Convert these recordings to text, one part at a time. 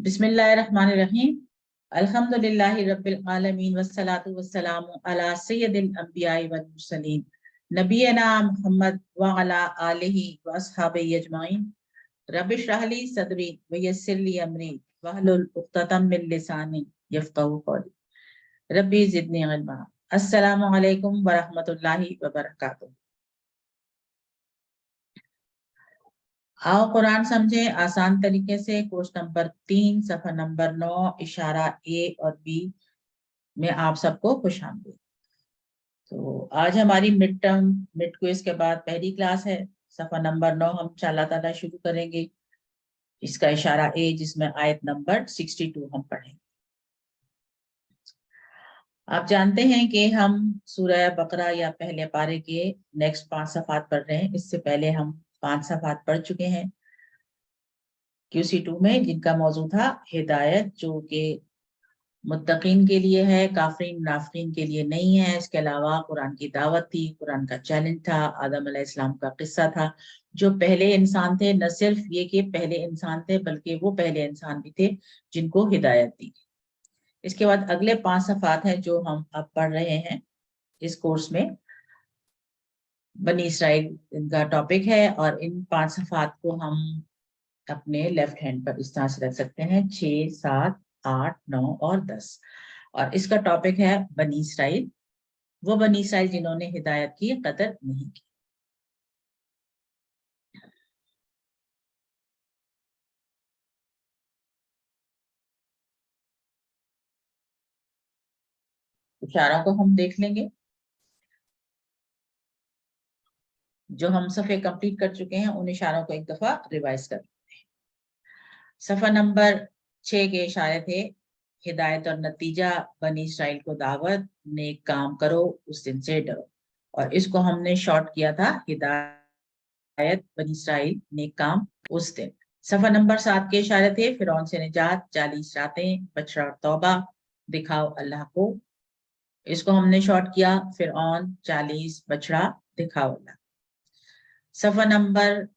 बिस्मिल्लाहिर्रहमानिर्रहीम। अल्हम्दुलिल्लाहि रब्बिल आलमीन वस्सलातु वस्सलामु अला सय्यिदिल अंबिया'i वल मुरसलीन नबीना मुहम्मद व अला आलिहि व अस्हाबिहि अजमाइन। रब्बिश इश्रह ली सदरी व यस्सिर ली अमरी वहलुल उक़्दतम मिन लिसानी यफ्क़हू क़ौली। रब्बी ज़िदनी इल्मा। अस्सलामु अलैकुम व रहमतुल्लाहि व बरकातुहू। आओ कुरान समझे आसान तरीके से। कोर्स नंबर 3 सफा नंबर 9 इशारा ए और बी में आप सबको खुशामदीद। तो आज हमारी मिड क्विज के बाद पहली क्लास है। सफा नंबर 9 हम इंशाअल्लाह ताला शुरू करेंगे। इसका इशारा ए जिसमें आयत नंबर 62 हम पढ़ेंगे। आप जानते हैं कि हम सूरह बकरा या पहले पारे के नेक्स्ट 5 सफात पढ़ रहे हैं। इससे पहले हम 5 सफात पढ़ चुके हैं QC2 में, जिनका मौजू था हिदायत, जो कि मुत्तकीन के लिए है, काफिरीन मुनाफिकीन के लिए नहीं है। इसके अलावा कुरान की दावत थी, कुरान का चैलेंज था, आदम अलैहिस्सलाम का किस्सा था, जो पहले इंसान थे। न सिर्फ ये कि पहले इंसान थे, बल्कि वो पहले इंसान भी थे जिनको हिदायत दी। इसके बाद अगले 5 सफात हैं जो हम अब पढ़ रहे हैं इस कोर्स में। बनी इसराइल इनका टॉपिक है और इन 5 सफात को हम अपने लेफ्ट हैंड पर इस तरह से रख सकते हैं 6, 7, 8, 9 और 10। और इसका टॉपिक है बनी इसराइल, वो बनी इसराइल जिन्होंने हिदायत की कदर नहीं की। इशारों को हम देख लेंगे। जो हम सफे कंप्लीट कर चुके हैं उन इशारों को एक दफा रिवाइज कर लेते हैं। सफा नंबर 6 के इशारे थे हिदायत और नतीजा, बनी इसराइल को दावत, नेक काम करो, उस दिन से डरो। और इसको हमने शॉर्ट किया था हिदायत, बनी इसराइल, नेक काम, उस दिन। सफा नंबर 7 के इशारे थे फिरौन से निजात, 40 रातें, बछड़ा और तौबा, दिखाओ अल्लाह को। इसको हमने शॉर्ट किया फिरौन, 40, बछड़ा, दिखाओ अल्लाह। सफा नंबर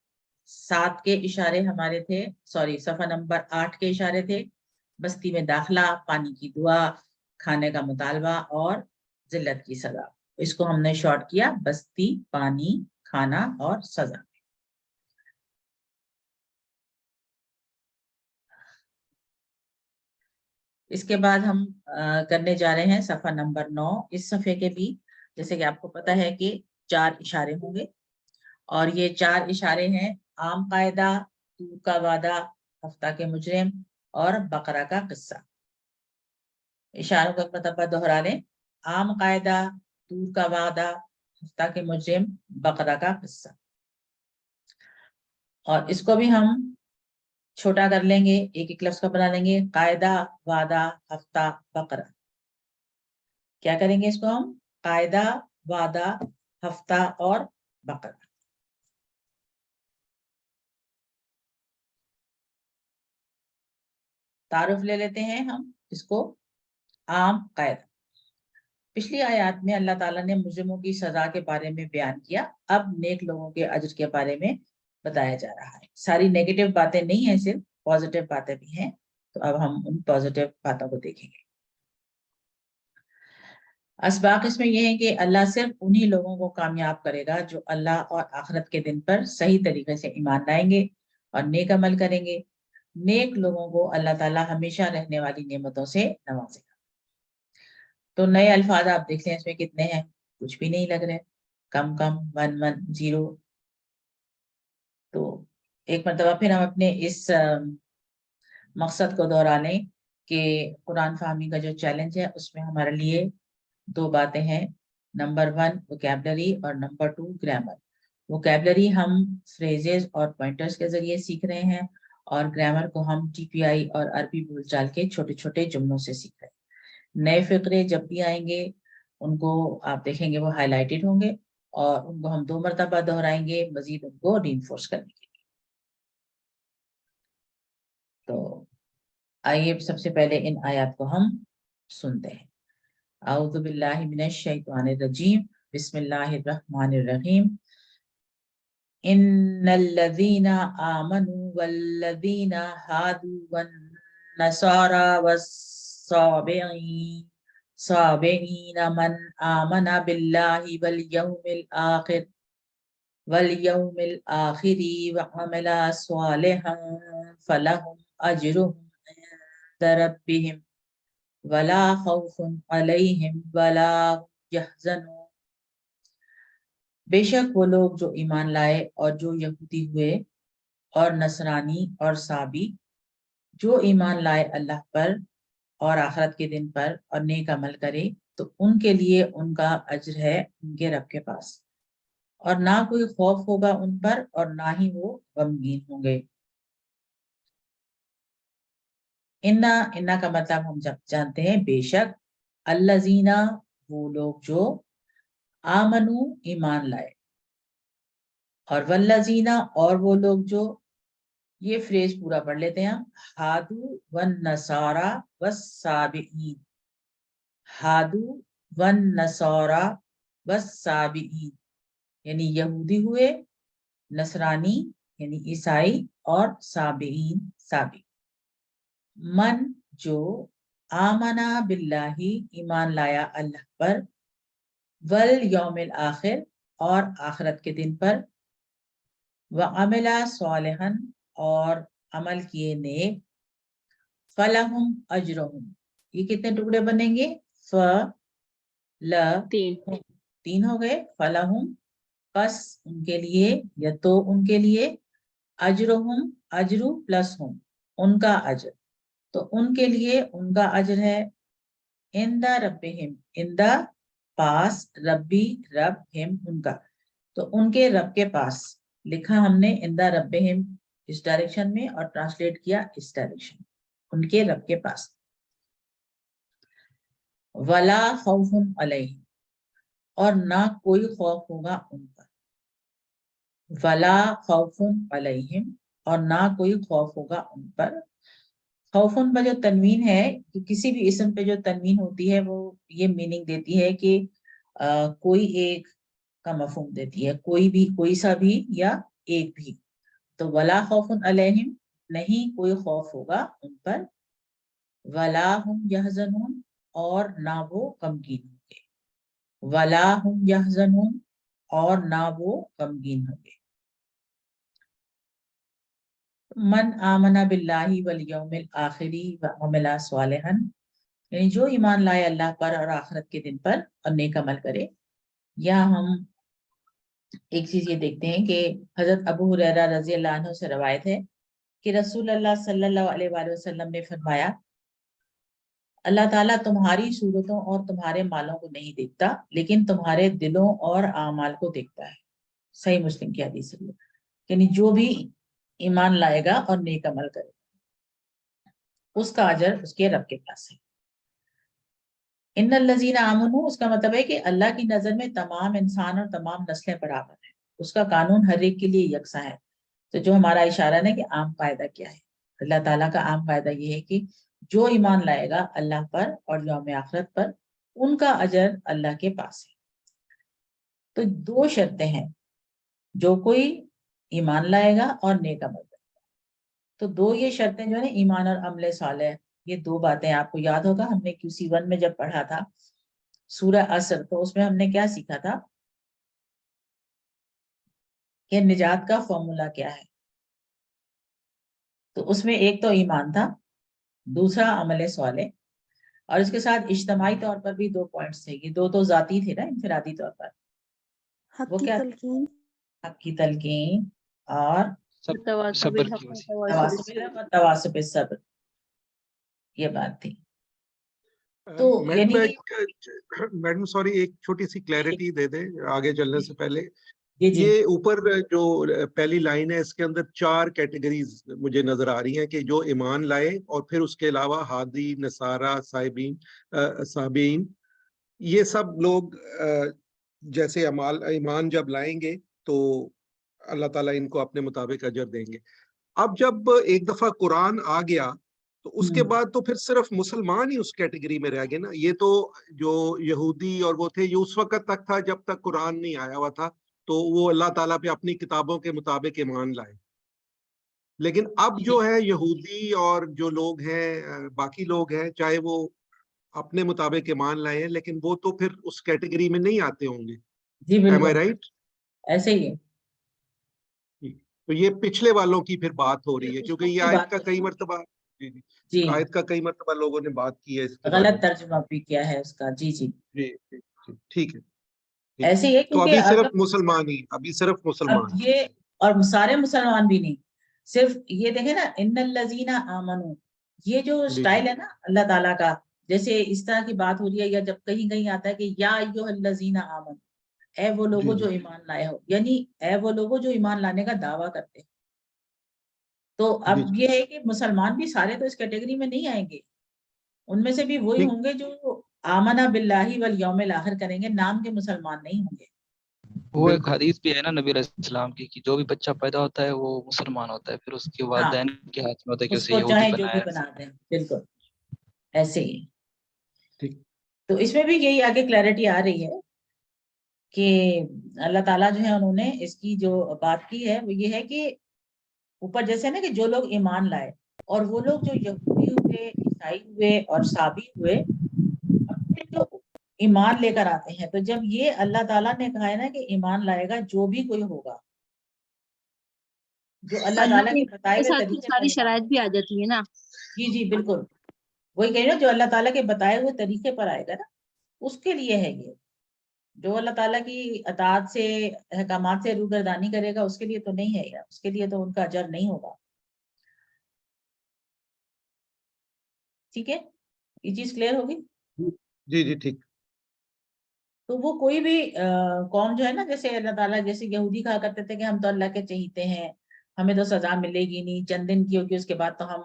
7 के इशारे हमारे थे, सफा नंबर 8 के इशारे थे बस्ती में दाखला, पानी की दुआ, खाने का मुतालबा और जिल्लत की सजा। इसको हमने शॉर्ट किया बस्ती, पानी, खाना और सजा। इसके बाद हम करने जा रहे हैं सफा नंबर 9। इस सफे के भी जैसे कि आपको पता है कि 4 इशारे होंगे और ये 4 इशारे हैं आम कायदा, तूर का वादा, हफ्ता के मुजरिम और बकरा का किस्सा। इशारों का मतबा दोहरा लें। आम कायदा, तूर का वादा, हफ्ता के मुजरिम, बकरा का किस्सा। और इसको भी हम छोटा कर लेंगे, एक एक लफ्ज का बना लेंगे। कायदा, वादा, हफ्ता, बकरा। क्या करेंगे इसको हम? कायदा, वादा, हफ्ता और बकरा। तारुफ ले लेते हैं हम इसको। आम कायदा। पिछली आयत में अल्लाह ताला ने मुजरिमों की सजा के बारे में बयान किया, अब नेक लोगों के अज्र के बारे में बताया जा रहा है। सारी नेगेटिव बातें नहीं है, सिर्फ पॉजिटिव बातें भी हैं। तो अब हम उन पॉजिटिव बातों को देखेंगे। असबाक इसमें यह है कि अल्लाह सिर्फ उन्हीं लोगों को कामयाब करेगा जो अल्लाह और आखिरत के दिन पर सही तरीके से ईमान लाएंगे और नेक अमल करेंगे। नेक लोगों को अल्लाह ताला हमेशा रहने वाली नेमतों से नवाजेगा। तो नए अल्फाज आप देख लें, इसमें कितने हैं? कुछ भी नहीं लग रहे, कम कम, 1 1 0। तो एक मरतबा फिर हम अपने इस मकसद को दोहरा लें कि कुरान फहमी का जो चैलेंज है उसमें हमारे लिए 2 बातें हैं। नंबर 1 वोकैबुलरी और नंबर 2 ग्रामर। वोकैबुलरी हम फ्रेजेस और पॉइंटर्स के जरिए सीख रहे हैं और ग्रामर को हम TPI और अरबी बोलचाल के छोटे छोटे जुमलों से सीख रहे हैं। नए फिक्रे जब भी आएंगे उनको आप देखेंगे वो हाईलाइटेड होंगे और उनको हम 2 मरतबा दोहराएंगे मजीद उनको रीइंफोर्स करने के लिए। तो आइए सबसे पहले इन आयत को हम सुनते हैं। औज़ु बिल्लाहि मिनश शैतानिर रजीम, बिस्मिल्लाहिर रहमानिर रहीम। इन्नल्लज़ीना आमनू वल्लज़ीना हादू वन नसारा साबिईन मन आमना बिल्लाहि वल यौमिल आखिरी व अमला सालिहन फलहुम अजरुहुम इंदा रब्बिहिम वला खौफुन अलैहिम वला यहज़नून। बेशक वो लोग जो ईमान लाए और जो यहूदी हुए और नसरानी और साबी, जो ईमान लाए अल्लाह पर और आखिरत के दिन पर और नेक अमल करे, तो उनके लिए उनका अज्र है उनके रब के पास, और ना कोई खौफ होगा उन पर और ना ही वो गमगीन होंगे। इन्ना इन्ना का मतलब हम जब जानते हैं बेशक, अल्लज़ीना वो लोग जो आमनु ईमान लाए, और वल्लज़ीना और वो लोग जो, ये फ्रेज पूरा पढ़ लेते हैं हम, हादू वन नसारा वस्साबिईन, हादू वन नसारा वस्साबिईन, यानी यहूदी हुए, नसरानी यानी ईसाई, और साबिईन साबी। मन जो आमना बिल्लाही ईमान लाया अल्लाह पर, वल यौमिल आखिर और आखिरत के दिन पर, व अमिला सालिहन और अमल किए नेक, फलहुम अजरुहुम, ये कितने टुकड़े बनेंगे? फ ल तीन हो गए, फलहुम बस उनके लिए या तो उनके लिए, अजरुहुम अजरु प्लस हुम उनका अजर, तो उनके लिए उनका अजर है, इंदा रब्बिहिम इंदा पास, रब्बी रब, हिम उनका, तो उनके रब के पास। लिखा हमने इंदा रब्बिहिम इस डायरेक्शन में और ट्रांसलेट किया इस डायरेक्शन, उनके रब के पास। वला खौफुन अलैहिम, और ना कोई खौफ होगा उन पर, वला खौफुन अलैहिम, और ना कोई खौफ होगा उन पर। खौफुन पर जो तनवीन है, कि किसी भी इसम पे जो तनवीन होती है वो ये मीनिंग देती है कि कोई एक का मफहूम देती है, कोई भी, कोई सा भी या एक भी। तो वला खौफुन अलैहिम, नहीं कोई खौफ होगा उन पर, वला हुम यहज़नून, और ना वो गमगीन होंगे, वला हुम यहज़नून, और ना वो गमगीन होंगे। मन आमना बिल्लाहि वल यौमिल आखिरी व अमिला सालिहन, यानी जो ईमान लाए अल्लाह पर और आखिरत के दिन पर और नेक अमल करे। या हम एक चीज ये देखते हैं कि हजरत अबू हुरैरा रजी अल्लाह अन्हु से रवायत है कि रसूल अल्लाह सल्लल्लाहु अलैहि वसल्लम ने फरमाया, अल्लाह ताला तुम्हारी सूरतों और तुम्हारे मालों को नहीं देखता, लेकिन तुम्हारे दिलों और आमाल को देखता है। सही मुस्लिम की हदीस है। यानी जो भी ईमान लाएगा और नेक अमल करेगा, उसका अजर उसके रब के पास है। इन्नल लज़ीना आमनू, उसका मतलब है कि अल्लाह की नजर में तमाम इंसान और तमाम नस्लें बराबर हैं, उसका कानून हर एक के लिए यकसा है। तो जो हमारा इशारा है कि आम कायदा क्या है, अल्लाह ताला का आम कायदा ये है कि जो ईमान लाएगा अल्लाह पर और यौम आखिरत पर, उनका अजर अल्लाह के पास है। तो दो शर्तें हैं, जो कोई ईमान लाएगा और नेक अमल करेगा। तो दो ये शर्तें जो है, ईमान और अमले सालेह, ये दो बातें आपको याद होगा, हमने QC1 में जब पढ़ा था सूरह असर, तो उसमें हमने क्या सीखा था कि निजात का फॉर्मूला क्या है। तो उसमें एक तो ईमान था, दूसरा अमल सालेह, और इसके साथ इज्तिमाई तौर पर भी दो पॉइंट्स थे। ये दो तो जाती थे ना, इनफिरादी तौर पर। वो क्या? हक की तलकीन और तवासुब सब्र, ये बात थी। तो मैडम सॉरी, एक छोटी सी क्लैरिटी दे दे आगे चलने से पहले। जी जी। ये ऊपर जो पहली लाइन है, इसके अंदर 4 कैटेगरीज मुझे नजर आ रही हैं कि जो ईमान लाए और फिर उसके अलावा हादी, नसारा, साबीन, ये सब लोग जैसे ईमान जब लाएंगे तो अल्लाह ताला इनको अपने मुताबिक अजर देंगे। अब जब एक दफा कुरान आ गया तो उसके बाद तो फिर सिर्फ मुसलमान ही उस कैटेगरी में रह गए ना। ये तो जो यहूदी और वो थे, ये उस वक्त तक था जब तक कुरान नहीं आया हुआ था, तो वो अल्लाह ताला पे अपनी किताबों के मुताबिक ईमान लाए। لیکن اب جو ہے یہودی اور جو لوگ ہیں باقی لوگ ہیں چاہے وہ اپنے مطابق ایمان لائے ہیں لیکن وہ تو پھر اس کیٹیگری میں نہیں آتے ہوں گے. جی Am I بالکل right? ایسے ہی ہے. تو یہ پچھلے والوں کی پھر بات ہو رہی ہے کیونکہ یہ آیت کا کئی مرتبہ جی جی جی آیت کا کئی مرتبہ لوگوں نے بات کی ہے اس کے بارے غلط میں. ترجمہ بھی کیا ہے اس کا. جی جی جی جی جی ٹھیک ہے. ایسے ہی ہے تو کیونکہ ابھی صرف اگر مسلمان ہی ابھی صرف اب مسلمان. یہ اور سارے مسلمان بھی نہیں, صرف یہ دیکھیں نا ان الذین آمنو, یہ جو جی سٹائل ہے نا اللہ تعالیٰ کا, جیسے اس طرح کی بات ہو رہی ہے یا جب کہیں کہیں آتا ہے کہ یا ایھا الذین آمنو, اے وہ لوگوں جی جو ایمان لائے ہو, یعنی اے وہ لوگوں جو ایمان لانے کا دعویٰ کرتے ہیں. تو اب جی یہ ہے کہ مسلمان بھی سارے تو اس کیٹیگری میں نہیں آئیں گے, ان میں سے بھی وہی ٹھیک ہوں گے جو آمنہ باللہ والیوم الاخر کریں گے, نام کے مسلمان نہیں ہوں گے. وہ ایک بالکل حدیث بھی ہے نا نبی علیہ السلام کی کہ جو بھی بچہ پیدا ہوتا ہے وہ مسلمان ہوتا ہے, پھر اس کے ہاں والدین کے ہاتھ میں ہوتا ہے کہ اس اسے کو یہودی چاہے جو بھی بنایا. بنا دیں, بالکل ایسے ہی. ٹھیک. تو اس میں بھی یہی آگے کلیئرٹی آ رہی ہے کہ اللہ تعالیٰ جو ہے انہوں نے اس کی جو بات کی ہے وہ یہ ہے کہ اوپر جیسے نا کہ جو لوگ ایمان لائے, اور وہ لوگ جو یہودی ہوئے, عیسائی ہوئے اور صابی ہوئے, اور پھر جو ایمان لے کر آتے ہیں, تو جب یہ اللہ تعالیٰ نے کہا ہے نا کہ ایمان لائے گا جو بھی کوئی ہوگا جو اللہ اللہ تعالیٰ کے بتائے کے ہوئے ساتھ طریقے پر ساری ایمان. شرائط بھی آ جاتی ہے نا. جی جی بالکل وہی کہہ رہے ہو, جو اللہ تعالیٰ کے بتائے ہوئے طریقے پر آئے گا نا اس کے لیے ہے یہ. جو اللہ تعالیٰ کی اطاعت سے احکامات سے روگردانی کرے گا اس کے لیے تو نہیں ہے یار, اس کے لیے تو ان کا اجر نہیں ہوگا. ٹھیک ہے, یہ چیز کلیئر ہوگی. جی جی ٹھیک. تو وہ کوئی بھی قوم جو ہے نا, جیسے اللہ تعالیٰ جیسے یہودی کہا کرتے تھے کہ ہم تو اللہ کے چہیتے ہیں, ہمیں تو سزا ملے گی نہیں, چند دن کی ہوگی اس کے بعد تو ہم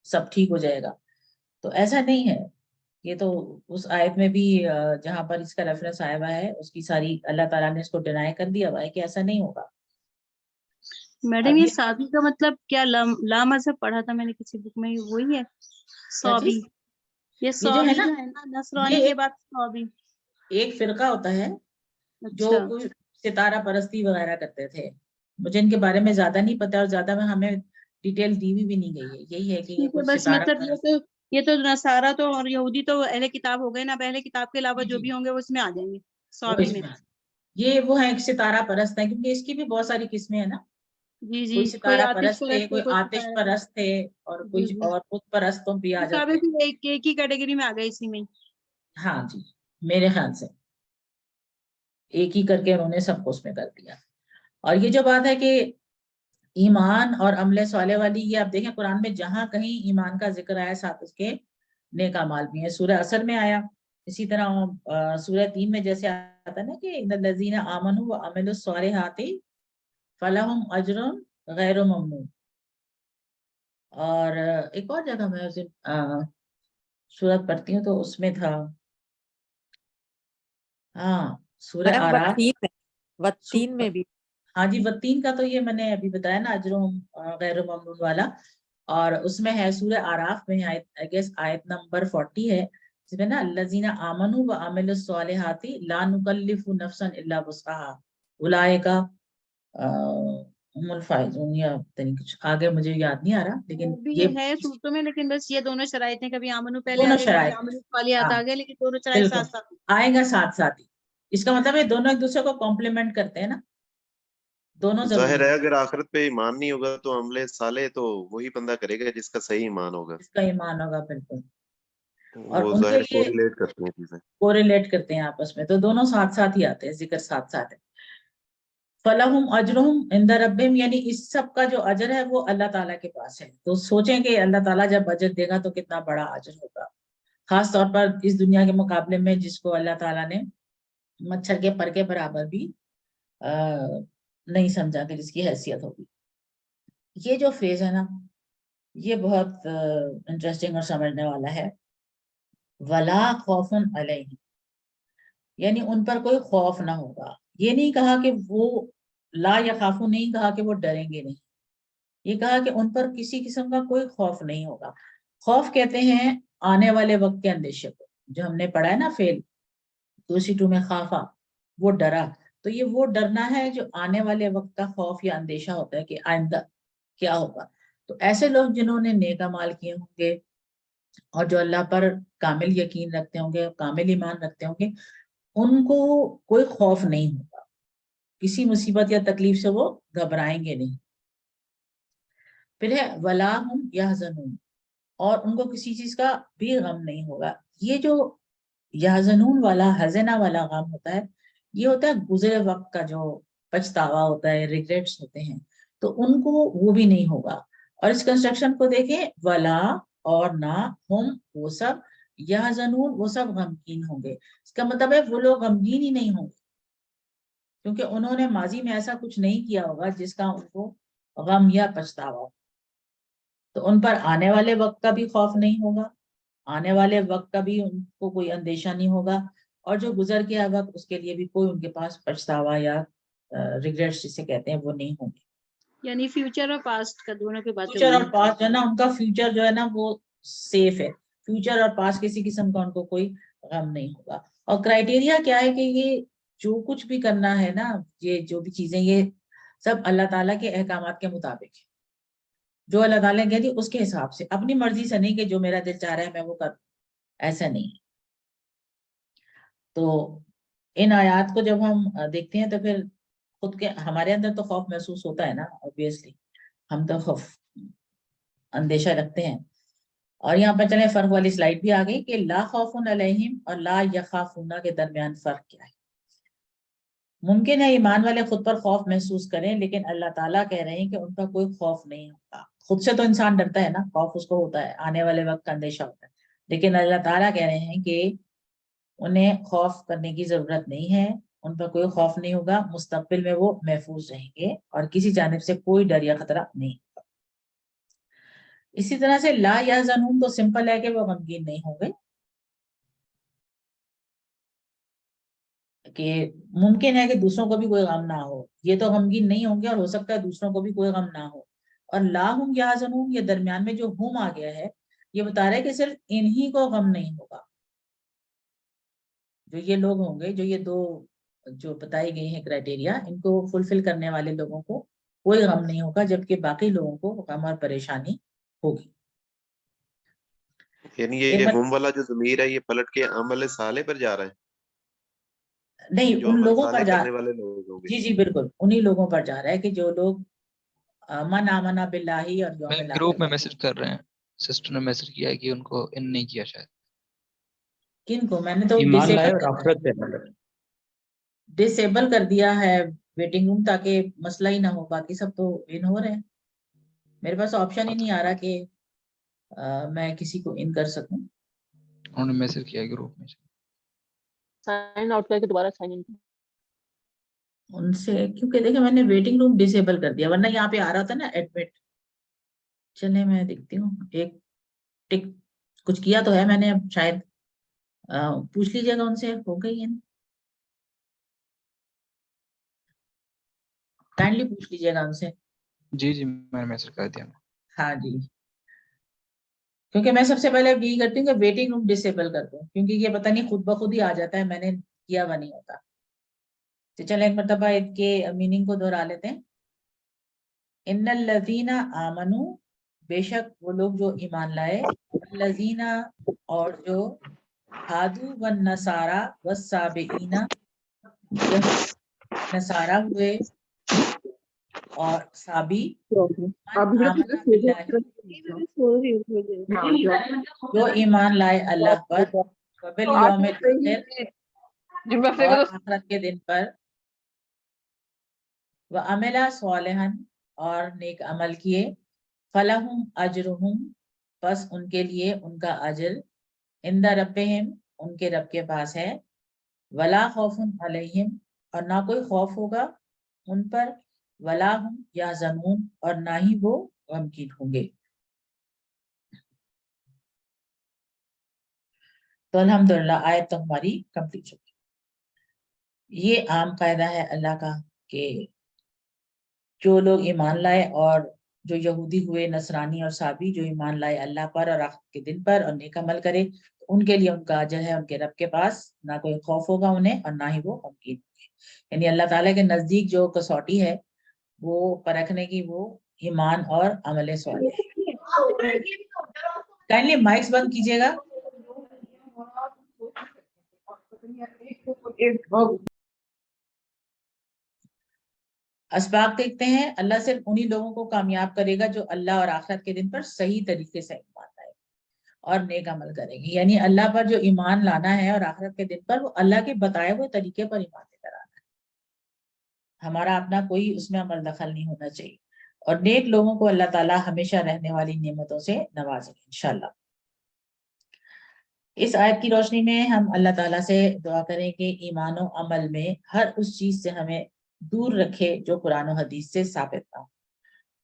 سب ٹھیک ہو جائے گا. تو ایسا نہیں ہے. یہ تو اس آیت میں بھی جہاں پر اس کا ریفرنس آیا ہوا ہے اس کی ساری اللہ تعالیٰ نے اس کو ڈینائی کر دیا ہوا ہے کہ ایسا نہیں ہوگا. میڈم اب یہ یہ صابی کا مطلب کیا؟ لا مذہب پڑھا تھا میں نے کسی بک میں, وہی ہے کیا صابی؟ چیز یہ یہ جو ہے صابی نا, جو ہے نا یہ نصرانی کے بعد صابی. ایک فرقہ ہوتا ہے جو اچھا کوئی ستارہ پرستی وغیرہ کرتے تھے. مجھے ان کے بارے میں زیادہ نہیں پتا اور زیادہ میں ہمیں ڈیٹیل دی بھی نہیں گئی ہے. یہی ہے کہ یہ ٹھیک ہے, کچھ بس ستارہ مطلب پرست. یہ تو نصارہ تو اور یہودی تو اہل کتاب ہو گئے نا, اب اہل کتاب کے علاوہ جی جو جی بھی ہوں گے وہ اس میں آ جائیں گے وہ صابی اس میں. میں یہ وہ ہے ایک ستارہ پرست ہے, کیونکہ اس کی بھی بہت ساری قسمیں ہیں نا. جی جی, کوئی کوئی ستارہ آتش پرست تھے, پرست ہے, کوئی کوئی آتش ستارہ پرست. پرست تھے, اور جی کچھ جی, اور بت پرستوں بھی آ تو جاتے صابی ہیں. بھی ایک ہی کیٹیگری میں آ گئے اسی میں. ہاں جی میرے خیال سے ایک ہی کر کے انہوں نے سب کو اس میں کر دیا. اور یہ جو بات ہے کہ ایمان اور عمل صالح والی, یہ آپ دیکھیں قرآن میں جہاں کہیں ایمان کا ذکر آیا ساتھ اس کے نیک اعمال بھی ہیں. سورہ عصر میں آیا, اسی طرح سورہ 3 میں جیسے آتا ہے نا کہ ان الذین آمنوا وعملوا الصالحات فلہم اجر غیر ممنون. اور ایک اور جگہ میں سورت پڑھتی ہوں تو اس میں تھا, ہاں سورہ میڈم آراف. وتین میں بھی ہاں جی وتین کا تو یہ میں نے ابھی بتایا نا اجرہم غیر ممنون والا. اور اس میں ہے سورہ آراف میں آیت نمبر 40 ہے, جس میں نا الذین آمنوا وعملوا الصالحات لا نکلف نفسا الا وسعها اولئک هم الفائزون, یا کچھ آگے مجھے یاد نہیں آ رہا, لیکن بھی یہ ہے صورتوں میں, لیکن بس یہ دونوں شرائط ہیں, کبھی آمنو پہلے دونوں آ گئے, کبھی شرائط آمنو صالحات ہاں آ گئے, لیکن دونوں شرائط بالکل ساتھ ساتھ. آئے گا ساتھ ساتھ ہی. اس کا مطلب ہے دونوں ایک دوسرے کو کمپلیمنٹ کرتے ہیں نا, دونوں ضروری ظاہر ہے ہے. اگر آخرت پہ ایمان نہیں ہوگا تو عمل صالح تو وہی بندہ کرے گا جس کا صحیح ایمان ہوگا. اس کا ایمان ہوگا بالکل, اور وہ ان کے ظاہر کو لیے ریلیٹ کرتے ہیں چیزیں. کوریلیٹ کرتے ہیں آپس میں, تو دونوں ساتھ ساتھ ہی آتے ہیں, ذکر ساتھ ساتھ ہے. فلہم اجرہم عند ربہم, یعنی اس سب کا جو اجر ہے وہ اللہ تعالیٰ کے پاس ہے. تو سوچیں کہ اللہ تعالیٰ جب اجر دے گا تو کتنا بڑا اجر ہوگا, خاص طور پر اس دنیا کے مقابلے میں جس کو اللہ تعالیٰ نے مچھر کے پر کے برابر بھی نہیں سمجھا کہ جس کی حیثیت ہوگی. یہ جو فریز ہے نا یہ بہت انٹرسٹنگ اور سمجھنے والا ہے. ولا خوف علیہم, یعنی ان پر کوئی خوف نہ ہوگا. یہ نہیں کہا کہ وہ لا یخافون, نہیں کہا کہ وہ ڈریں گے نہیں, یہ کہا کہ ان پر کسی قسم کا کوئی خوف نہیں ہوگا. خوف کہتے ہیں آنے والے وقت کے اندیشے کو, جو ہم نے پڑھا ہے نا فعل 2 میں خافا, وہ ڈرا. تو یہ وہ ڈرنا ہے جو آنے والے وقت کا خوف یا اندیشہ ہوتا ہے کہ آئندہ کیا ہوگا. تو ایسے لوگ جنہوں نے نیک اعمال کیے ہوں گے اور جو اللہ پر کامل یقین رکھتے ہوں گے، کامل ایمان رکھتے ہوں گے، ان کو کوئی خوف نہیں ہوگا، کسی مصیبت یا تکلیف سے وہ گھبرائیں گے نہیں۔ پھر ہے ولا ہم یحزنون، اور ان کو کسی چیز کا بھی غم نہیں ہوگا۔ یہ جو یحزنون والا، حزنہ والا غم ہوتا ہے، یہ ہوتا ہے گزرے وقت کا جو پچھتاوا ہوتا ہے، ریگریٹس ہوتے ہیں، تو ان کو وہ بھی نہیں ہوگا۔ اور اس کنسٹرکشن کو دیکھیں، ولا اور نہ، ہم وہ سب، یحزنون وہ سب غمگین ہوں گے۔ اس کا مطلب ہے وہ لوگ غمگین ہی نہیں ہوں گے، کیونکہ انہوں نے ماضی میں ایسا کچھ نہیں کیا ہوگا جس کا ان کو غم یا پچھتاوا ہو۔ تو ان پر آنے والے وقت کا بھی خوف نہیں ہوگا، آنے والے وقت کا بھی ان کو کوئی اندیشہ نہیں ہوگا، اور جو گزر گیا وقت اس کے لیے بھی کوئی ان کے پاس پچھتاوا یا ریگریٹس جسے کہتے ہیں وہ نہیں ہوں گے۔ یعنی فیوچر اور پاسٹ کا دونوں کی باتیں فیوچر اور ہوئی۔ پاسٹ جو ہے نا، ان کا فیوچر جو ہے نا وہ سیف ہے، فیوچر اور پاسٹ کسی قسم کا ان کو کوئی غم نہیں ہوگا۔ اور کرائٹیریا کیا ہے کہ یہ جو کچھ بھی کرنا ہے نا، یہ جو بھی چیزیں، یہ سب اللہ تعالیٰ کے احکامات کے مطابق ہے۔ جو اللہ تعالیٰ نے کہہ دی اس کے حساب سے، اپنی مرضی سے نہیں کہ جو میرا دل چاہ رہا ہے میں وہ کروں، ایسا نہیں ہے۔ تو ان آیات کو جب ہم دیکھتے ہیں تو پھر خود کے ہمارے اندر تو خوف محسوس ہوتا ہے نا، obviously ہم تو خوف اندیشہ رکھتے ہیں۔ اور یہاں پر چلیں فرق والی سلائڈ بھی آ گئی کہ لا خوف علیہم اور لا یخافون کے درمیان فرق کیا ہے۔ ممکن ہے ایمان والے خود پر خوف محسوس کریں، لیکن اللہ تعالیٰ کہہ رہے ہیں کہ ان کا کوئی خوف نہیں ہوتا۔ خود سے تو انسان ڈرتا ہے نا، خوف اس کو ہوتا ہے، آنے والے وقت کا اندیشہ ہوتا ہے، لیکن اللہ تعالیٰ کہہ رہے ہیں کہ انہیں خوف کرنے کی ضرورت نہیں ہے، ان پر کوئی خوف نہیں ہوگا، مستقبل میں وہ محفوظ رہیں گے اور کسی جانب سے کوئی ڈر یا خطرہ نہیں ہوگا۔ اسی طرح سے لا یحزنون تو سمپل ہے کہ وہ غمگین نہیں ہوں گے، کہ ممکن ہے کہ دوسروں کو بھی کوئی غم نہ ہو، یہ تو غمگین نہیں ہوں گے، اور ہو سکتا ہے دوسروں کو بھی کوئی غم نہ ہو۔ اور لا ہم یحزنون، یہ درمیان میں جو ہم آ گیا ہے، یہ بتا رہا ہے کہ صرف انہی کو غم نہیں ہوگا، جو یہ لوگ ہوں گے، جو یہ دو جو بتائی گئی ہیں کرائٹیریا، ان کو فلفل کرنے والے لوگوں کو کوئی غم نہیں ہوگا، جبکہ باقی لوگوں کو غم اور پریشانی ہوگی۔ یعنی ایک یہ بار ہم والا جو ضمیر ہے یہ پلٹ کے عمل صالح پر جا رہا ہے، نہیں، جو ان عمل لوگوں صالح پر جا، کرنے والے لوگ ہوں گے۔ جی جی بالکل انہی لوگوں پر جا رہا ہے کہ جو لوگ من آمنا باللہ اور یوم میں الآخر گروپ میں پر۔ میسج کر رہے ہیں، سسٹر نے میسج کیا ہے کہ ان کو ان نہیں کیا شاید۔ کن کو؟ میں نے تو ایمان لائے اور آخرت پہ عمل کرے۔ ڈسیبل کر دیا ہے ویٹنگ روم، تاکہ مسئلہ ہی نہ ہو، باقی سب تو ان ہو رہے ہیں۔ میرے پاس آپشن ہی نہیں آ رہا کہ میں کسی کو ان کر سکوں۔ انہوں نے میسج کیا ہے گروپ میں۔ سائن آؤٹ کر کے دوبارہ سائن ان۔ ان سے کیونکہ دیکھیں میں نے ویٹنگ روم ڈسیبل کر دیا، ورنہ یہاں پہ آ رہا تھا نا ایڈمٹ۔ چلے میں دیکھتی ہوں، ایک ٹک کچھ کیا تو ہے میں نے، اب شاید پوچھ لیجیے گا ان سے، ہو گئی ہے نا، کائنڈلی پوچھ لیجیے گا ان سے۔ جی جی میں نے میسج کر دیا۔ ہاں جی، کیونکہ میں سب سے پہلے یہی کرتی ہوں کہ ویٹنگ روم ڈسیبل کر دوں، کیونکہ یہ پتہ نہیں خود بخود ہی آ جاتا ہے، میں نے کیا ہوا نہیں ہوتا۔ تو چلیں ایک مرتبہ اس کے میننگ کو دہرا لیتے ہیں۔ ان الذین آمنوا، بے شک وہ لوگ جو ایمان لائے، الذین اور جو ہادو والنصارى والسابئین، نصارہ ہوئے اور سابی، من آمن باللہ، جو ایمان لائے اللہ پر، وبالیوم الاخر اور آخرت کے دن پر، وعمل صالحا اور نیک عمل کیے، فلہم اجرہم پس ان کے لیے ان کا اجر، عند ربہم ان کے رب کے پاس ہے، ولا خوف علیہم اور نہ کوئی خوف ہوگا ان پر، ولا ہم یحزنون اور نہ ہی وہ غمگین ہوں گے۔ تو الحمدللہ آیت تو ہماری کمپلیٹ ہو گئی۔ یہ عام قاعدہ ہے اللہ کا کہ جو لوگ ایمان لائے اور جو یہودی ہوئے، نصرانی اور صابی، جو ایمان لائے اللہ پر اور آخرت کے دن پر اور نیک عمل کرے، ان کے لیے ان کا اجر ہے ان کے رب کے پاس، نہ کوئی خوف ہوگا انہیں اور نہ ہی وہ غمگین ہوں گے۔ یعنی اللہ تعالیٰ کے نزدیک جو کسوٹی ہے وہ پرکھنے کی، وہ ईमान और अमल सालेह। काइंडली माइक्स बंद कीजिएगा। अस्बाक देखते हैं, अल्लाह सिर्फ उन्हीं लोगों को कामयाब करेगा जो अल्लाह और आखिरत के दिन पर सही तरीके से ईमान लाए और नेक अमल करेंगे। यानी अल्लाह पर जो ईमान लाना है और आखिरत के दिन पर, वो अल्लाह के बताए हुए तरीके पर ईमान लेकर आना है, हमारा अपना कोई उसमें अमल दखल नहीं होना चाहिए। और नेक लोगों को अल्लाह ताला हमेशा रहने वाली नेमतों से नवाजेंगे इंशाल्लाह। इस आयत की रोशनी में हम अल्लाह ताला से दुआ करें कि ईमान और अमल में हर उस चीज से हमें दूर रखे जो कुरान और हदीस से साबित ना हो।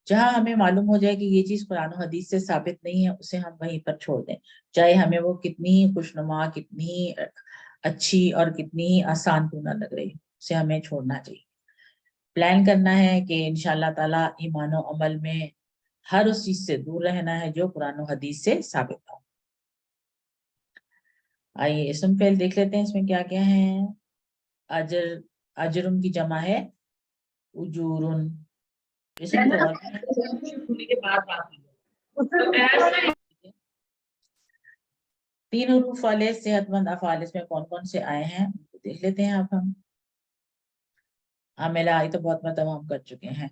जहां हमें मालूम हो जाए कि ये चीज कुरान और हदीस से साबित नहीं है, उसे हम वहीं पर छोड़ दें, चाहे हमें वो कितनी ही खुशनुमा, कितनी ही अच्छी और कितनी ही आसान क्यों ना लग रही, उसे हमें छोड़ना चाहिए। प्लान करना है कि इंशाअल्लाह ताला ईमान और अमल में हर उस चीज से दूर रहना है जो कुरान और हदीस से साबित हो। आइए इसम फेल देख लेते हैं, इसमें क्या क्या है। अजर, अजरुन की जमा है उजूरुन। इसमें तो तीन हरूफ वाले सेहतमंद अफाल इसमें कौन कौन से आए हैं उनको देख लेते हैं अब हम। आमेला आई तो बहुत मतलब हम कर चुके हैं।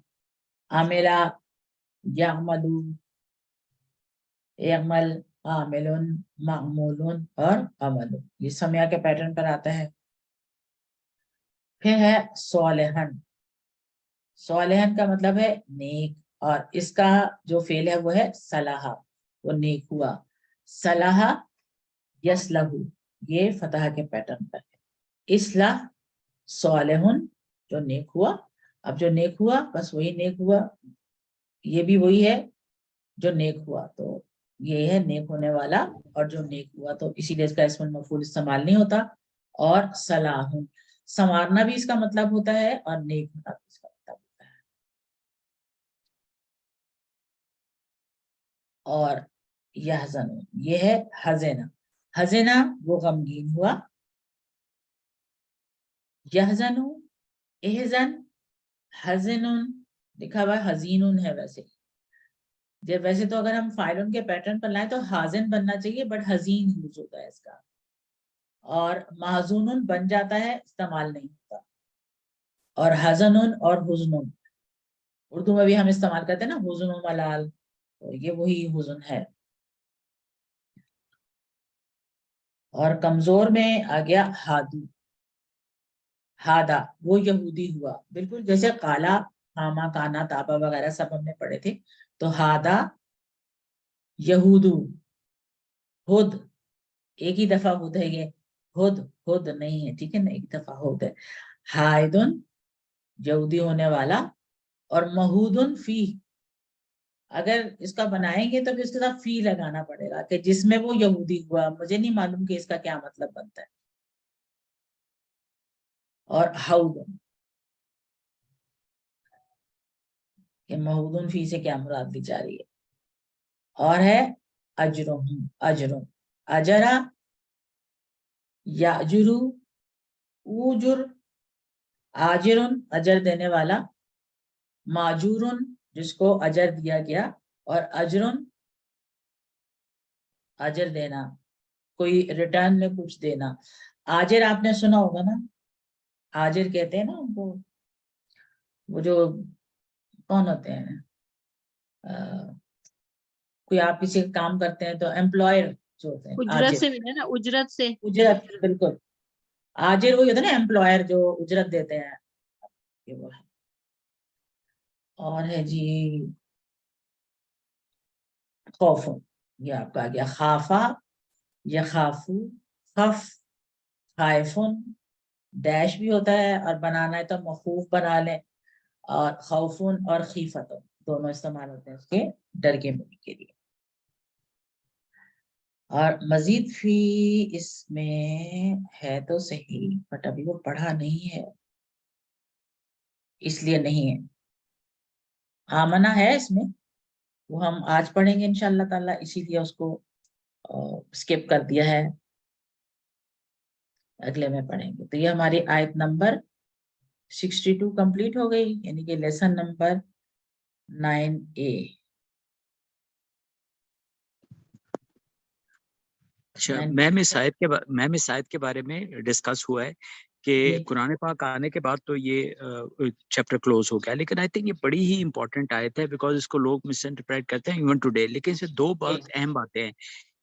आमेला, यामलू, यमल, आमिलुन, मामूलुन और अमलुन, ये समय के पैटर्न पर आता है। फिर है सोलेहन। सोलेहन का मतलब है नेक, और इसका जो फेल है वो है सलाहा, वो नेक हुआ। सलाहा यसलहू, ये फतह के पैटर्न पर है। इस्लाह सोलेहुन, जो नेक हुआ। अब जो नेक हुआ बस वही नेक हुआ, ये भी वही है जो नेक हुआ, तो ये है नेक होने वाला और जो नेक हुआ, तो इसीलिए इसका इसमें मफूल इस्तेमाल नहीं होता। और सलाहुन, संवारना भी इसका मतलब होता है और नेक होना भी इसका मतलब होता है। और यहज़न, ये है हज़ना। हज़ना वो गमगीन हुआ। यहज़नु, एहज़न, हज़नुन लिखा हुआ है, हज़ीनुन है वैसे। जब वैसे तो अगर हम फाइलन के पैटर्न पर लाएं तो हाजिन बनना चाहिए, बट हजीन यूज होता है इसका। और महजूनुन बन जाता है, इस्तेमाल नहीं होता। और हजनुन और हुजनुन, उर्दू में भी हम इस्तेमाल करते हैं ना, हुजनुन मलाल, तो ये वही हुजन है। और कमजोर में आ गया हादू। हादा वो यहूदी हुआ, बिल्कुल जैसे काला, हामा, काना, ताबा वगैरह सब हमने पढ़े थे। तो हादा यहूदू। हुद, एक ही दफा हुद है ये, हुद हुद नहीं है, ठीक है ना, एक दफा हुद है। हायदुन यहूदी होने वाला। और महूदुन फी, अगर इसका बनाएंगे तो फिर इसके साथ फी लगाना पड़ेगा कि जिसमें वो यहूदी हुआ। मुझे नहीं मालूम कि इसका क्या मतलब बनता है। और हाउदुन, कि महूदुन फी से क्या मुराद ली जा रही है। और है अजरुन, अजरुन, अजरा, याजुरु, उजुर, आजिरुन अजर देने वाला, माजूरुन जिसको अजर दिया गया, और अजरुन अजर देना, कोई रिटर्न में कुछ देना। आजिर आपने सुना होगा ना, आजिर कहते हैं ना उनको, वो जो कौन होते हैं, कोई आप किसी का काम करते हैं तो एम्प्लॉयर जो होते हैं, उजरत आजिर। से मिले ना, उजरत से। उजरत, बिल्कुल। आजिर वही होता है ना, एम्प्लॉयर जो उजरत देते हैं, ये वो है। और है जी खौफ, ये आपका आ गया खाफा, यखाफू, खफ, खाइफुन, डैश भी होता है, और बनाना है तो मखूफ बना लें। और खौफुन और खीफतुन दोनों इस्तेमाल होते हैं उसके डर के मिलने के लिए। और मजीद फी इसमें है तो सही, बट अभी वो पढ़ा नहीं है इसलिए नहीं है। आमना है इसमें, वो हम आज पढ़ेंगे इंशाअल्लाह ताला, इसीलिए उसको स्किप कर दिया है, अगले में पढ़ेंगे। तो ये हमारी आयत नंबर 62 कंप्लीट हो गई, यानी कि लेसन नंबर 9A. अच्छा 9. मैम इस आयत के बारे में डिस्कस हुआ है कि जी। कुरान पाक आने के बाद तो ये चैप्टर क्लोज हो गया, लेकिन आई थिंक ये बड़ी ही इंपॉर्टेंट आयत है बिकॉज इसको लोग मिस इंटरप्रेट करते हैं इवन टुडे। लेकिन इससे दो बहुत अहम बातें हैं।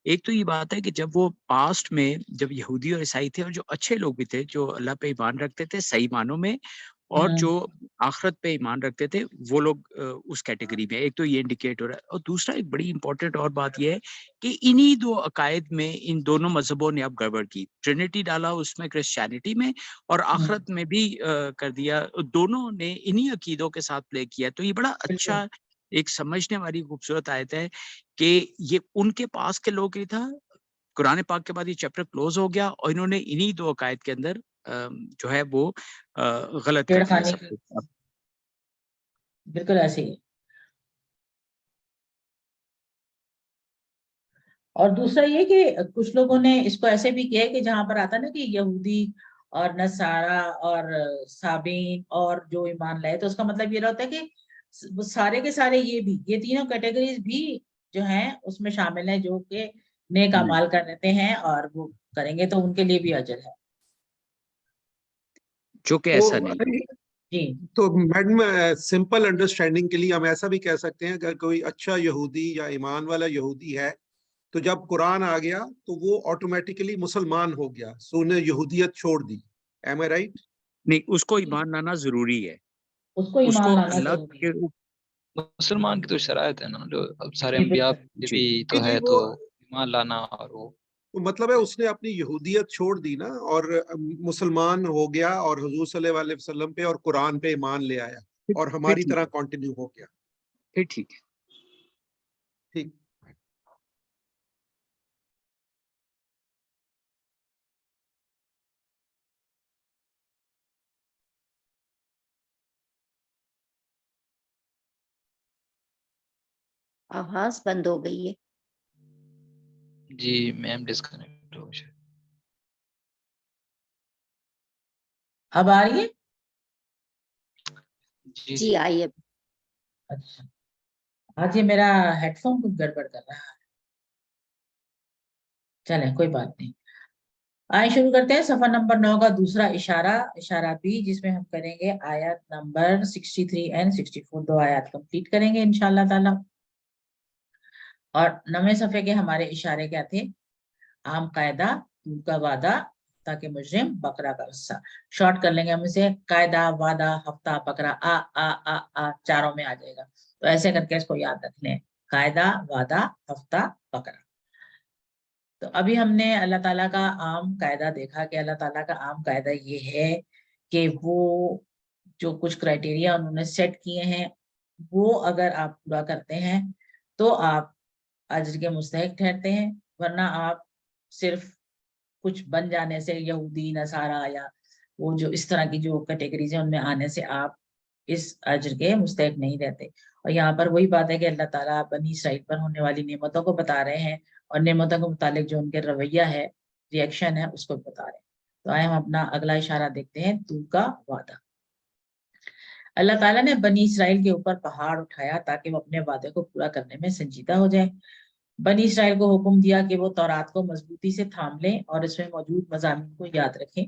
एक तो ये बात है कि जब वो पास्ट में जब यहूदी और ईसाई थे और जो अच्छे लोग भी थे जो अल्लाह पे ईमान रखते थे सही मानों में, और जो आखिरत पे ईमान रखते थे वो लोग उस कैटेगरी में, एक तो ये इंडिकेट हो रहा है। और दूसरा एक बड़ी इंपॉर्टेंट और बात ये है कि इन्हीं दो अकायद में इन दोनों मजहबों ने अब गड़बड़ की, ट्रिनिटी डाला उसमें क्रिश्चियनिटी में और आखिरत में भी कर दिया, दोनों ने इन्हीं अकीदों के साथ प्ले किया। तो ये बड़ा अच्छा एक समझने वाली खूबसूरत आयत है कि ये उनके पास के लोग ही था, कुरान पाक के बाद ये चैप्टर क्लोज हो गया और इन्होंने इन्हीं दो अकायद के अंदर जो है वो गलत कर दिया सब कुछ। बिल्कुल ऐसे ही। और दूसरा ये कि कुछ लोगों ने इसको ऐसे भी किया है कि जहां पर आता है ना कि यहूदी और नसारा और साबीन और जो ईमान लाए, तो उसका मतलब ये रहता है कि सारे के सारे ये तीनों कैटेगरीज भी जो हैं उसमें शामिल है, जो कि नेक अमाल कर लेते हैं और वो करेंगे तो उनके लिए भी अजर है, जो कि ऐसा नहीं। जी। तो मैडम सिंपल अंडरस्टैंडिंग के लिए हम ऐसा भी कह सकते हैं अगर कोई अच्छा यहूदी या ईमान वाला यहूदी है तो जब कुरान आ गया तो वो ऑटोमेटिकली मुसलमान हो गया, सो उन्हें यहूदियत छोड़ दी। एम आई राइट? नहीं, उसको ईमान लाना जरूरी है, उसको उसको ईमान लाना अल्लाह जरूरी के है। मुसलमान की तो शरायत है ना, जो अब सारे जी, अंबिया बिल्कुल। भी तो जी है, वो तो ईमान लाना और वो तो मतलब है उसने अपनी यहूदियत छोड़ दी ना और मुसलमान हो गया और हुजूर सल्लल्लाहु अलैहि वसल्लम पे और कुरान पे ईमान ले आया और फिर हमारी ठीक तरह है, कंटिन्यू हो गया। फिर ठीक है। ठीक। आवाज बंद हो गई है। जी मैम डिस्कनेक्ट हो गया। अब आ रही है? जी जी आई अब। अच्छा, आज ये मेरा हेडफोन कुछ गड़बड़ कर रहा है, चले कोई बात नहीं। आइए शुरू करते हैं सफा नंबर 9 का दूसरा इशारा, इशारा बी, जिसमें हम करेंगे आयत नंबर 63 एंड 64, दो आयत कंप्लीट करेंगे इंशाल्लाह ताला। और 9वें सफे के हमारे इशारे क्या थे? आम कायदा, दूर का वादा, ताकि मुजरिम, बकरा का रस्सा। शॉर्ट कर लेंगे हम इसे, कायदा, वादा, हफ्ता, बकरा, आ चारों में आ जाएगा, तो ऐसे करके इसको याद रख लें, कायदा, वादा, हफ्ता, बकरा। तो अभी हमने अल्लाह ताला का आम कायदा देखा कि अल्लाह ताला का आम कायदा ये है कि वो जो कुछ क्राइटेरिया उन्होंने सेट किए हैं वो अगर आप पूरा करते हैं तो आप अज्र के मुस्तहिक ठहरते हैं, वरना आप सिर्फ कुछ बन जाने से, यहूदी, नसारा या वो जो इस तरह की जो कैटेगरीज है उनमें आने से आप इस अज्र के मुस्तहिक नहीं रहते। और यहाँ पर वही बात है कि अल्लाह ताला बनी इसराइल पर होने वाली नेमतों को बता रहे हैं और नेमतों के मुतालिक जो उनके रवैया है, रिएक्शन है, उसको बता रहे हैं। तो आए हम अपना अगला इशारा देखते हैं, तू का वादा। अल्लाह ताला ने बनी इसराइल के ऊपर पहाड़ उठाया ताकि वो अपने वादे को पूरा करने में संजीदा हो जाए। बनी इसराइल को हुक्म दिया कि वो तौरात को मजबूती से थाम लें और इसमें मौजूद मज़ामीन को याद रखें।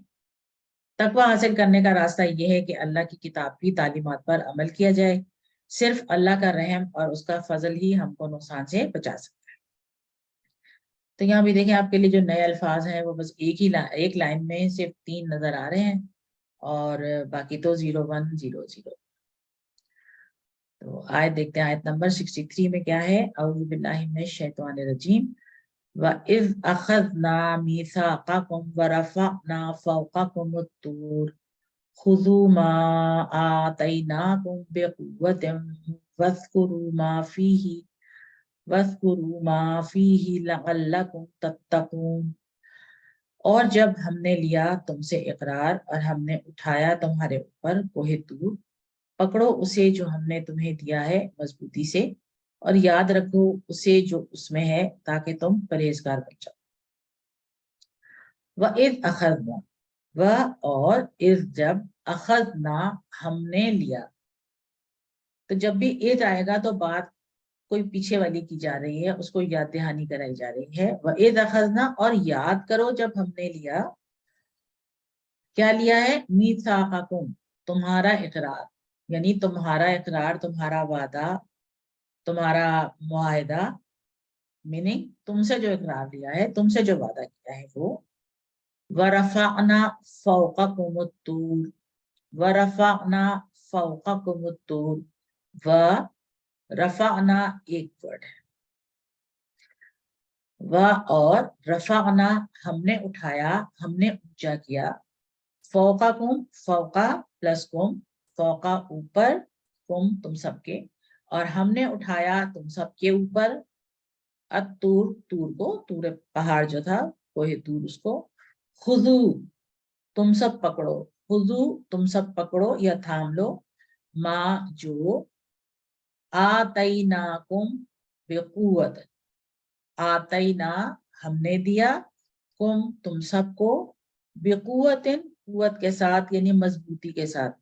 तकवा हासिल करने का रास्ता यह है कि अल्लाह की किताब की तालीमात पर अमल किया जाए। सिर्फ अल्लाह का रहम और उसका फजल ही हमको नुकसान से बचा सकता है। तो यहाँ भी देखें, आपके लिए जो नए अल्फाज हैं वो बस एक लाइन में सिर्फ 3 नजर आ रहे हैं और बाकी तो 0100। तो आयत देखते हैं, आयत नंबर 63 में क्या है? औज़ु बिल्लाहि मिनश शैतानिर रजीम। वइज़ अख़ज़ना मीसाक़कुम वरफ़अना फ़ौक़कुमुत तूर खुज़ू मा आतैनाकुम बिक़ुव्वतिन वज़्कुरू मा फ़ीही लअल्लकुम तत्तक़ून। और जब हमने लिया तुमसे इकरार और हमने उठाया तुम्हारे ऊपर कोहे तूर, पकड़ो उसे जो हमने तुम्हें दिया है मजबूती से और याद रखो उसे जो उसमें है, ताकि तुम परहेजगार बन जाओ। वइज़ अख़ज़ना, वह और इज़ जब, अख़ज़ना हमने लिया, تو جب بھی اذ آئے گا تو بات کوئی پیچھے والی کی جا رہی ہے, اس کو یاد دہانی کرائی جا رہی ہے. وَإِذْ أَخَذْنَا, اور یاد کرو جب ہم نے لیا, کیا لیا ہے, میثاقکم, تمہارا اقرار, یعنی تمہارا اقرار, تمہارا وعدہ, تمہارا معاہدہ, میننگ تم سے جو اقرار لیا ہے, تم سے جو وعدہ کیا ہے وہ. وَرَفَعْنَا فَوْقَكُمُ الطُّورَ, وَرَفَعْنَا فَوْقَكُمُ الطُّورَ, رفعنا ایک ورڈ ہے, اور رفعنا ہم نے اٹھایا, ہم نے اونچا کیا, فوقکم, فوقا پلس کم, فوقا اوپر, کم تم سب کے, اور ہم نے اٹھایا تم سب کے اوپر, الطور, طور کو, طور پہاڑ جو تھا وہ طور, اس کو, خذو تم سب پکڑو, خذو تم سب پکڑو یا تھام لو, ما جو, آتیناکم بقوت, آتینا ہم نے دیا, کم تم سب کو, بقوت قوت کے ساتھ یعنی مضبوطی کے ساتھ,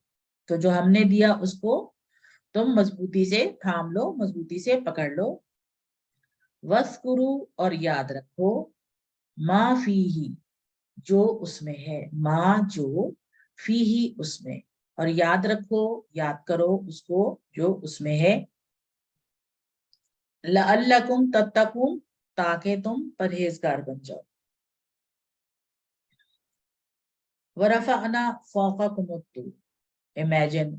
تو جو ہم نے دیا اس کو تم مضبوطی سے تھام لو, مضبوطی سے پکڑ لو. وَاذْکُرُوا, اور یاد رکھو, ما فیہ, جو اس میں ہے, ما جو, فیہ اس میں, اور یاد رکھو, یاد کرو اس کو جو اس میں ہے, لعلکم تتقون, تاکہ تم پرہیزگار بن جاؤ. ورفعنا فوقکم الطور, امیجن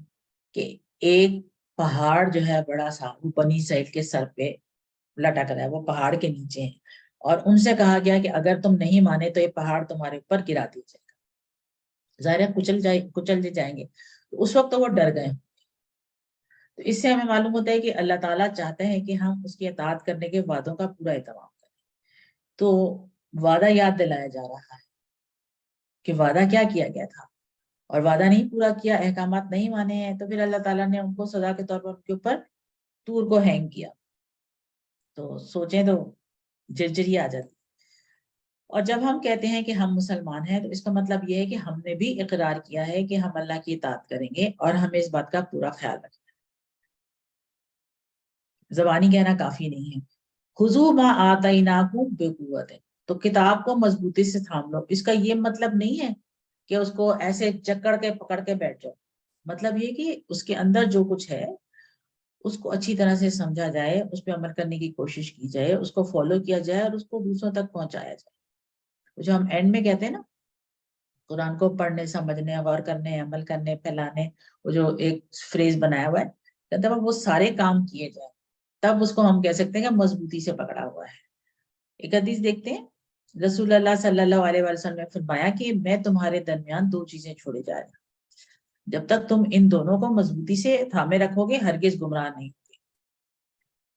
کہ ایک پہاڑ جو ہے بڑا سا وہ بنی اسرائیل کے سر پہ لٹک رہا ہے, وہ پہاڑ کے نیچے ہیں, اور ان سے کہا گیا کہ اگر تم نہیں مانے تو یہ پہاڑ تمہارے اوپر گرا دیا جائے گا, ظاہر ہے کچل جائیں گے. تو اس وقت تو وہ ڈر گئے. تو اس سے ہمیں معلوم ہوتا ہے کہ اللہ تعالیٰ چاہتے ہیں کہ ہم اس کی اطاعت کرنے کے وعدوں کا پورا اہتمام کریں. تو وعدہ یاد دلایا جا رہا ہے کہ وعدہ کیا کیا گیا تھا, اور وعدہ نہیں پورا کیا, احکامات نہیں مانے ہیں, تو پھر اللہ تعالیٰ نے ان کو سزا کے طور پر ان کے اوپر طور کو ہینگ کیا. تو سوچیں تو جرجری آ جاتی. اور جب ہم کہتے ہیں کہ ہم مسلمان ہیں تو اس کا مطلب یہ ہے کہ ہم نے بھی اقرار کیا ہے کہ ہم اللہ کی اطاعت کریں گے, اور ہمیں اس بات کا پورا خیال رکھنا ہے. زبانی کہنا کافی نہیں ہے. خذوا ما آتیناکم بقوت, تو کتاب کو مضبوطی سے تھام لو. اس کا یہ مطلب نہیں ہے کہ اس کو ایسے جکڑ کے پکڑ کے بیٹھ جاؤ. مطلب یہ کہ اس کے اندر جو کچھ ہے اس کو اچھی طرح سے سمجھا جائے, اس پہ عمل کرنے کی کوشش کی جائے, اس کو فالو کیا جائے, اور اس کو دوسروں تک پہنچایا جائے. جو ہم اینڈ میں کہتے ہیں نا, قرآن کو پڑھنے, سمجھنے, غور کرنے, عمل کرنے, پھیلانے, وہ جو ایک فریز بنایا ہوا ہے, کہتے ہیں وہ سارے کام کیے جائیں, تب اس کو ہم کہہ سکتے ہیں کہ مضبوطی سے پکڑا ہوا ہے. ایک حدیث دیکھتے ہیں, رسول اللہ صلی اللہ علیہ وسلم نے فرمایا کہ میں تمہارے درمیان دو چیزیں چھوڑے جا رہی ہوں, جب تک تم ان دونوں کو مضبوطی سے تھامے رکھو گے ہرگز گمراہ نہیں ہوگے.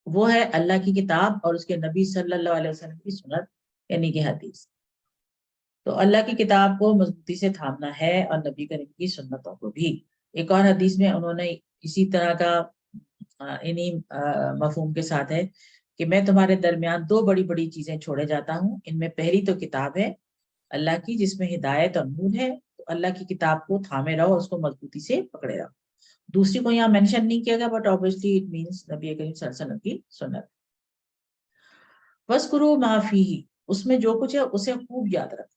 وہ ہے اللہ کی کتاب اور اس کے نبی صلی اللہ علیہ وسلم کی سنت, یعنی کہ حدیث. تو اللہ کی کتاب کو مضبوطی سے تھامنا ہے, اور نبی کریم کی سنتوں کو بھی. ایک اور حدیث میں انہوں نے اسی طرح کا انہی مفہوم کے ساتھ ہے کہ میں تمہارے درمیان دو بڑی بڑی چیزیں چھوڑے جاتا ہوں, ان میں پہلی تو کتاب ہے اللہ کی جس میں ہدایت اور نور ہے, تو اللہ کی کتاب کو تھامے رہو, اس کو مضبوطی سے پکڑے رہو. دوسری کو یہاں مینشن نہیں کیا گیا, بٹ obviously it means نبی کریم صلی اللہ علیہ وسلم کی سنت. وَاذْکُرُوا مَا فِیہ, اس میں جو کچھ ہے اسے خوب یاد رکھو.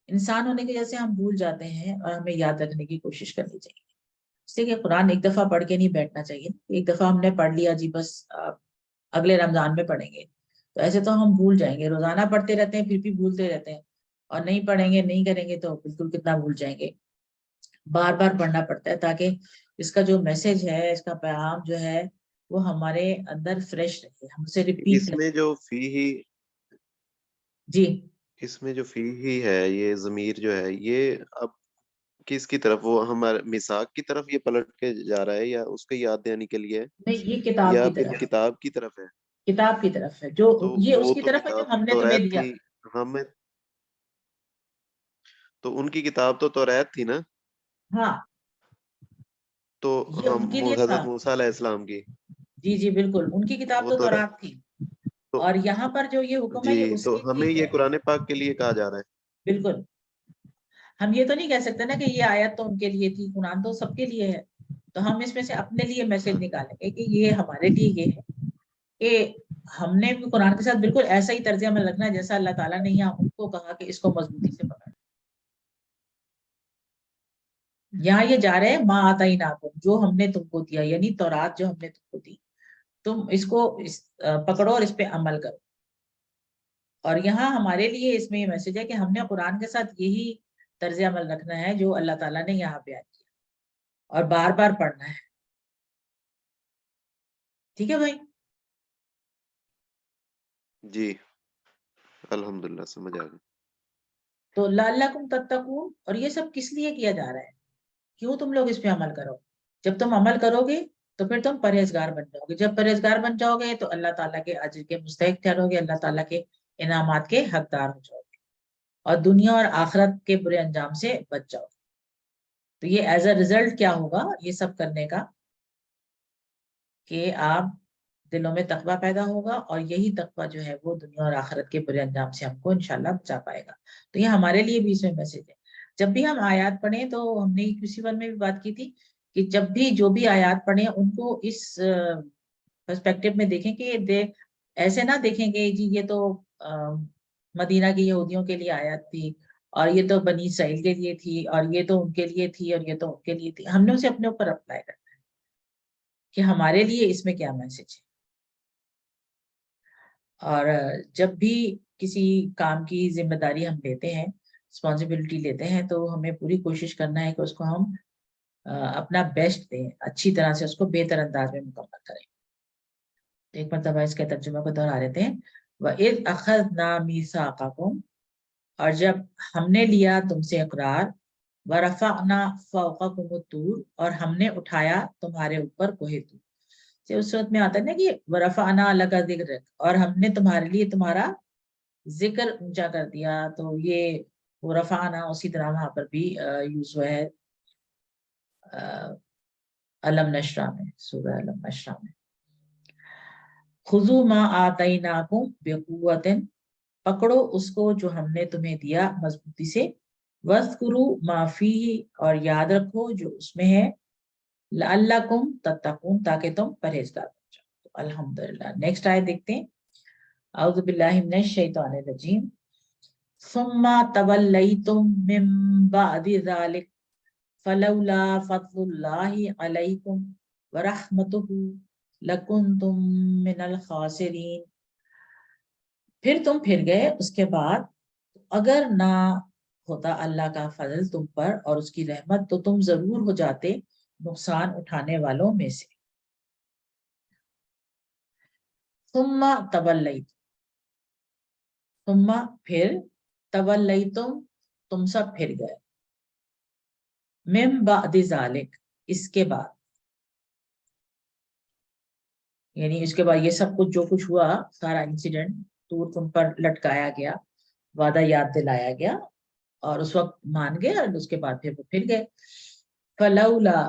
انسان ہونے کی وجہ سے ہم بھول جاتے ہیں, اور ہمیں یاد رکھنے کی کوشش کرنی چاہیے. اس لیے کہ قرآن ایک دفعہ پڑھ کے نہیں بیٹھنا چاہیے. ایک دفعہ ہم نے پڑھ لیا جی بس اگلے رمضان میں پڑھیں گے, تو ایسے تو ہم بھول جائیں گے. روزانہ پڑھتے رہتے ہیں پھر بھی بھولتے رہتے ہیں, اور نہیں پڑھیں گے, نہیں کریں گے تو بالکل کتنا بھول جائیں گے. بار بار پڑھنا پڑتا ہے تاکہ اس کا جو میسج ہے, اس کا پیغام جو ہے وہ ہمارے اندر فریش رہے, ہم سے ریپیٹ. اس میں جو فی ہی, جی اس میں جو فی ہی ہے, یہ ضمیر جو ہے یہ اب کس کی طرف, وہ ہمارے میثاق کی طرف یہ پلٹ کے جا رہا ہے, یا اس کو یاد دہانی کے لیے, نہیں, یہ کتاب یا کی پھر طرف, کتاب کی طرف ہے؟ کتاب کی طرف ہے, جو تو یہ اس وہ کی تو طرف ہے جو کتاب ہم نے تمہیں توریت دیا. تھی, ہمیں تو ان کی کتاب تو توریت تھی نا, ہاں تو یہ ہم ان کے لیے حضرت تھا. موسیٰ علیہ السلام کی, جی جی بالکل, ان کی کتاب وہ تو تو تورات تھی, تو اور یہاں پر جو یہ حکم ہے جی, یہ اس تو کے ہمیں لیے یہ ہے. قرآن پاک کے لیے کہا جا رہا ہے. بالکل, ہم یہ تو نہیں کہہ سکتے نا کہ یہ آیت تو ان کے لیے تھی, قرآن تو سب کے لیے ہے. تو ہم اس میں سے اپنے لیے میسج نکالیں گے کہ یہ ہمارے لیے یہ ہے کہ ہم نے بھی قرآن کے ساتھ بالکل ایسا ہی طرز عمل رکھنا ہے جیسا اللہ تعالیٰ نے یہاں ان کو کہا کہ اس کو مضبوطی سے پکڑ. یہاں یہ جا رہے ہیں ما آتیناکم، جو ہم نے تم کو دیا، یعنی تورات جو ہم نے تم کو دی، تم اس کو پکڑو اور اس پہ عمل کرو. اور یہاں ہمارے لیے اس میں یہ میسج ہے کہ ہم نے قرآن کے ساتھ یہی طرز عمل رکھنا ہے جو اللہ تعالیٰ نے یہاں بیان کیا، اور بار بار پڑھنا ہے. ٹھیک ہے بھائی؟ جی الحمدللہ سمجھ آ گئی. تو لعلکم تتقون، اور یہ سب کس لیے کیا جا رہا ہے؟ کیوں تم لوگ اس پہ عمل کرو؟ جب تم عمل کرو گے تو پھر تم پرہیزگار بن جاؤ گے. جب پرہیزگار بن جاؤ گے تو اللہ تعالیٰ کے اجر کے مستحق ٹھہرو گے، اللہ تعالیٰ کے انعامات کے حقدار ہو جاؤ گے، اور دنیا اور آخرت کے برے انجام سے بچ جاؤ گے. تو یہ ایز اے ریزلٹ کیا ہوگا یہ سب کرنے کا؟ کہ آپ دلوں میں تقویٰ پیدا ہوگا، اور یہی تقویٰ جو ہے وہ دنیا اور آخرت کے برے انجام سے ہم کو انشاءاللہ بچا پائے گا. تو یہ ہمارے لیے بھی اس میں میسج ہے. جب بھی ہم آیات پڑھیں تو ہم نے کسی ون میں بھی بات کی تھی کہ جب بھی جو بھی آیات پڑھیں ان کو اس پرسپیکٹو میں دیکھیں کہ ایسے نہ دیکھیں کہ جی یہ تو مدینہ کی یہودیوں کے لیے آیات تھی، اور یہ تو بنی اسرائیل کے لیے تھی، اور یہ تو ان کے لیے تھی، اور یہ تو ان کے لیے تھی. ہم نے اسے اپنے اوپر اپلائی کرنا ہے کہ ہمارے لیے اس میں کیا میسج ہے. اور جب بھی کسی کام کی ذمہ داری ہم لیتے ہیں، رسپانسبلٹی لیتے ہیں، تو ہمیں پوری کوشش کرنا ہے کہ اس کو ہم اپنا بیسٹ دیں، اچھی طرح سے اس کو بہتر انداز میں مکمل کریں. ایک مرتبہ اس کے ترجمہ کو دہرا دیتے ہیں. وَإِذْ أَخَذْنَا مِيثَاقَكُمْ، اور جب ہم نے لیا تم سے اقرار، وَرَفَعْنَا فَوْقَكُمُ الطُّورَ، اور ہم نے اٹھایا تمہارے اوپر کوہ طور. اس صورت میں آتا ہے نا کہ وَرَفَعْنَا لَكَ ذِكْرَكَ، اور ہم نے تمہارے لیے تمہارا ذکر اونچا کر دیا. تو یہ رفعنا اسی طرح وہاں پر بھی یوز ہوا ہے علم نشرہ میں، سورہ علم نشرہ میں. خذوا ما آتیناکم بقوۃ، پکڑو اس کو جو ہم نے تمہیں دیا مضبوطی سے. واذکروا ما فیہ، اور یاد رکھو جو اس میں ہے. لعلکم تتقون، تاکہ تم پرہیزگار بن جاؤ. تو الحمدللہ. نیکسٹ آیت دیکھتے ہیں. اعوذ باللہ من الشیطان الرجیم. ثم تولیتم من بعد ذلک فلولا فضل اللہ علیکم ورحمتہ لکنتم من الخاسرین. پھر تم پھر گئے اس کے بعد، اگر نہ ہوتا اللہ کا فضل تم پر اور اس کی رحمت، تو تم ضرور ہو جاتے نقصان اٹھانے والوں میں سے. ثم تولیتم، ثم پھر، تولیتم تم سب پھر گئے. من بعد ذالک اس کے بعد، یعنی اس کے بعد یہ سب کچھ جو کچھ ہوا، سارا انسیڈنٹ، طور تم پر لٹکایا گیا، وعدہ یاد دلایا گیا، اور اس وقت مان گئے، اور اس کے بعد پھر وہ پھر گئے. فلولا،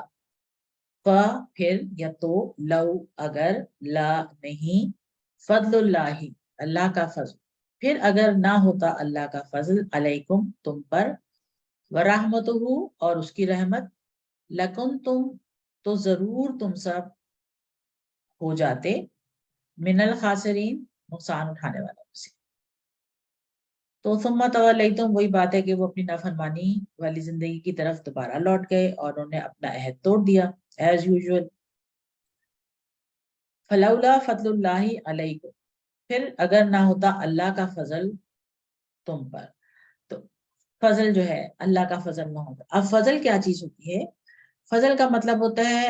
پھر یا تو، لو اگر، لا نہیں، فضل اللہ اللہ کا فضل، پھر اگر نہ ہوتا اللہ کا فضل، علیکم تم پر، ورحمتہ اور اس کی رحمت، لکنتم تو ضرور تم سب ہو جاتے، من الخاسرین نقصان اٹھانے والوں سے. تو ثم تولیتم وہی بات ہے کہ وہ اپنی نافرمانی والی زندگی کی طرف دوبارہ لوٹ گئے، اور انہوں نے اپنا عہد توڑ دیا ایز یوزول. فلولا فضل اللہ علیکم، پھر اگر نہ ہوتا اللہ کا فضل تم پر. تو فضل جو ہے اللہ کا فضل نہ ہوتا. اب فضل کیا چیز ہوتی ہے؟ فضل کا مطلب ہوتا ہے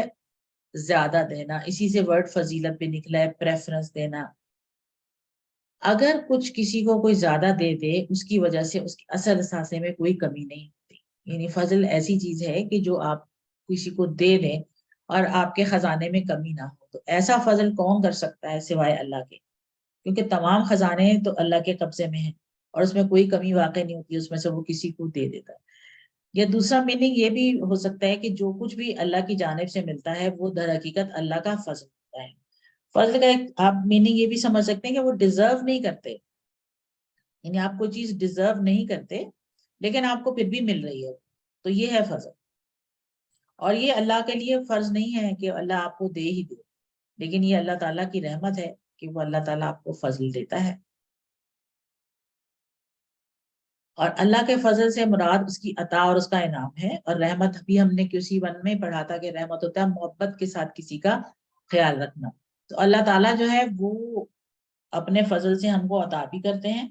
زیادہ دینا، اسی سے ورڈ فضیلت پہ نکلا ہے، پریفرنس دینا. اگر کچھ کسی کو کوئی زیادہ دے دے، اس کی وجہ سے اس کے اثر اثاثے میں کوئی کمی نہیں ہوتی. یعنی فضل ایسی چیز ہے کہ جو آپ کسی کو دے دیں اور آپ کے خزانے میں کمی نہ ہو. تو ایسا فضل کون کر سکتا ہے سوائے اللہ کے، کیونکہ تمام خزانے تو اللہ کے قبضے میں ہیں، اور اس میں کوئی کمی واقع نہیں ہوتی، اس میں سے وہ کسی کو دے دیتا ہے. یا دوسرا میننگ یہ بھی ہو سکتا ہے کہ جو کچھ بھی اللہ کی جانب سے ملتا ہے وہ در حقیقت اللہ کا فضل ہوتا ہے. فضل کا ایک آپ میننگ یہ بھی سمجھ سکتے ہیں کہ وہ ڈیزرو نہیں کرتے، یعنی آپ کوئی چیز ڈیزرو نہیں کرتے لیکن آپ کو پھر بھی مل رہی ہے، تو یہ ہے فضل. اور یہ اللہ کے لیے فرض نہیں ہے کہ اللہ آپ کو دے ہی دے، لیکن یہ اللہ تعالیٰ کی رحمت ہے کہ وہ اللہ تعالیٰ آپ کو فضل دیتا ہے. اور اللہ کے فضل سے مراد اس کی عطا اور اس کا انعام ہے. اور رحمت بھی ہم نے کسی ون میں پڑھا تھا کہ رحمت ہوتا ہے محبت کے ساتھ کسی کا خیال رکھنا. تو اللہ تعالیٰ جو ہے وہ اپنے فضل سے ہم کو عطا بھی کرتے ہیں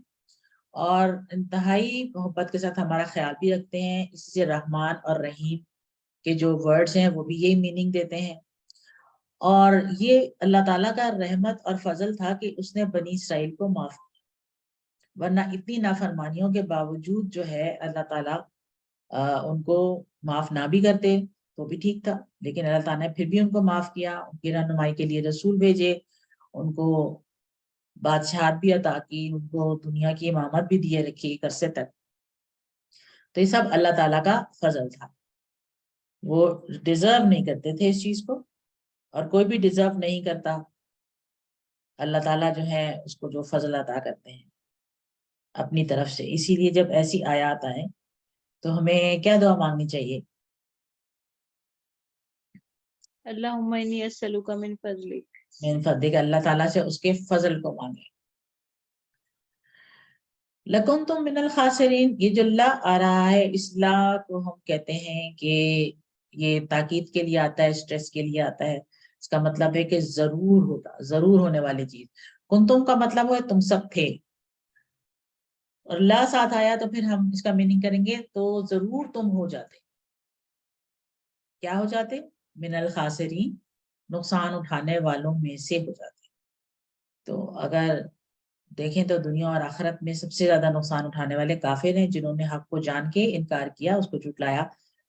اور انتہائی محبت کے ساتھ ہمارا خیال بھی رکھتے ہیں. اسی سے رحمان اور رحیم کے جو ورڈز ہیں وہ بھی یہی میننگ دیتے ہیں. اور یہ اللہ تعالیٰ کا رحمت اور فضل تھا کہ اس نے بنی اسرائیل کو معاف کیا، ورنہ اتنی نافرمانیوں کے باوجود جو ہے اللہ تعالیٰ ان کو معاف نہ بھی کرتے تو بھی ٹھیک تھا، لیکن اللہ تعالیٰ نے پھر بھی ان کو معاف کیا، ان کی رہنمائی کے لیے رسول بھیجے، ان کو بادشاہت بھی عطا کی، ان کو دنیا کی امامت بھی دیے رکھی ایک عرصے تک. تو یہ سب اللہ تعالیٰ کا فضل تھا. وہ ڈیزرو نہیں کرتے تھے اس چیز کو، اور کوئی بھی ڈیزرو نہیں کرتا. اللہ تعالیٰ جو ہے اس کو جو فضل عطا کرتے ہیں اپنی طرف سے. اسی لیے جب ایسی آیات آئیں تو ہمیں کیا دعا مانگنی چاہیے؟ اللہم انی اسألک من فضلک، من فضلک، اللہ تعالیٰ سے اس کے فضل کو مانگیں. لکنتم من الخاسرین، یہ جو لا آ رہا ہے اصلاح کو ہم کہتے ہیں کہ یہ تاکید کے لیے آتا ہے، اسٹریس کے لیے آتا ہے. اس کا مطلب ہے کہ ضرور ہوتا، ضرور ہونے والی چیز. کنتم کا مطلب ہے تم سب تھے، اور لا ساتھ آیا تو پھر ہم اس کا میننگ کریں گے تو ضرور تم ہو جاتے. کیا ہو جاتے؟ من الخاسرین، نقصان اٹھانے والوں میں سے ہو جاتے. تو اگر دیکھیں تو دنیا اور آخرت میں سب سے زیادہ نقصان اٹھانے والے کافر ہیں، جنہوں نے حق کو جان کے انکار کیا، اس کو جھٹلایا.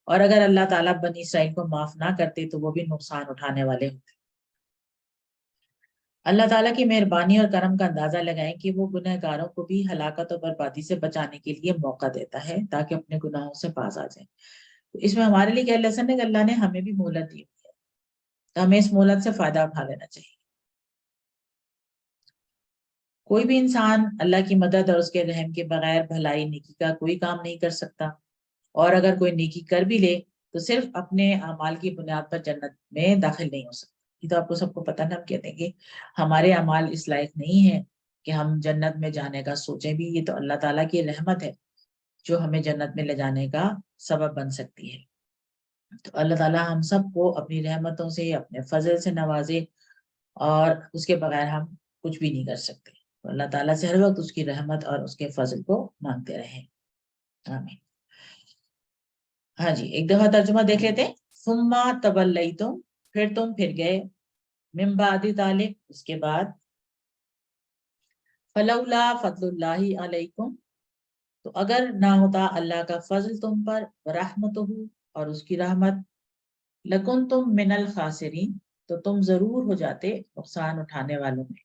اور اگر اللہ تعالیٰ بنی اسرائیل کو معاف نہ کرتے تو وہ بھی نقصان اٹھانے والے ہوتے. اللہ تعالیٰ کی مہربانی اور کرم کا اندازہ لگائیں کہ وہ گنہ گاروں کو بھی ہلاکت اور بربادی سے بچانے کے لیے موقع دیتا ہے تاکہ اپنے گناہوں سے باز آ جائیں. تو اس میں ہمارے لیے کیا لیسن ہے کہ اللہ نے ہمیں بھی مہلت دی ہے، تو ہمیں اس مہلت سے فائدہ اٹھا لینا چاہیے. کوئی بھی انسان اللہ کی مدد اور اس کے رحم کے بغیر بھلائی نیکی کا کوئی کام نہیں کر سکتا، اور اگر کوئی نیکی کر بھی لے تو صرف اپنے اعمال کی بنیاد پر جنت میں داخل نہیں ہو سکتا. یہ تو آپ کو سب کو پتہ ہے. ہم کہتے ہیں کہ ہمارے اعمال اس لائق نہیں ہیں کہ ہم جنت میں جانے کا سوچیں بھی. یہ تو اللہ تعالیٰ کی رحمت ہے جو ہمیں جنت میں لے جانے کا سبب بن سکتی ہے. تو اللہ تعالیٰ ہم سب کو اپنی رحمتوں سے، اپنے فضل سے نوازے، اور اس کے بغیر ہم کچھ بھی نہیں کر سکتے. تو اللہ تعالیٰ سے ہر وقت اس کی رحمت اور اس کے فضل کو مانگتے رہیں. آمین. ہاں جی، ایک دفعہ ترجمہ دیکھ لیتے ہیں. ثم تولیتم، پھر تم پھر گئے، من بعد ذلک، اس کے بعد، فلولا فضل اللہ علیکم، تو اگر نہ ہوتا اللہ کا فضل تم پر، ورحمتہ، اور اس کی رحمت، لکنتم من الخاسرین، تو تم ضرور ہو جاتے نقصان اٹھانے والوں میں.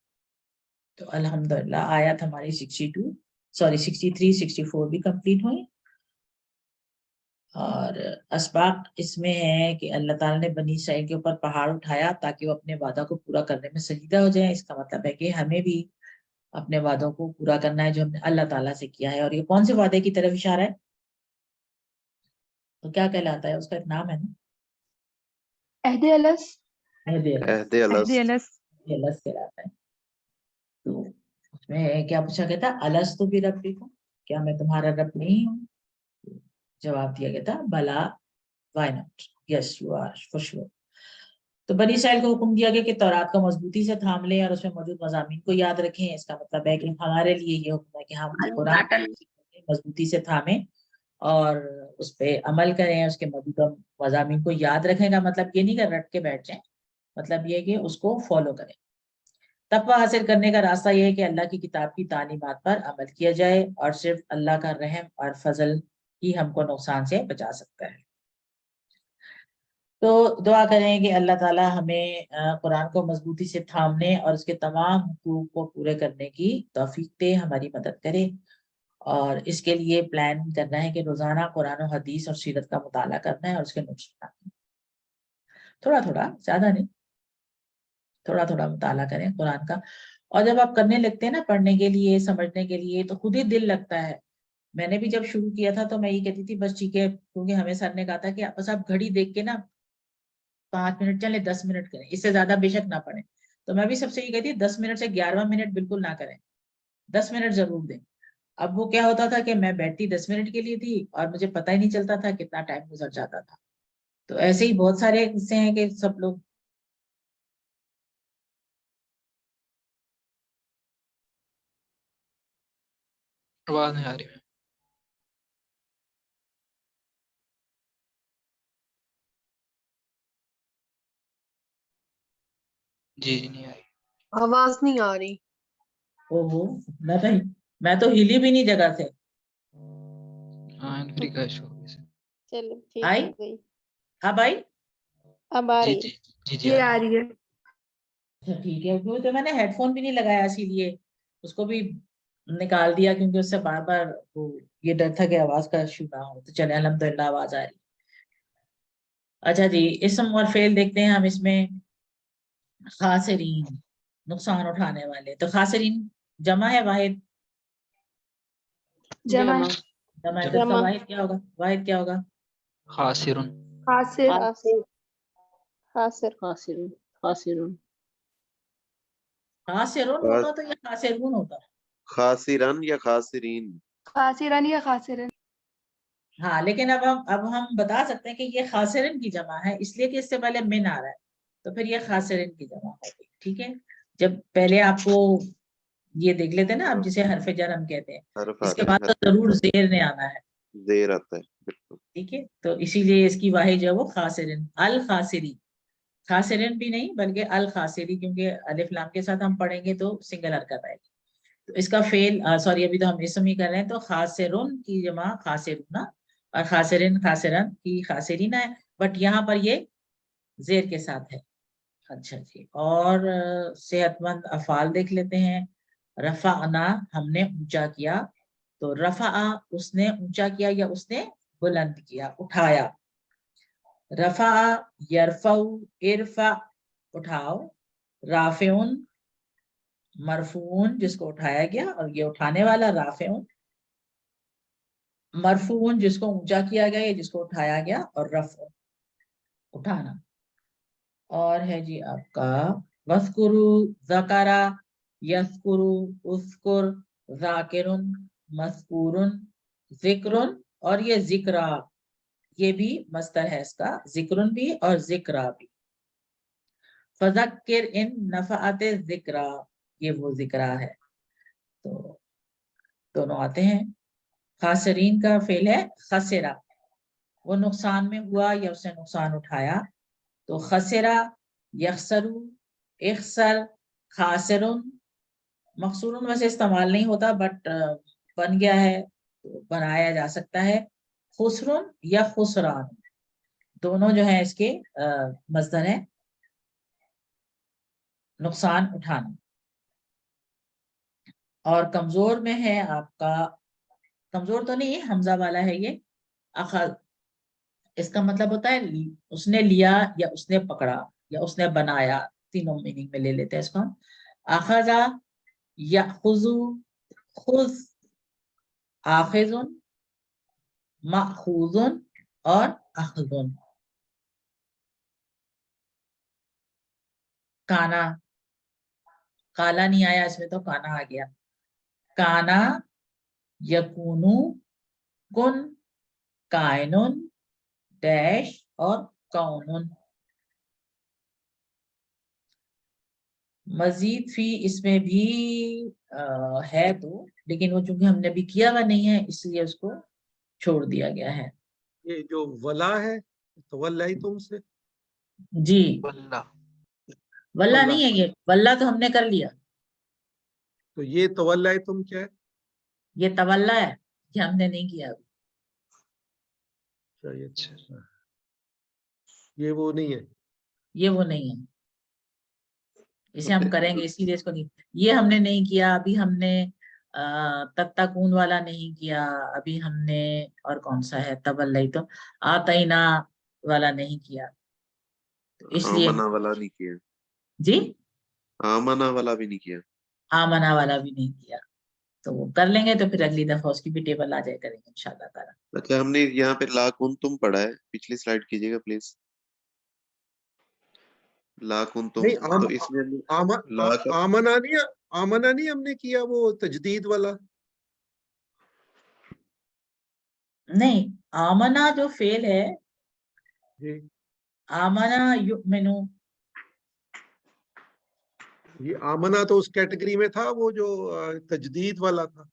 تو الحمدللہ آیت ہماری 63 64 بھی کمپلیٹ ہوئی. اور اسباق اس میں ہے کہ اللہ تعالیٰ نے بنی اسرائیل کے اوپر پہاڑ اٹھایا تاکہ وہ اپنے وعدہ کو پورا کرنے میں سجدہ ہو جائیں. اس کا مطلب ہے کہ ہمیں بھی اپنے وعدوں کو پورا کرنا ہے جو ہم نے اللہ تعالیٰ سے کیا ہے. اور یہ کون سے وعدے کی طرف اشارہ ہے؟ تو کیا کہلاتا ہے؟ اس کا ایک نام ہے نا، عہد الس، عہد عہد الست. الست. الست کہلاتا ہے. تو اس میں کیا پوچھا گیا تھا؟ الستو بربکم، کیا میں تمہارا رب نہیں ہوں؟ جواب دیا گیا تھا بلا، why not, yes you are for sure. تو بنی اسرائیل کو حکم دیا گیا کہ تورات کو مضبوطی سے تھام لیں اور اس میں موجود مضامین کو یاد رکھیں. اس کا مطلب ہے کہ ہمارے لیے یہ حکم ہے کہ ہم قرآن مضبوطی سے تھامیں اور اس پہ عمل کریں، اس کے موجودہ مضامین کو یاد رکھنے کا مطلب یہ نہیں کہ رٹ کے بیٹھ جائیں، مطلب یہ کہ اس کو فالو کریں. تقویٰ حاصل کرنے کا راستہ یہ ہے کہ اللہ کی کتاب کی تعلیمات پر عمل کیا جائے، اور صرف اللہ کا رحم اور فضل ہی ہم کو نقصان سے بچا سکتا ہے. تو دعا کریں کہ اللہ تعالیٰ ہمیں قرآن کو مضبوطی سے تھامنے اور اس کے تمام حقوق کو پورے کرنے کی توفیق دے، ہماری مدد کرے. اور اس کے لیے پلان کرنا ہے کہ روزانہ قرآن و حدیث اور سیرت کا مطالعہ کرنا ہے اور اس کے نوٹس بنانے ہیں. تھوڑا تھوڑا، زیادہ نہیں، تھوڑا تھوڑا مطالعہ کریں قرآن کا. اور جب آپ کرنے لگتے ہیں نا پڑھنے کے لیے، سمجھنے کے لیے، تو خود ہی دل لگتا ہے. میں نے بھی جب شروع کیا تھا تو میں یہ کہتی تھی بس ٹھیک ہے، کیونکہ ہمیں سر نے کہا تھا کہ بس آپ گھڑی دیکھ کے نا 5 मिनट चले, 10 मिनट करें, इससे ज्यादा बेशक ना पढ़ें। तो मैं भी सबसे ये कहती 10 मिनट से 11वां मिनट बिल्कुल ना करें, 10 मिनट जरूर दें। अब वो क्या होता था कि मैं बैठती 10 मिनट के लिए थी और मुझे पता ही नहीं चलता था कितना टाइम गुजर जाता था। तो ऐसे ही बहुत सारे किस्से हैं कि सब लोग आवाज नहीं आ रही है। जी नहीं आ रही। आवाज नहीं आ रही। ओहो, मैं तो हिली भी नहीं जगह से। हाँ एंट्री का इशू हो गया। चलो ठीक आई? हो गई, अब आई? अब आ जी रही। जी जी जी ये आ आ रही रही है। अच्छा ठीक है, क्योंकि तो मैंने हेडफोन भी नहीं लगाया, इसीलिए उसको भी निकाल दिया, क्योंकि उससे बार बार वो ये डर था कि आवाज का इशू ना हो। तो चले अल्हम्दुलिल्लाह आवाज आ रही। अच्छा जी, इसम और फेल देखते हैं हम इसमें। खासिरीन, नुकसान उठाने वाले। तो खासिरीन जमा है वाहिद? जमा जमा। जमा है तो इसका जमा। वाहिद क्या होगा? वाहिद क्या होगा? खासिरुन। खासिर। खासिर। खासिर। खासिर। खासिर। खासिरुन होता तो ये खासिरून होता। खासिरन या खासिरीन? खासिरन या खासिरन। हाँ, लेकिन अब हम बता सकते हैं कि ये खासिरिन की जमा है, इसलिए कि इससे पहले मिन आ रहा है, तो फिर ये खासिरिन की जमा होगी। ठीक है, जब पहले आपको ये देख लेते हैं ना आप, जिसे हरफ जर हम कहते हैं, हर्फ इसके आता है, बाद तो जरूर जेर ने आना है। जेर आता है, बिल्कुल। ठीक है, तो इसीलिए इसकी वाहिद जो है वो खासिरिन, अल खासिरी। खासिरिन भी नहीं बल्कि अल खासिरी, क्योंकि अलिफ लाम के साथ हम पढ़ेंगे तो सिंगल हरकत आएगी। तो इसका फेल, सॉरी अभी तो हम इसम ही कर रहे हैं, तो खासिरुन की जमा खासिरुना और खासिरिन खासिरन की खासिरीना है, बट यहाँ पर ये जेर के साथ है। अच्छा जी, और सेहतमंद अफाल देख लेते हैं। रफाना, हमने ऊंचा किया। तो रफा, उसने ऊंचा किया या उसने बुलंद किया, उठाया। रफा, यरफाउ, इरफा, उठाओ। राफिउन, मरफून जिसको उठाया गया, और ये उठाने वाला राफिउन। मरफून जिसको ऊंचा किया गया, ये जिसको उठाया गया, और रफ उठाना। और है जी आपका वस्कुरु, ज़करा, यस्कुरु, उस्कुर, ज़ाकिरुन, मस्कूरुन, जिक्रुन, और ये जिक्रा, ये भी मस्तर है इसका, जिक्रुन भी और जिक्रा भी। फज़क्किर इन नफ़अते जिक्रा, ये वो जिक्रा है। तो दोनों आते हैं। खासरीन का फेल है खसरा, वो नुकसान में हुआ या उसने नुकसान उठाया। तो खसरा, यखसरू, इखसर, खासिरुन। मकसूरुन वैसे इस्तेमाल नहीं होता, बट बन गया है तो बनाया जा सकता है। खुसरुन या खुसरान, दोनों जो है इसके मस्दर है, नुकसान उठाना। और कमजोर में है आपका, कमजोर तो नहीं है, हमजा वाला है ये, अखल। इसका मतलब होता है उसने लिया या उसने पकड़ा या उसने बनाया, तीनों मीनिंग में ले लेते हैं इसको हम। अखजा, यखुजु, खुज, आखिजुन, मखूजुन, और अखजुन। काना, काला नहीं आया इसमें, तो काना आ गया। काना, यकूनु, कुन, कायनुन, डैश, और कौनुन। मजीद फी इसमें भी है तो, लेकिन वो चूंकि हमने भी किया हुआ नहीं है इसलिए उसको छोड़ दिया गया है। ये जो वला है, तो वल्लाई तुमसे, जी, वल्ला। वल्ला वल्ला, नहीं है, ये वल्ला तो हमने कर लिया। तो ये तवल्लाई तुम क्या है? ये तवल्ला है, ये हमने नहीं किया अभी। ये वो नहीं है। ये वो नहीं है, इसे हम करेंगे, इसीलिए इसको नहीं, ये हमने नहीं किया अभी। हमने तत्ताकून वाला नहीं किया अभी हमने। और कौन सा है तवल्लाई, तो आतईना वाला नहीं किया, तो इसलिए आमना वाला नहीं किया, जी, आमना वाला भी नहीं किया। आमना वाला भी नहीं किया। तो वो कर लेंगे, तो फिर अगली दफा उसकी भी टेबल आ जाए करेंगे इंशाल्लाह ताला। अच्छा, हमने यहाँ पे लाकुन तुम पढ़ा है, पिछली स्लाइड कीजिएगा प्लीज। ला कुंतुम, नहीं तो इसमें ला का आमना नहीं हमने किया वो तजदीद वाला। नहीं, आमना जो फेल है, जी आमना युमिनु, ये आमना तो उस कैटेगरी में था, वो जो तजदीद वाला था,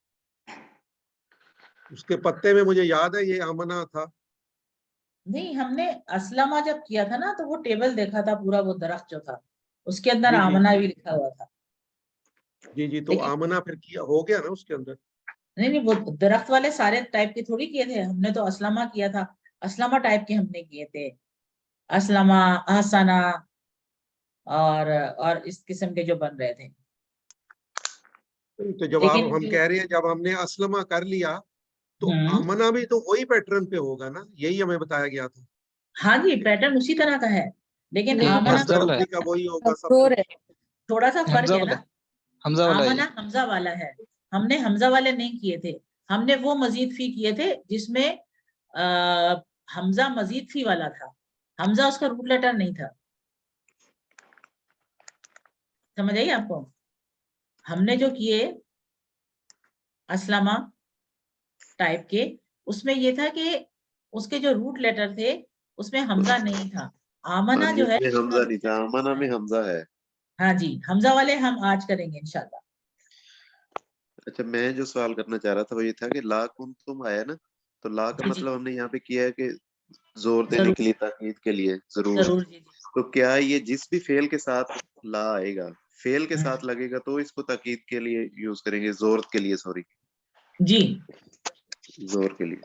उसके पत्ते में मुझे याद है ये आमना था। नहीं, हमने असलमा जब किया था ना, तो वो टेबल देखा था पूरा, वो दरख्त जो था उसके अंदर जी जी आमना भी लिखा हुआ था। जी जी, तो लेकिन आमना फिर किया हो गया ना उसके अंदर। नहीं, वो दरख्त वाले सारे टाइप के थोड़ी किए थे, हमने तो असलमा किया था, असलमा टाइप के हमने किए थे, असलमा, ahsana और इस किस्म के जो बन रहे थे। तो जब लेकिन हम कह रहे हैं जब हमने असलमा कर लिया तो हम्म, आमना भी तो वही पैटर्न पे होगा ना, यही हमें बताया गया था। हाँ जी, पैटर्न उसी तरह का है, लेकिन लेकिन आमना हमजा वाला है, मस्दर का वही होगा सब कमजोर कुछ। है। थोड़ा सा फर्क हमजा है वाला ना। है, हमजा वाला है ये। आमना हमजा वाला है, हमने हमजा वाले नहीं किए थे, हमने वो मजीद फी किए थे जिसमें हमजा मजीद फी वाला था, हमजा उसका रूट लेटर नहीं था। समझ आई आपको? हमने जो किए असलमा टाइप के, उसमें ये था कि उसके जो रूट लेटर थे उसमें हमजा नहीं था। हाँ आमना जी, जो है उसमें हमजा नहीं था, उसका आमना में है। हमजा है। हाँ जी, हमजा वाले हम आज करेंगे इंशाल्लाह। अच्छा, मैं जो सवाल करना चाह रहा था वो ये था कि ला कुंतुम आया ना, तो ला का जी जी, मतलब हमने यहाँ पे किया है कि जोर देने जरूर के लिए, ताकीद के लिए, जरूर। जरूर, जी जी, तो क्या ये जिस भी फेल के साथ ला आएगा, फेल के साथ हम्म, लगेगा तो इसको ताकीद के लिए यूज करेंगे, जोर के लिए, सॉरी, जी, जोर के लिए।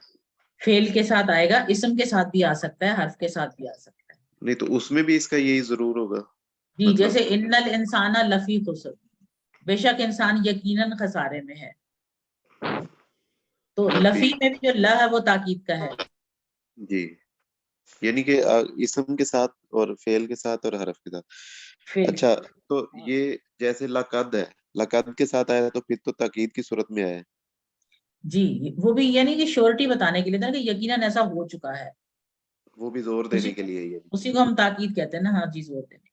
फेल के साथ आएगा, इसम के साथ भी आ सकता है, हर्फ के साथ भी आ सकता है। नहीं तो उसमें भी इसका यही जरूर होगा जी, मतलब। जैसे इन्नल इंसाना लफी खुसर, बेशक इंसान यकीनन खसारे में है, तो लफी, लफी में भी जो ल है वो ताकीद का है। जी, यानी कि इसम के साथ और फेल के साथ और हरफ के साथ। फेल अच्छा, के तो साथ। ये जैसे लकद है, लकद के साथ आया तो फिर तो ताकीद की सूरत में आया है। जी, वो भी यानी कि श्योरिटी बताने के लिए था कि यकीनन ऐसा हो चुका है, वो भी जोर उसी देने के लिए ही है। उसी को हम ताकीद कहते हैं ना। हाँ जी, जोर देने।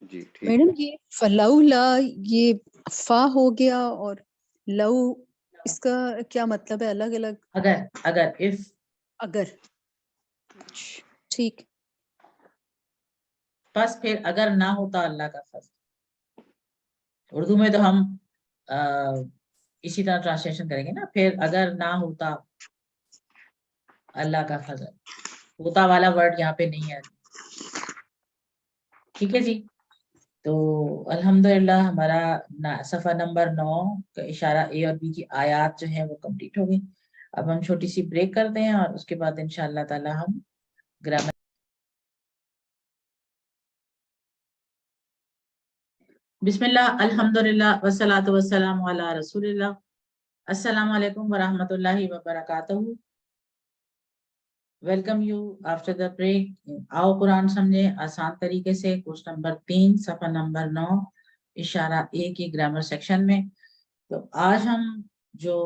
जी ठीक मैडम है। ये फलाउला, ये फा हो गया और लऊ, इसका क्या मतलब है? अलग अलग अगर इफ, अगर, ठीक। बस फिर अगर ना होता अल्लाह का फजल। उर्दू में तो हम इसी तरह ट्रांसलेशन करेंगे ना, फिर अगर ना होता अल्लाह का फजल, होता वाला वर्ड यहाँ पे नहीं है। ठीक है जी, तो अल्हम्दुलिल्लाह हमारा सफा नंबर 9 का इशारा ए और बी की आयत जो है वो कंप्लीट हो गई। अब हम छोटी सी ब्रेक करते हैं और उसके बाद इंशाअल्लाह ताला हम ग्रामर। बिस्मिल्लाह, अल्हम्दुलिल्लाह, वस्सलातु वस्सलामु अला रसूलिल्लाह। अस्सलामु अलैकुम व रहमतुल्लाहि व बरकातहू। Welcome you after the break. आओ कुरान समझे आसान तरीके से, कोर्स नंबर 3 सफा नंबर 9 इशारा ए की ग्रामर सेक्शन में। तो आज हम जो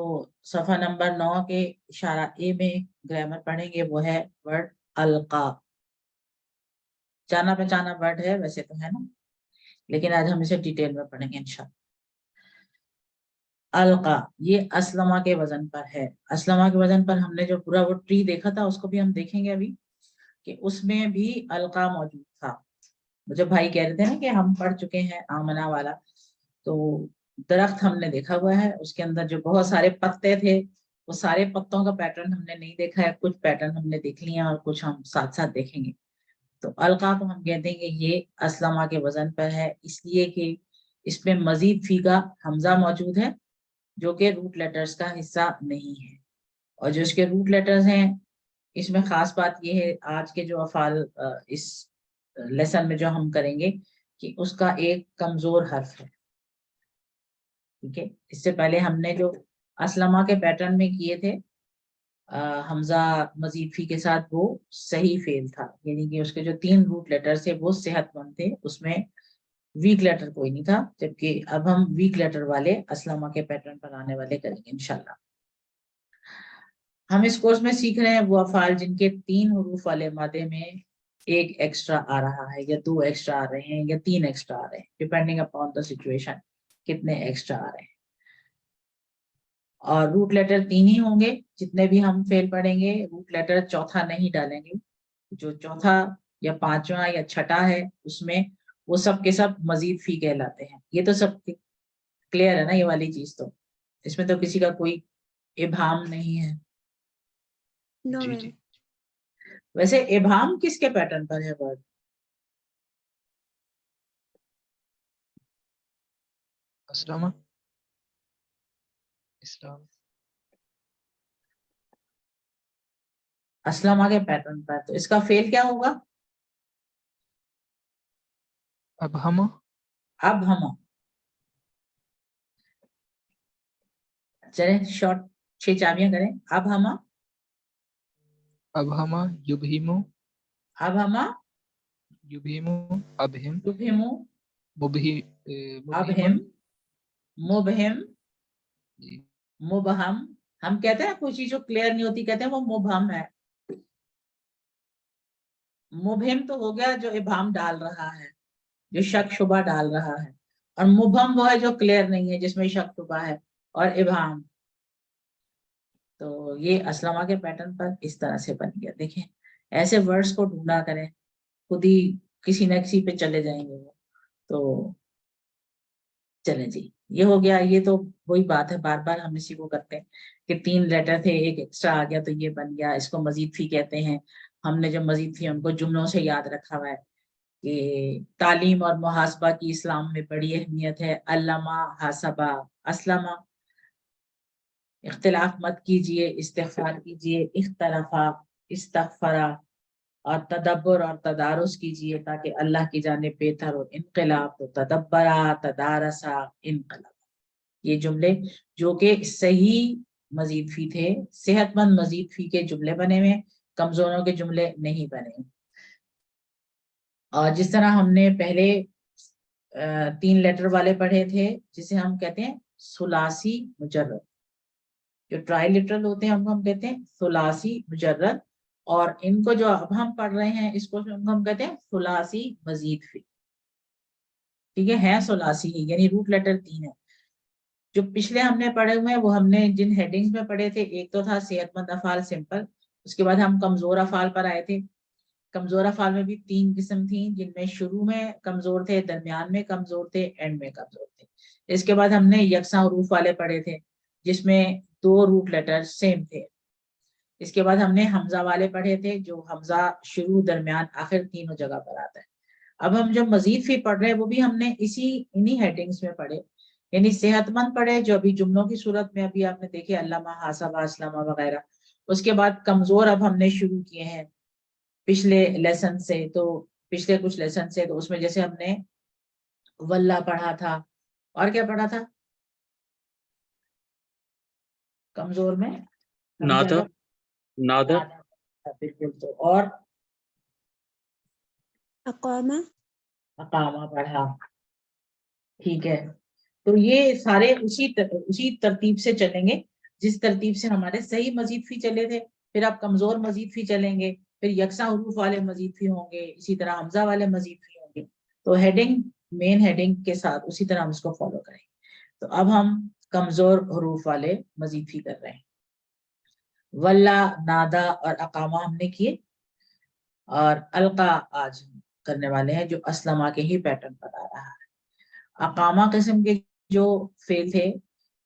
सफा नंबर 9 के इशारा ए में ग्रामर पढ़ेंगे वो है वर्ड अलका। जाना पहचाना वर्ड है वैसे तो, है ना, लेकिन आज हम इसे डिटेल में पढ़ेंगे इंशाल्लाह। अलका, ये असलमा के वजन पर है। असलमा के वजन पर हमने जो पूरा वो ट्री देखा था उसको भी हम देखेंगे अभी, कि उसमें भी अलका मौजूद था। मुझे भाई कह रहे थे ना कि हम पढ़ चुके हैं आमना वाला, तो दरख्त हमने देखा हुआ है, उसके अंदर जो बहुत सारे पत्ते थे वो सारे पत्तों का पैटर्न हमने नहीं देखा है, कुछ पैटर्न हमने देख लिया और कुछ हम साथ साथ देखेंगे। तो अलका को हम कहते हैं कि ये असलमा के वजन पर है, इसलिए कि इसमें मजीद फीका हमजा मौजूद है जो कि रूट लेटर्स का हिस्सा नहीं है। और जो इसके रूट लेटर्स हैं, इसमें खास बात यह है आज के जो अफाल इस लेसन में जो हम करेंगे कि उसका एक कमजोर हर्फ है। ठीक है, इससे पहले हमने जो असलमा के पैटर्न में किए थे हमजा मजीद फी के साथ, वो सही फेल था, यानी कि उसके जो 3 रूट लेटर थे वो सेहतमंद थे, उसमें वीक लेटर कोई नहीं था। जबकि अब हम वीक लेटर वाले असलमा के पैटर्न पर आने वाले करेंगे इंशाल्लाह। हम इस कोर्स में सीख रहे हैं वो अफाल जिनके 3 हरूफ वाले मादे में एक एक्स्ट्रा आ रहा है या 2 एक्स्ट्रा आ रहे हैं या 3 एक्स्ट्रा आ रहे हैं, डिपेंडिंग अपॉन द सिचुएशन कितने एक्स्ट्रा आ रहे हैं। और रूट लेटर 3 ही होंगे जितने भी हम फेल पढ़ेंगे, रूट लेटर चौथा नहीं डालेंगे। जो चौथा या पांचवा या छठा है उसमें वो सब के सब मजीद फी कहलाते हैं। ये तो सब क्लियर है ना, ये वाली चीज तो इसमें तो किसी का कोई इबाम नहीं है। नो जी मैम। जी। वैसे इबाम किसके पैटर्न पर है वर्ड? अस्लामा, इस्लाम, अस्लमा के पैटर्न पर, तो इसका फेल क्या होगा? अब हम, अब हम चले शॉर्ट 6 चाबियां करें। अब हम युबहिमु, अब हम युबहिमु, अबहिम, युबहिमु, मुबहि, अबहिम, मुबहिमुन, मुबहिम, जी, मुबहम। हम कहते हैं कोई चीज जो क्लियर नहीं होती कहते हैं वो मुबहम है। मुबहिम तो हो गया जो इबाम डाल रहा है, जो शक शुबा डाल रहा है, और मुबहम वो है जो क्लियर नहीं है जिसमें शक शुबा है और इबाम। तो ये अस्लमा के पैटर्न पर इस तरह से बन गया। देखें ऐसे वर्ड्स को ढूंढा करें, खुद ही किसी न किसी पे चले जाएंगे वो। तो चले जी, ये हो गया। ये तो वही बात है, बार बार हम इसी को करते हैं कि 3 लेटर थे, एक एक्स्ट्रा आ गया तो ये बन गया, इसको मजीद फी कहते हैं। हमने जो मजीद फी हमको जुमलों से याद रखा हुआ है कि तालीम और मुहासबा की इस्लाम में बड़ी अहमियत है। अल्लमा, हासबा, अस्लमा। इख्तिलाफ मत कीजिए, इस्तिग़फ़ार कीजिए, इख्तलफा, इस्तग़फ़रा, और तदब्बर और तदारुस कीजिए ताकि अल्लाह की जानिब बेहतर हो। इनक़िलाब तो तदब्बरा, तदारसा, इनक़लाब। ये जुमले जो कि सही मजीद फी थे, सेहतमंद मजीद फी के जुमले बने हुए, कमजोरों के जुमले नहीं बने। और जिस तरह हमने पहले 3 लेटर वाले पढ़े थे जिसे हम कहते हैं सुलासी मुजर्रद, जो ट्राइलिटरल होते हैं उनको हम कहते हैं सुलासी मुजर्रद, और इनको जो अब हम पढ़ रहे हैं इसको हम कहते हैं सुलासी मजीद फी। ठीक है सुलासी ही, यानी रूट लेटर 3 है। जो पिछले हमने पढ़े हुए हैं वो हमने जिन हेडिंग्स में पढ़े थे, एक तो था सेहतमंद अफाल सिंपल, उसके बाद हम कमजोर अफाल पर आए थे। कमजोर अफाल में भी 3 किस्म थी, जिनमें शुरू में कमजोर थे, दरमियान में कमजोर थे, एंड में कमजोर थे। इसके बाद हमने यकसा हरूफ वाले पढ़े थे जिसमें 2 रूट लेटर सेम थे। इसके बाद हमने हमजा वाले पढ़े थे जो हमजा शुरू, दरमियान, आखिर तीनों जगह पर आता है। अब हम जो मजीद फी पढ़ रहे हैं वो भी हमने इन्हीं हेडिंग्स में पढ़े, यानी सेहतमंद पढ़े जो अभी जुमलों की सूरत में अभी आपने देखे, अल्लामा, हासबा, अस्लमा वगैरह। उसके बाद कमजोर अब हमने शुरू किए हैं पिछले लेसन से। तो पिछले कुछ लेसन से तो उसमें जैसे हमने वल्ला पढ़ा था, और क्या पढ़ा था कमजोर में? नादर, नादर, बिल्कुल। तो और अकामा, अकामा पढ़ा। ठीक है, तो ये सारे उसी तरतीब से चलेंगे जिस तरतीब से हमारे सही मजीद फी चले थे। फिर आप कमजोर मजीद फी चलेंगे, फिर यकसा हरूफ वाले मजीद फी होंगे, इसी तरह हमजा वाले मजीद फी होंगे। तो हेडिंग, मेन हेडिंग के साथ उसी तरह हम इसको फॉलो करेंगे। तो अब हम कमजोर हरूफ वाले मजीद फी कर रहे हैं। वल्ला, नादा और अकामा हमने किए, और अलका आज करने वाले हैं जो अस्लमा के ही पैटर्न पर आ रहा है। अकामा किस्म के जो फेल थे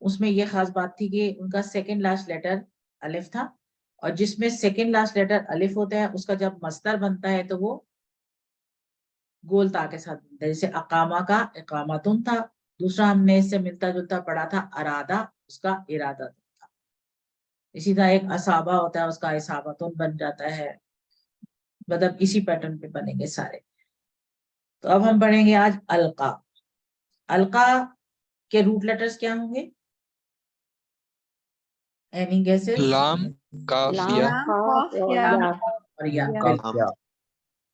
उसमें ये खास बात थी कि उनका सेकंड लास्ट लेटर अलिफ था, और जिसमें सेकंड लास्ट लेटर अलिफ होता है उसका जब मस्तर बनता है तो वो गोल ता के साथ बनता है। जैसे अकामा का इकामतुन था, दूसरा हमने इससे मिलता जुलता पढ़ा था अरादा, उसका इरादा था। इसी तरह एक असाबा होता है, उसका इसाबतुन बन जाता है। मतलब इसी पैटर्न पे बनेंगे सारे। तो अब हम पढ़ेंगे आज अलका। अलका के रूट लेटर्स क्या होंगे? Any guesses? लाम, काफ, या। और या, हम,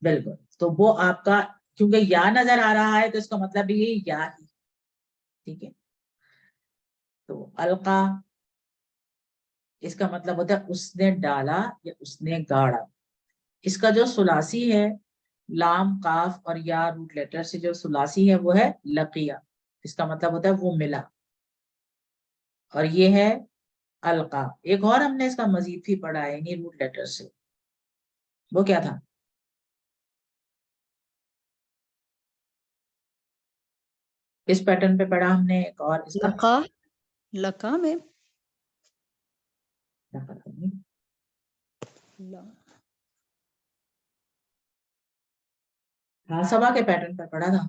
बिल्कुल। तो वो आपका, क्योंकि या नजर आ रहा है तो इसका मतलब भी ये या ही। ठीक है, तो अलका इसका मतलब होता है उसने डाला या उसने गाड़ा। इसका जो सुलासी है लाम काफ और या रूट लेटर से जो सुलासी है वो है लकिया, इसका मतलब होता है वो मिला, और ये है अलका। एक और हमने इसका मजीद भी पढ़ा है इन्हीं रूट लेटर से, वो क्या था? इस पैटर्न पे पढ़ा हमने एक और इसका लका, लका में हाँ सभा के पैटर्न पर पढ़ा था।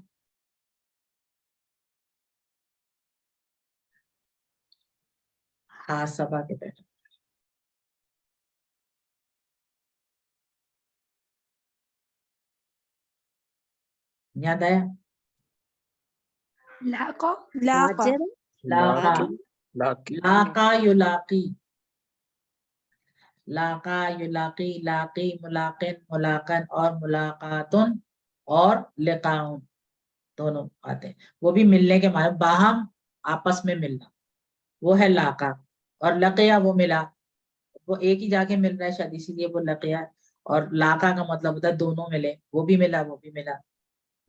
हाँ सभा के पैटर्न याद आया? लाका लाका हाजिर लाका, लाकी लाका युलाकी, लाका युलाकी, लाकी मुलाकिन, मुलाकन और मुलाकातुन और लिकाउन दोनों आते हैं। वो भी मिलने के माने, बाहम आपस में मिलना, वो है लाका। और लकिया वो मिला, वो एक ही जाके मिल रहा है शायद इसीलिए वो लकिया। और लाका का मतलब होता है दोनों मिले, वो भी मिला वो भी मिला।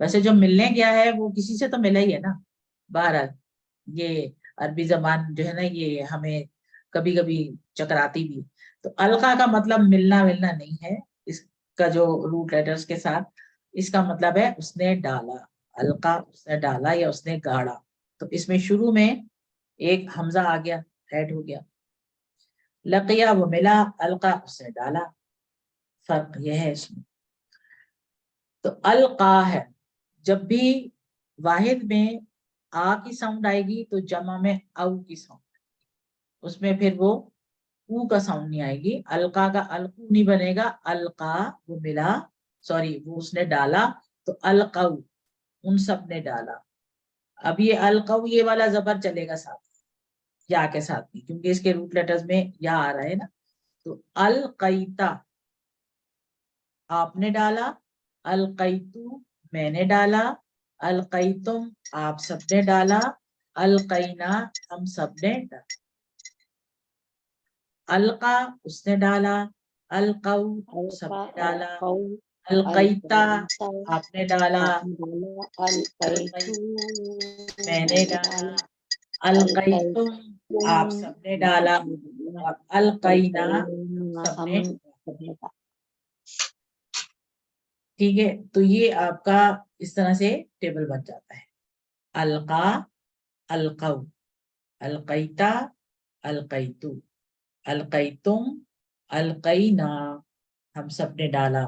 वैसे जो मिलने गया है वो किसी से तो मिला ही है ना। बहरहाल ये अरबी जबान जो है ना ये हमें कभी कभी चकराती भी। तो अलका का मतलब मिलना मिलना नहीं है, इसका जो रूट लेटर्स के साथ इसका मतलब है उसने डाला। अलका उसने डाला या उसने गाड़ा। तो इसमें शुरू में एक हमजा आ गया, ऐड हो गया। लकिया वो मिला, अलका उसने डाला, फर्क यह है इसमें। तो अलका है, जब भी वाहिद में आ की साउंड आएगी तो जमा में औ की साउंड, उसमें फिर वो ऊ का साउंड नहीं आएगी। अलका का अलकू नहीं बनेगा, अलका वो मिला, सॉरी वो उसने डाला, तो अलकाऊ उन सब ने डाला। अब ये अलकाऊ ये वाला जबर चलेगा साथ या के साथ भी, क्योंकि इसके रूट लेटर्स में या आ रहा है ना। तो अलकैता आपने डाला, अलकैतु मैंने डाला, अलकैतुम आप सबने डाला, अलकैना हम सबने डाला। अलका उसने डाला, अलकाउ अलका सबने डाला, अलकौ अलकैता अलकैता आपने डाला, आपने डाला अलकैतु मैंने मैंने डाला, डाला अलकैतुम आप अलकैतुम सबने डाला, और अलकैना अलकैना सबने। हम सबने डाला। ठीक है, तो ये आपका इस तरह से टेबल बन जाता है। अलका, अलकौ, अलकैता, अलकैतु, अलकैतुम, अलकैना हम सबने डाला।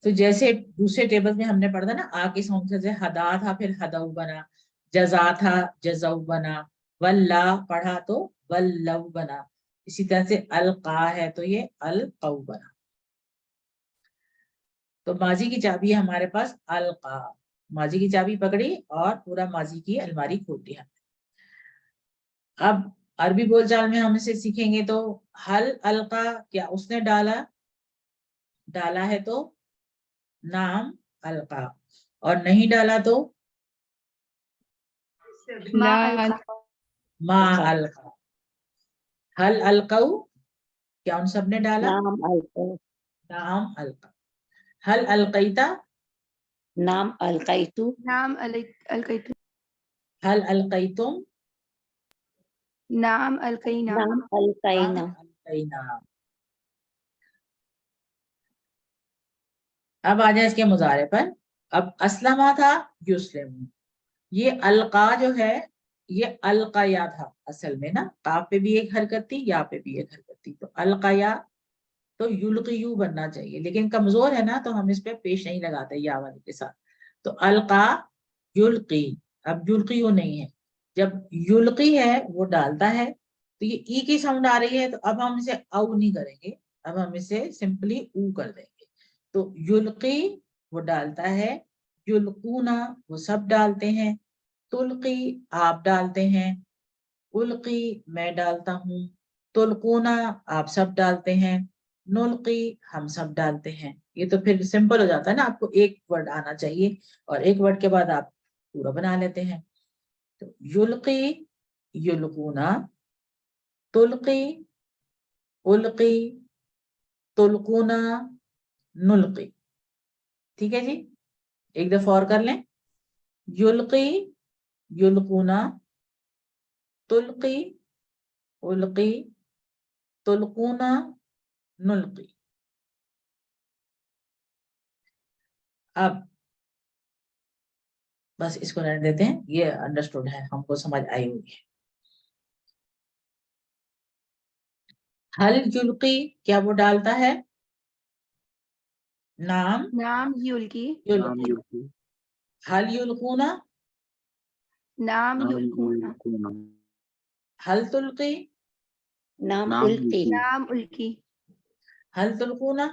तो जैसे दूसरे टेबल में हमने पढ़ा था ना, आ की साउंड से हदा था फिर हदऊ बना, जजा था जजऊ बना, वल्ला पढ़ा तो वल्लऊ बना। इसी तरह से अलका है तो ये अलकऊ बना। तो माजी की चाबी है हमारे पास अलका, माजी की चाबी पकड़ी और पूरा माजी की अलमारी खोल दी हमने। अब अरबी बोलचाल में हम इसे सीखेंगे। तो हल अलका क्या उसने डाला, डाला है तो नाम अलका, और नहीं डाला तो मा अलका मा अलका। हल अलकाऊ क्या उन सब ने डाला, नाम अलकै नाम अलका। हल अलकैता, नाम अलकैतु नाम अलकैतु हल अलकैतुम, नाम अलकैना नाम अलकैना। अलकैना। अब आ जाए इसके मुजारे पर। अब असलमा था युस्लिम, ये अलका जो है ये अलकाया था असल में ना, काफ पे भी एक हरकत थी या पे भी एक हरकत थी। तो अलकाया तो युल्कियू बनना चाहिए, लेकिन कमजोर है ना तो हम इस पे पेश नहीं लगाते या वाले के साथ। तो अलका युल्की, अब युल्कियू नहीं है, जब युल्की है वो डालता है तो ये ई की साउंड आ रही है, तो अब हम इसे औ नहीं करेंगे, अब हम इसे सिंपली ऊ कर देंगे। तो युल्की वो डालता है, युल्कूना वो सब डालते हैं, तुल्की आप डालते हैं, उल्की मैं डालता हूँ, तुल्कूना आप सब डालते हैं, नुल्की हम सब डालते हैं। ये तो फिर सिंपल हो जाता है ना, आपको एक वर्ड आना चाहिए और एक वर्ड के बाद आप पूरा बना लेते हैं। तो युल्की, युल्कूना, तुल्की, उल्की, तुल्कूना, नुल्की। ठीक है जी, एक दफा और कर लें। युल्की, युल्कूना, तुल्की, उल्की, तुल्कूना, नुल्की। अब बस इसको रहने देते हैं, ये अंडरस्टूड है, हमको समझ आई हुई है। हल युल्की, क्या वो डालता है? नाम नाम युल्की, नाम युल्की। युल्की, हल युल्कूना, नाम नाम युल्कूना, युल्कूना, हल तुल्की, नाम नाम उल्की, युल्की, नाम उल्की, हल तुल्कूना।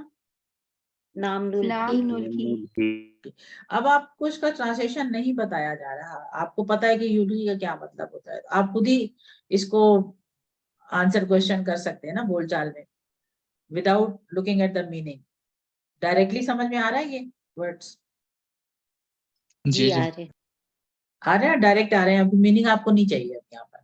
नाम नाम नुल्की, नाम नुल्की। युल्की। अब आपको इसका ट्रांसलेशन नहीं बताया जा रहा, आपको पता है कि युल्की का क्या मतलब होता है, आप खुद ही इसको आंसर क्वेश्चन कर सकते हैं ना बोलचाल में, without looking at the meaning. Directly समझ में आ रहा है ये वर्ड्स? जी जी जी आ रहे। आ रहे हैं, डायरेक्ट आ रहे हैं, मीनिंग आपको नहीं चाहिए अब यहाँ पर,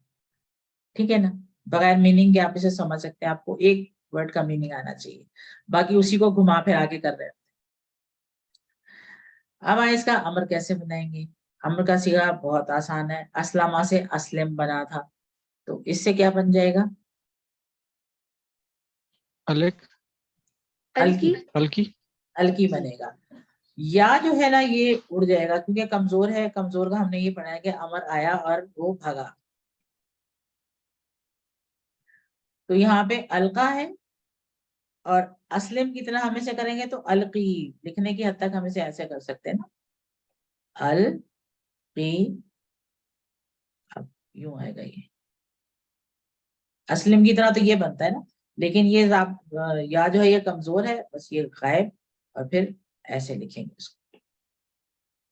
ठीक है ना? बगैर मीनिंग के आप इसे समझ सकते हैं, आपको एक वर्ड का मीनिंग आना चाहिए, बाकी उसी को घुमा फिर आगे कर रहे हैं। अब आए इसका अमर कैसे बनाएंगे? अमर का सीगा बहुत आसान है, असलमा से असलम बना था, तो इससे क्या बन जाएगा? अलग अलकी, अलकी, हल्की अलकी बनेगा। या जो है ना ये उड़ जाएगा, क्योंकि कमजोर है, कमजोर का हमने ये पढ़ा है कि अमर आया और वो भागा, तो यहाँ पे अलका है, और असलम की तरह हम इसे करेंगे तो अलकी, लिखने की हद तक हम इसे ऐसे कर सकते हैं ना, अलकी। अब यूं आएगा ये, असलम की तरह तो ये बनता है ना, लेकिन ये या जो है ये कमजोर है, बस ये गायब, और फिर ऐसे लिखेंगे इसको,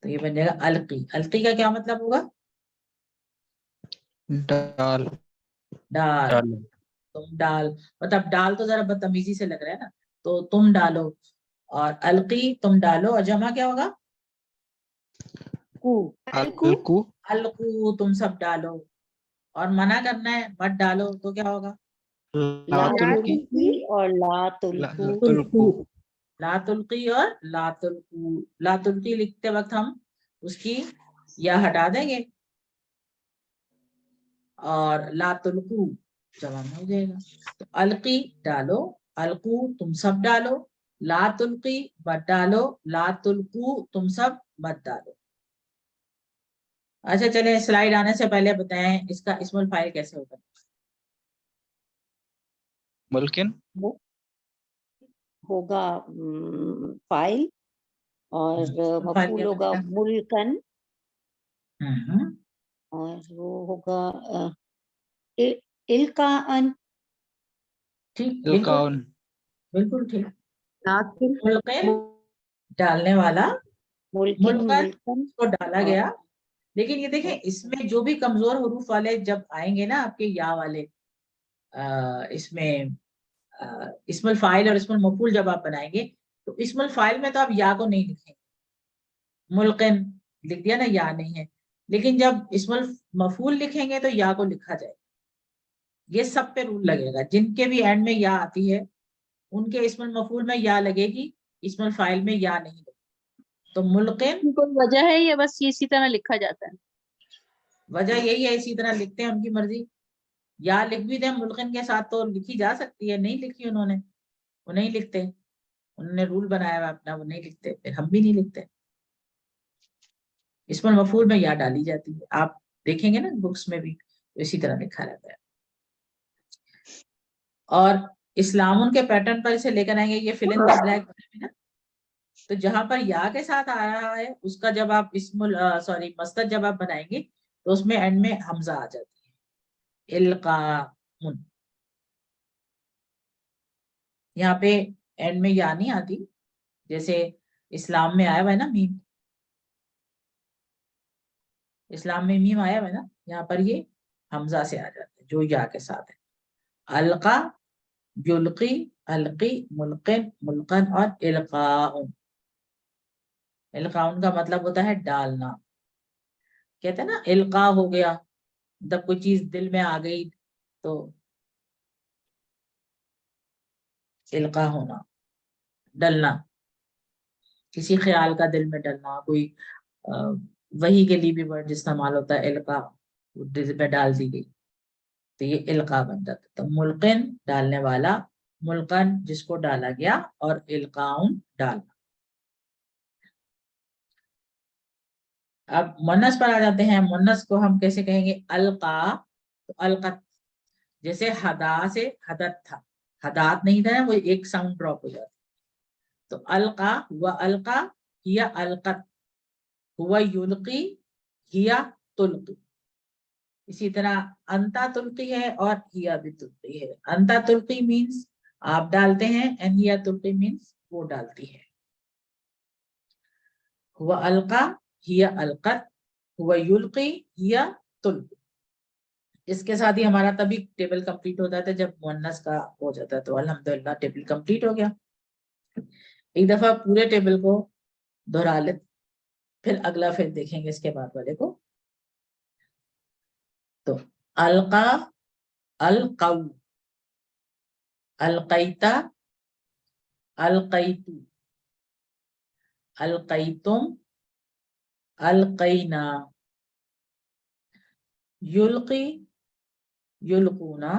तो ये बन जाएगा अलकी। अलकी का क्या मतलब होगा? डाल डाल। डाल, तुम डाल, मतलब डाल तो जरा बदतमीजी से लग रहा है ना, तो तुम डालो, और अलकी तुम डालो, और जमा क्या होगा? कू। अलकू, अलकू अलकू तुम सब डालो, और मना करना है मत डालो, तो क्या होगा? ला लातुल की तुल्की और ला तुल्कू, तुल्कू ला तुल्की और ला तुल्कू। ला तुल्की लिखते वक्त हम उसकी या हटा देंगे, और ला तुल्कू जमा में हो जाएगा। तो अलकी डालो, अलकू तुम सब डालो, ला तुल्की मत डालो, ला तुल्कू तुम सब मत डालो। अच्छा चले, स्लाइड आने से पहले बताएं इसका इस्मुल फाइल कैसे होगा? मुल्किन वो होगा फाइल, और इस्मुल फाइल मफूल क्या होगा बनेगा? मुल्कन, हम्म, और वो होगा इल्काअन, ठीक, बिल्कुल इल्काउन बिल्कुल ठीक। नाकिल, मुल्किन डालने वाला, मुल्किन मुल्कन मुल्कन, को डाला और गया। लेकिन ये देखें, इसमें जो भी कमजोर हुरूफ वाले जब आएंगे ना आपके या वाले, इसमें इस्मुल फाइल और इस्मुल मफूल जब आप बनाएंगे, तो इस्मुल फाइल में तो आप या को नहीं लिखेंगे, मुल्किन लिख दिया ना, या नहीं है, लेकिन जब इस्मुल मफूल लिखेंगे तो या को लिखा जाएगा। ये सब पे रूल लगेगा, जिनके भी एंड में या आती है उनके इस्मुल मफूल में या लगेगी, इस्मुल फाइल में या नहीं लगेगी। तो मुल्किन, कोई वजह है या बस ये इसी तरह लिखा जाता है? वजह यही है, इसी तरह लिखते हैं, उनकी मर्जी। या लिख भी दें मुल्किन के साथ तो लिखी जा सकती है, नहीं लिखी उन्होंने, वो नहीं लिखते, उन्होंने रूल बनाया हुआ अपना, वो नहीं लिखते, फिर हम भी नहीं लिखते। इसमें मफूल में या डाली जाती है, आप देखेंगे ना बुक्स में भी तो इसी तरह लिखा रहता है। और इस्लामुन के पैटर्न पर इसे लेकर आएंगे, ये फिल इन द ब्लैंक ना, तो जहां पर या के साथ आ रहा है उसका जब आप इस्मुल सॉरी मस्तर जब आप बनाएंगे तो उसमें एंड में हमजा आ जाती है, इल्कामुन। यहाँ पे एंड में या नहीं आती, जैसे इस्लाम में आया हुआ है ना मीम, इस्लाम में मीम आया हुआ है ना, यहाँ पर ये हमजा से आ जाता है जो या के साथ है। अलका, युल्की, अलकी, मुल्किन, मुल्कन और इल्काउन। इल्काउन का मतलब होता है डालना, कहते हैं ना इल्का हो गया, मतलब कोई चीज दिल में आ गई तो इल्का होना, डलना। کسی خیال کا دل میں ڈلنا، کوئی وہی کے لیے بھی ورڈ استعمال ہوتا ہے القا، دل میں ڈال دی گئی تو یہ القا بن جاتا ہے۔ تو ملقن ڈالنے والا، ملقن جس کو ڈالا گیا، اور القاؤن ڈالنا۔ اب مونس پر آ جاتے ہیں۔ مونس کو ہم کیسے کہیں گے؟ القا، تو القت، جیسے ہدا سے حدت تھا، حدات نہیں تھا، وہ ایک ساؤنڈ ڈراپ ہو جاتا، تو القا ہوا القا، ہیا القت، ہوا یلقی، ہیا تلقی۔ اسی طرح انتا تلقی ہے اور ہیا بھی تلقی ہے۔ انتا تلقی مینس آپ ڈالتے ہیں، and ہیا تلقی مینس وہ ڈالتی ہے۔ ہوا القا، ہیا القت، ہوا یلقی، ہیا تلقی۔ اس کے ساتھ ہی ہمارا تبھی ٹیبل کمپلیٹ ہو جاتا ہے جب مؤنث کا ہو جاتا ہے، تو الحمدللہ ٹیبل کمپلیٹ ہو گیا۔ ایک دفعہ پورے ٹیبل کو دہرا لیں، پھر اگلا پھر دیکھیں گے اس کے بعد والے کو۔ تو القا، القو، القیتا، القیتو، القیتم، القینا، یلقی، یلقونا،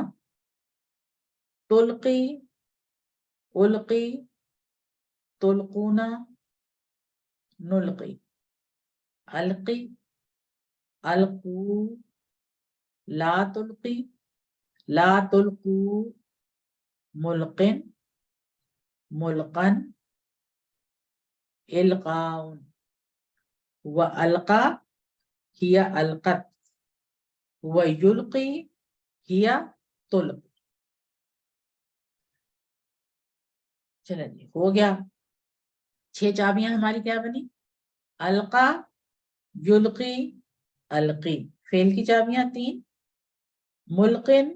تلقی، القی، تلقونا، نلقی، القی، القو، لا تلقی، لا تلقو، ملقن، ملقن، القاؤن، والقا ہی القت، ویلقی ہی تلقی۔ چلیں جی، ہو گیا۔ 6 چابیاں ہماری کیا بنی؟ القا، یلقی، القی، فعل کی چابیاں 3، ملقن،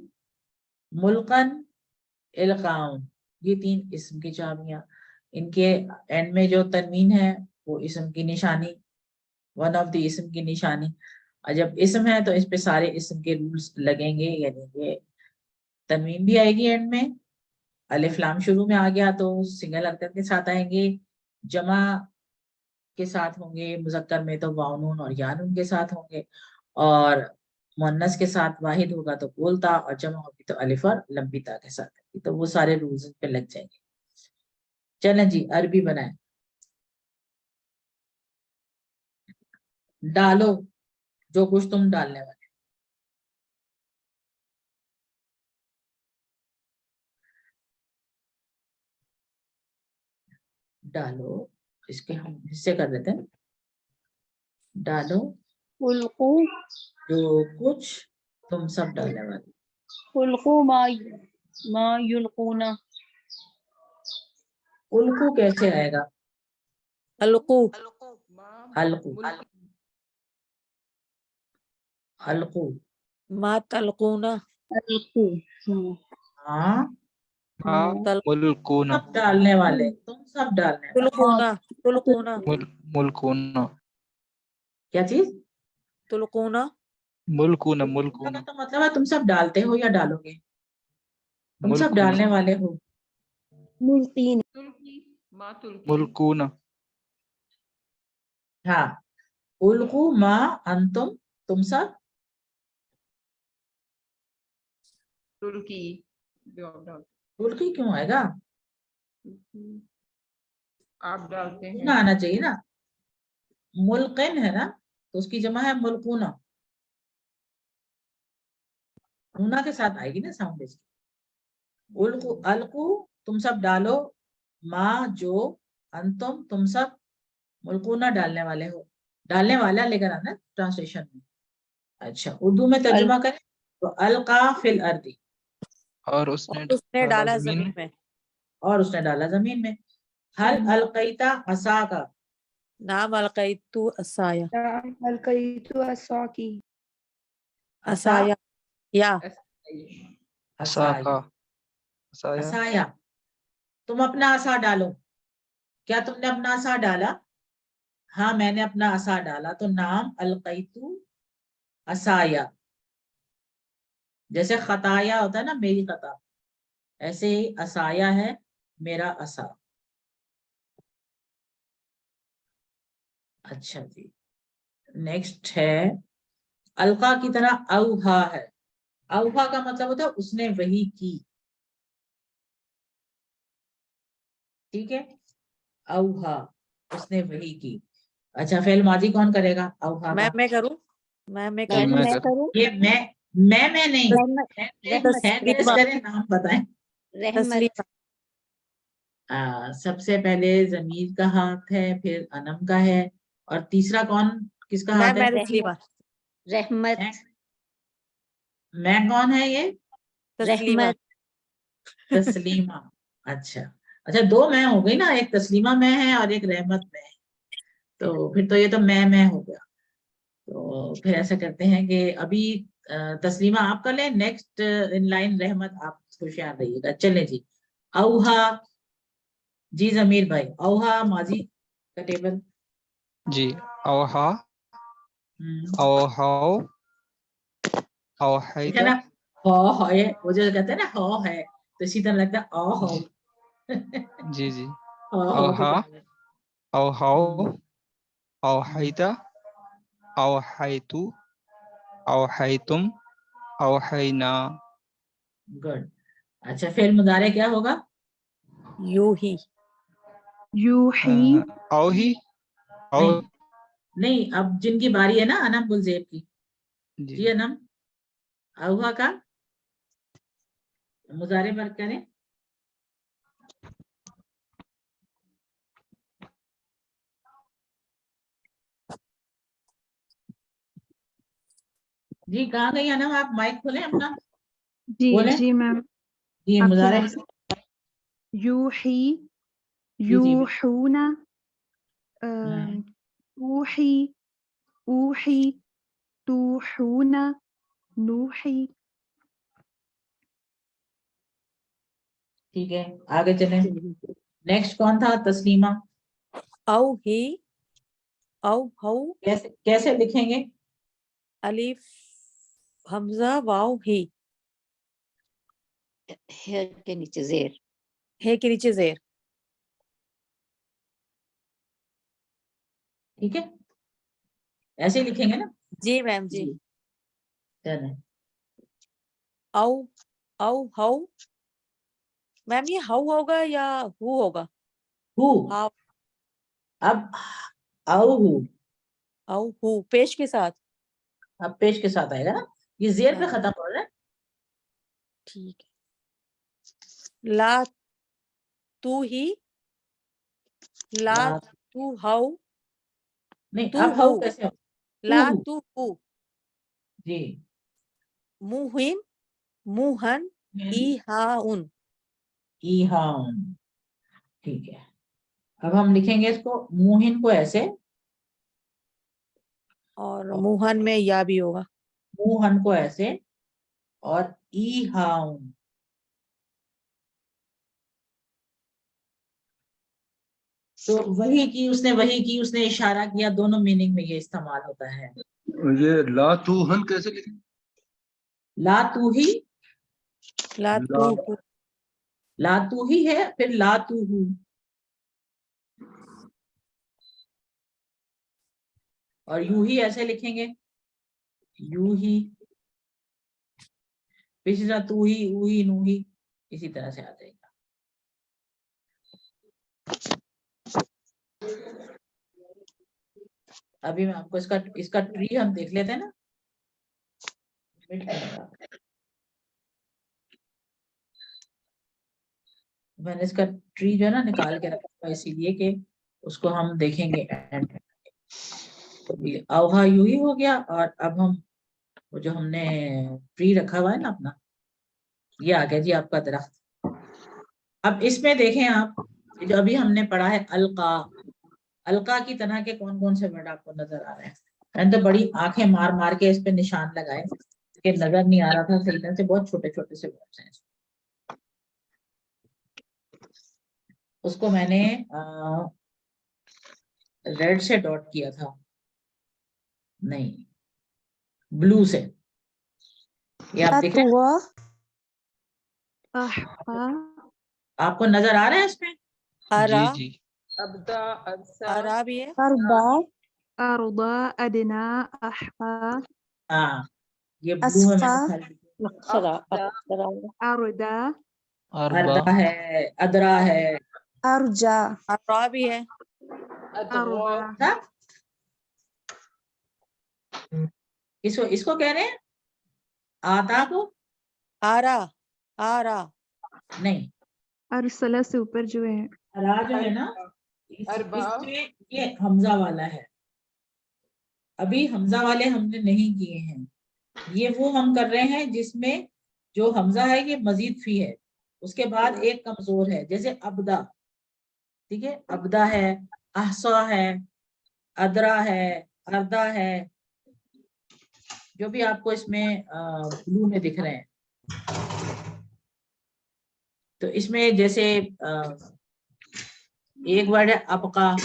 ملقن، القاؤن، یہ 3 اسم کی چابیاں۔ ان کے اینڈ میں جو تنوین ہے وہ اسم کی نشانی، ون آف دی اسم کی نشانی۔ اور جب اسم ہے تو اس پہ سارے اسم کے رولز لگیں گے، یعنی کہ تنوین بھی آئے گی اینڈ میں، الف لام شروع میں آ گیا تو سنگل حرکت کے ساتھ آئیں گے، جمع کے ساتھ ہوں گے، مذکر میں تو واو نون اور یا نون کے ساتھ ہوں گے، اور مؤنث کے ساتھ واحد ہوگا تو بولتا، اور جمع ہوگی تو الف اور لمبی تا کے ساتھ ہوگی، تو وہ سارے رولز پہ لگ جائیں گے۔ چلیں جی، عربی بنائیں۔ ڈالو جو کچھ تم ڈالنے والے۔ ڈالو، اس کے ہم حصے کر دیتے ہیں۔ ڈالو القو، جو کچھ تم سب ڈالنے والے۔ القو ما یلقونا، القو کیسے آئے گا؟ القو، القو، القو، ما تلقونا، القو، ہاں ملکونا، سب ڈالنے والے، تم سب ڈالنے والے۔ تلقونا، تلقونا، ملکونا، کیا چیز؟ تلقونا، ملکونا، ملکونا، تو مطلب ہے تم سب ڈالتے ہو یا ڈالو گے؟ تم سب ملکونا، ڈالنے والے ہو۔ ملقین، ملکونا، ہاں، القو ما انتم، تم سب ترکی القی کیوں آئے گا؟ آپ ڈالتے ہیں۔ نہ آنا چاہیے نا، ملقن ہے نا تو اس کی جمع ہے ملکونا، نونا کے ساتھ آئے گی نا ساؤنڈ اس کی۔ القو، القو تم سب ڈالو، ما جو، انتم تم سب، ملکونا ڈالنے والے ہو، ڈالنے والا لے کر آنا ٹرانسلیشن میں۔ اچھا، اردو میں ترجمہ کریں تو القا فی الارض، اور اس نے ڈالا زمین میں، اور اس نے ڈالا زمین میں۔ حل القیتا عصاکا، نام القیتو عصایا، القیتو عصاکی، عصایا، یا عصاکا، عصایا، عصایا، تم اپنا عصا ڈالو۔ کیا تم نے اپنا عصا ڈالا؟ ہاں میں نے اپنا عصا ڈالا، تو نام القیتو عصایا، جیسے خطایا ہوتا ہے نا میری خطا، ایسے ہی عصایا ہے میرا عصا۔ अच्छा जी, नेक्स्ट है अलका की तरह औहा है। औहा का मतलब होता है उसने वही की, ठीक है, औहा उसने वही की। अच्छा, फेल माजी कौन करेगा औहा का? मैं करूं, मैं मैं करूं। मैं मैं कर करूं। ये मैं नहीं, रहमत है रहमत गैस करें, नाम बताएं। रहमत तस्लीमा, सबसे पहले जमीर का हाथ है, फिर अनम का है, और तीसरा कौन, किसका हाथ है? मैं तस्लीमा, रहमत मैं कौन है ये? तस्लीमा। रहमत तस्लीमा। अच्छा अच्छा, दो मैं हो गई ना, एक तस्लीमा मैं है और एक रहमत मैं है, तो फिर तो ये तो मैं हो गया। तो फिर ऐसा करते हैं कि अभी तस्लीमा आप कर लें, नेक्स्ट इन लाइन रहमत, आप होशियार रहिएगा। चले जी, औहा जी, जमीर भाई, औहा माजी का टेबल। जी। औहा, ठीक औहाओ, है औहैता। ना, हो है, वो जो कहते हैं ना हो है, तो इसी तरह लगता है ओ हो। जी जी। हो की औहा, तरह। औहाओ, औहैता, औहैतु, औहैतुम, औहैना। गुड। अच्छा, फिर मुदारे क्या होगा? यूं ही, यूही, औही, औ। नहीं नहीं, अब जिनकी बारी है ना अनम बुलजेब की, जी जी अनम, औहा का मुजारे वर्क करें। जी कहाँ गई अनम, आप माइक खोलें अपना, जी बोलें जी मैम, जी, आपकी मुजारे आवाज। यूही, जी जी यूहूना, ऊही, ऊही, तूहूना, नूही। ठीक है, आगे चलें। नेक्स्ट कौन था? तस्लीमा। औ ही, औ हौ, कैसे कैसे लिखेंगे? अलिफ हमजा वाव ही, है के नीचे जेर। है के नीचे जेर। ठीक है, ऐसे ही लिखेंगे ना? जी मैम जी। जी चलें। औ औ हौ, मैम ये हौ होगा या हु होगा? हु, हाँ, अब औ हु, औ हु पेश के साथ। अब पेश के साथ आएगा ना, ये जेर पे हाँ, खत्म हो रहा है। ठीक है। ला तू ही, ला ला, तू हौ, नहीं तू अब हु, हु कैसे हो? ला हु, तू हु, जी, मुहिन, मुहन, ईहाउन। ईहान, ठीक है। अब हम लिखेंगे इसको, मुहिन को ऐसे, और और मुहन में या भी होगा। मुहन को ऐसे, और ईहाउन। तो वही की उसने इशारा किया, दोनों मीनिंग में ये इस्तेमाल होता है। ये ला तूहन कैसे लिखें? ला तू ही, ला तू हु, ला तू ही है, फिर ला तू हूँ, और यू ही ऐसे लिखेंगे, यू ही, पिछला तू ही, ऊ ही, नू ही, इसी तरह से आ जाएगा। अभी मैं आपको इसका इसका ट्री हम देख लेते हैं ना, मिट जाएगा। मैंने इसका ट्री जो है ना निकाल के रखा हुआ, इसीलिए कि उसको हम देखेंगे एंड। तो ये औहा यू ही हो गया, और अब हम वो जो हमने ट्री रखा हुआ है ना अपना, ये आ गया जी आपका दरख्त। अब इसमें देखें आप, ये जो अभी हमने पढ़ा है अलका, अलका की तरह के कौन कौन से वर्ड आपको नजर आ रहे हैं? मैंने तो बड़ी आंखें मार मार के इस पे निशान लगाए कि नजर नहीं आ रहा था सही तरह से, बहुत छोटे छोटे से वर्ड्स हैं। उसको मैंने रेड से डॉट किया था, नहीं ब्लू से, ये आप देख रहे हैं, अतवा, अहवा, आपको नजर आ रहा है इसमें? अरा, जी जी। अब्दा, अरसा, अरा भी है। अरबा, أرضى أدنى أحفى हाँ, ये ब्लू में मैंने أصفى खाली अक्षरा أخضى अक्षरा أردى अरबा अर्दा है, अदरा है, أرجى अरवा भी है أربى था? इसको कह रहे हैं आधा को आरा आरा नहीं, अरसला से ऊपर जो है अरा जो है ना, अरबा। इसमें ये हमजा वाला है, अभी हमजा वाले हमने नहीं किए हैं, ये वो हम कर रहे हैं जिसमें जो हमजा है ये मजीद फी है, उसके बाद एक कमजोर है, जैसे अबदा, ठीक है, अबदा है, अहसा है, अदरा है, अर्दा है, जो भी आपको इसमें ब्लू में दिख रहे हैं। तो इसमें जैसे एक वर्ड है अबका,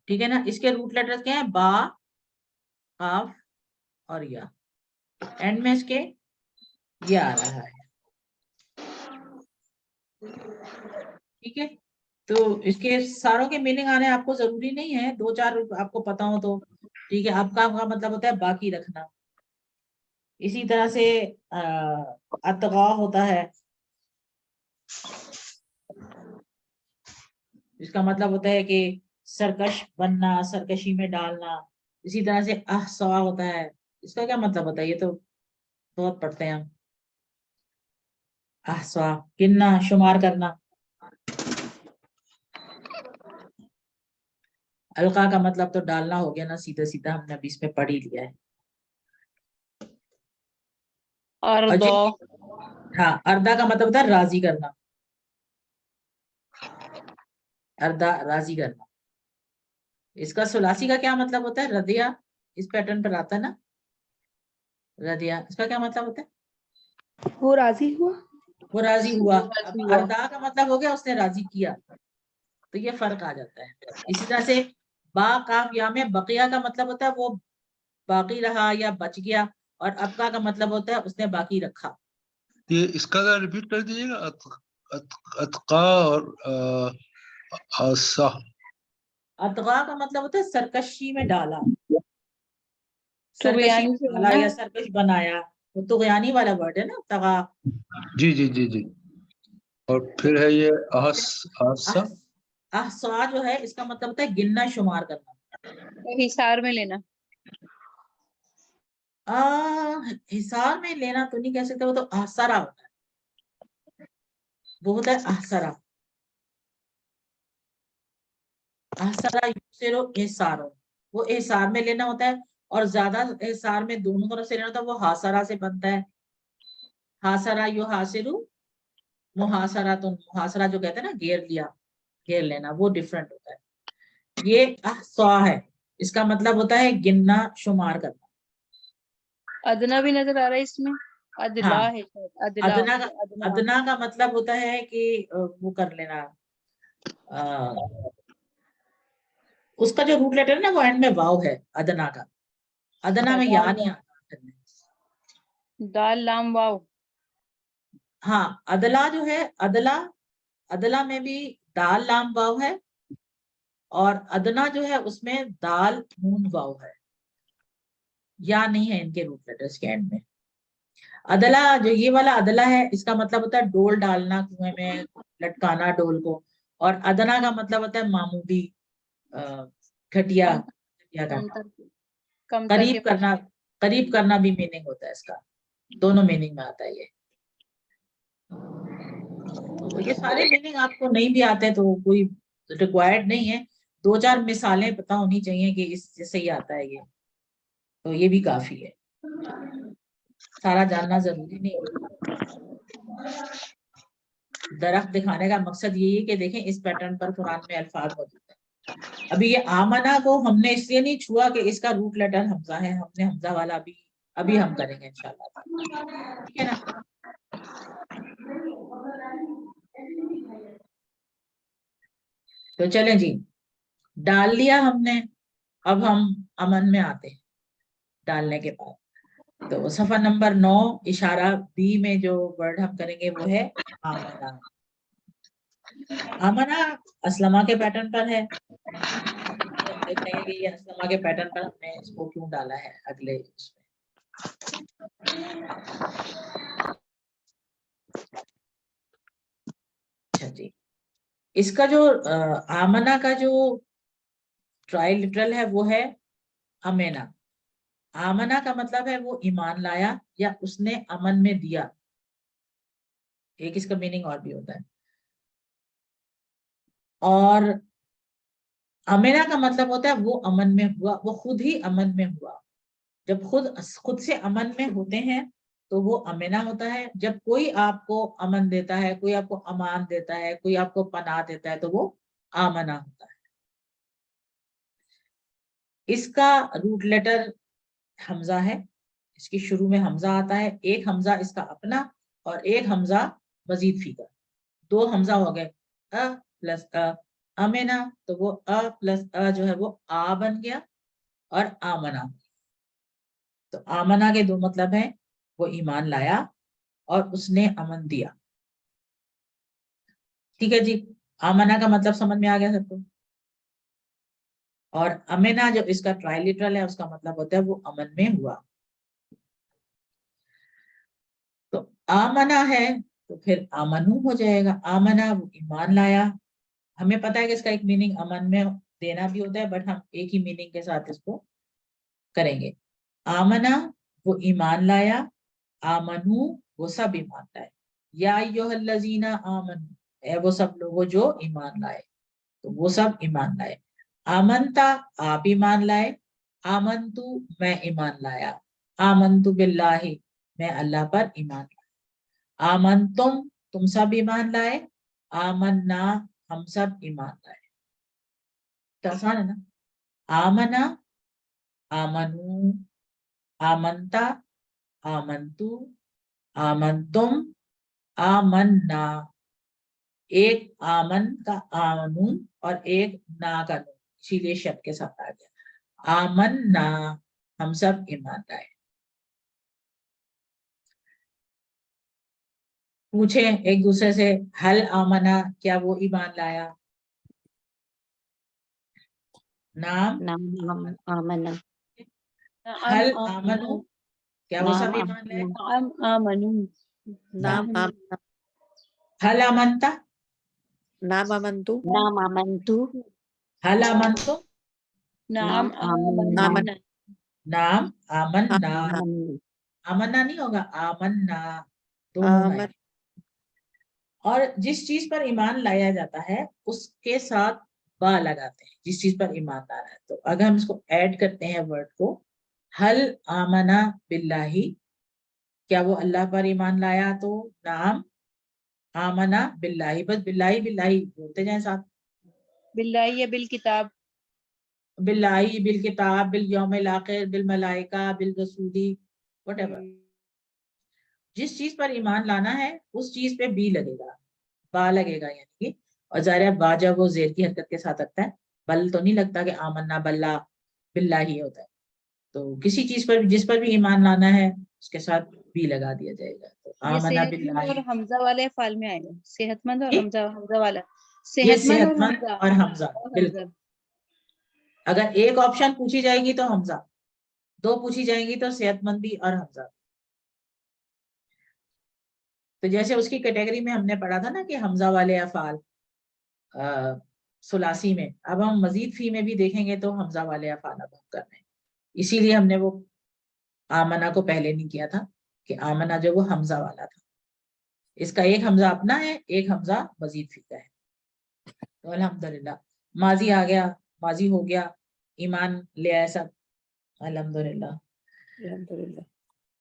ठीक है ना, इसके रूट लेटर्स क्या है, बा, काफ और या, एंड में इसके ये आ रहा है, ठीक है। तो इसके सारों के मीनिंग आने आपको जरूरी नहीं है, दो चार आपको पता हो तो ठीक है। आपका का मतलब होता है बाकी रखना, इसी तरह से अतगा होता है, इसका मतलब होता है कि सरकश बनना, सरकशी में डालना। इसी तरह से अहसा होता है, इसका क्या मतलब होता है, ये तो बहुत पढ़ते हैं हम, अहसा गिनना, शुमार करना। अलका का मतलब तो डालना हो गया ना, सीधा सीधा हमने अभी इसमें पढ़ ही लिया है। अर्दो हाँ, अर्दा का मतलब होता है राजी करना, अर्दा राजी करना। इसका सुलासी का क्या मतलब होता है, रदिया, इस पैटर्न पर आता है ना, रदिया, इसका क्या मतलब होता है, वो राजी हुआ, वो राजी हुआ। अब राजी हुआ। अर्दा का मतलब हो गया उसने राजी किया, तो ये फर्क आ जाता है। इसी तरह से बा काफ या में बकिया का मतलब होता है वो बाकी रहा या बच गया, और अबका का मतलब होता है उसने बाकी रखा। ये इसका रिपीट कर दीजिएगा, अतका और आसा। अतगा का मतलब होता है सरकशी में डाला, सरकशी तुगयानी में से डाला ना या सरकश बनाया, वो तुगयानी वाला वर्ड है ना, तगा। जी जी जी जी। और फिर है ये आसा। अहसा जो है इसका मतलब होता है गिनना, शुमार करना। हिसार में लेना। हिसार में लेना तो नहीं कह सकते, वो तो अहसरा होता है, वो होता है अहसरा, अहसरा यूसिरो एहसारो, वो एहसार में लेना होता है। और ज्यादा एहसार में दोनों तरफ से लेना होता है, वो हासरा से बनता है, हासरा यू हासिरु, मुहासरा, तो मुहासरा जो कहते हैं ना, घेर लिया, घेर लेना, वो डिफरेंट होता है। ये अहसा है, इसका मतलब होता है गिनना, शुमार करना। अदना भी नजर आ रहा है इसमें, अदला हाँ, है शायद, अदला अदना का, अदना। अदना का मतलब होता है कि वो कर लेना, उसका जो रूट लेटर है ना वो एंड में वाव है, अदना का, अदना में या नहीं आता में। दाल लाम वाव। हाँ, अदला जो है, अदला, अदला में भी दाल लाम वाव है, और अदना जो है उसमें दाल नून वाव है, या नहीं है इनके रूट लेटर्स के एंड में। अदला जो ये वाला अदला है, इसका मतलब होता है डोल डालना, कुएं में लटकाना डोल को। और अदना का मतलब होता है मामूली, घटिया, घटिया करना, कमतर के करीब करना, करीब करना भी मीनिंग होता है इसका, दोनों मीनिंग में आता है ये। तो ये सारे मीनिंग आपको नहीं भी आते तो कोई रिक्वायर्ड नहीं है, दो चार मिसालें पता होनी चाहिए कि इससे ही आता है ये, तो ये भी काफी है, सारा जानना जरूरी नहीं है। दरख्त दिखाने का मकसद यही है कि देखें इस पैटर्न पर कुरान में अल्फाज मौजूद है। अभी ये आमना को हमने इसलिए नहीं छुआ कि इसका रूट लेटर हमजा है, हमने हमजा वाला अभी हम करेंगे इंशाल्लाह, ठीक है ना। तो चले जी, डाल लिया हमने, अब हम अमन में आते हैं। डालने के बाद तो सफा नंबर 9 इशारा बी में जो वर्ड हम करेंगे वो है आमना। आमना अस्लमा के पैटर्न पर है, तो हम देख लेंगे कि ये अस्लमा के पैटर्न पर हमने इसको क्यों डाला है अगले उसमें। अच्छा जी, इसका जो आमना का जो ट्राइलिटरल है वो है अमेना। आमना का मतलब है वो ईमान लाया या उसने अमन में दिया, एक इसका मीनिंग और भी होता है। और अमेना का मतलब होता है वो अमन में हुआ, वो खुद ही अमन में हुआ। जब खुद से अमन में होते हैं तो वो अमेना होता है। जब कोई आपको अमन देता है, कोई आपको अमान देता है, कोई आपको पनाह देता है, तो वो आमना होता है। इसका रूट लेटर हमजा है, इसकी शुरू में हमजा आता है। एक हमजा इसका अपना और एक हमजा मजीद फी का, दो हमजा हो गए, अ प्लस अ, अमेना, तो वो अ प्लस अ जो है वो आ बन गया और आमना। तो आमना के दो मतलब है, वो ईमान लाया और उसने अमन दिया। ठीक है जी, आमना का मतलब समझ में आ गया सबको। और अमेना जो इसका ट्राइलिटरल है उसका मतलब होता है वो अमन में हुआ। तो आमना है तो फिर आमनू हो जाएगा। आमना वो ईमान लाया, हमें पता है कि इसका एक मीनिंग अमन में देना भी होता है, बट हम एक ही मीनिंग के साथ इसको करेंगे। आमना वो ईमान लाया, आमनू वो सब ईमान लाए। या अय्युहल्लज़ीना आमनू, ए वो सब लोगों जो ईमान लाए, तो वो सब ईमान लाए। आमनता आप ईमान लाए, आमनतु मैं ईमान लाया, आमनतु बिल्लाहि मैं अल्लाह पर ईमान लाया, आमनतुम तुम सब ईमान लाए, आमन्ना हम सब ईमान लाए। तो आसान है ना, आमना, आमनू, आमनता, आमनतु, आमनतुम, आमन्ना। एक आमन का आमनू और एक ना का नून, इसीलिए शब्द के साथ आ गया आमन्ना, हम सब ईमान लाए। पूछे एक दूसरे से, हल आमना क्या वो ईमान लाया? नाम आमना हल आमनु क्या वो सब ईमान लाए? आमनु नाम आमना हल आमनता नाम आमंतु नाम आमंतु हल आमनतु नाम नाम आमन्ना नाम आमन्ना। आमन आमन्ना नहीं होगा, आमन्ना दोनों आमन लाए। और जिस चीज पर ईमान लाया जाता है उसके साथ बा लगाते हैं, जिस चीज पर ईमान लाना है। तो अगर हम इसको ऐड करते हैं वर्ड को, हल आमना बिल्लाही क्या वो अल्लाह पर ईमान लाया, तो नाम आमना बिल्लाही, बस बिल्लाही बिल्लाही बोलते जाए साथ। बिल्लाही या बिल किताब, बिल्लाही, बिल किताब, बिल यौमिल आखिर, बिल मलाइका, बिल रसूली, व्हाटएवर। जिस चीज पर ईमान लाना है उस चीज पे बी लगेगा, बा लगेगा यानी कि। और जाहिर है बा जब वो जेर की हरकत के साथ लगता है, बल तो नहीं लगता कि आमन्ना बल्ला बिल्ला ही होता है। तो किसी चीज पर जिस पर भी ईमान लाना है उसके साथ बी लगा दिया जाएगा। तो ये आमना सेहतमंद बिल्लाही, और हमजा वाले फाल में आएगा। सेहतमंद और ये हमजा वाला, ये सेहतमंद और सेहतमंद हमजा और हमजा, बिल्कुल। अगर एक ऑप्शन पूछी जाएगी तो हमजा, दो पूछी जाएंगी तो सेहतमंदी और हमजा। तो जैसे उसकी कैटेगरी में हमने पढ़ा था ना कि हमजा वाले अफाल सुलासी में, अब हम मजीद फी में भी देखेंगे तो हमजा वाले अफाल अब हम कर रहे हैं। इसीलिए हमने वो आमना को पहले नहीं किया था कि आमना जो वो हमजा वाला था। इसका एक हमजा अपना है, एक हमजा मजीद फी का है। तो अल्हम्दुलिल्लाह माजी आ गया, माजी हो गया, ईमान ले आया सब, अल्हम्दुलिल्लाह। अल्हम्दुलिल्लाह।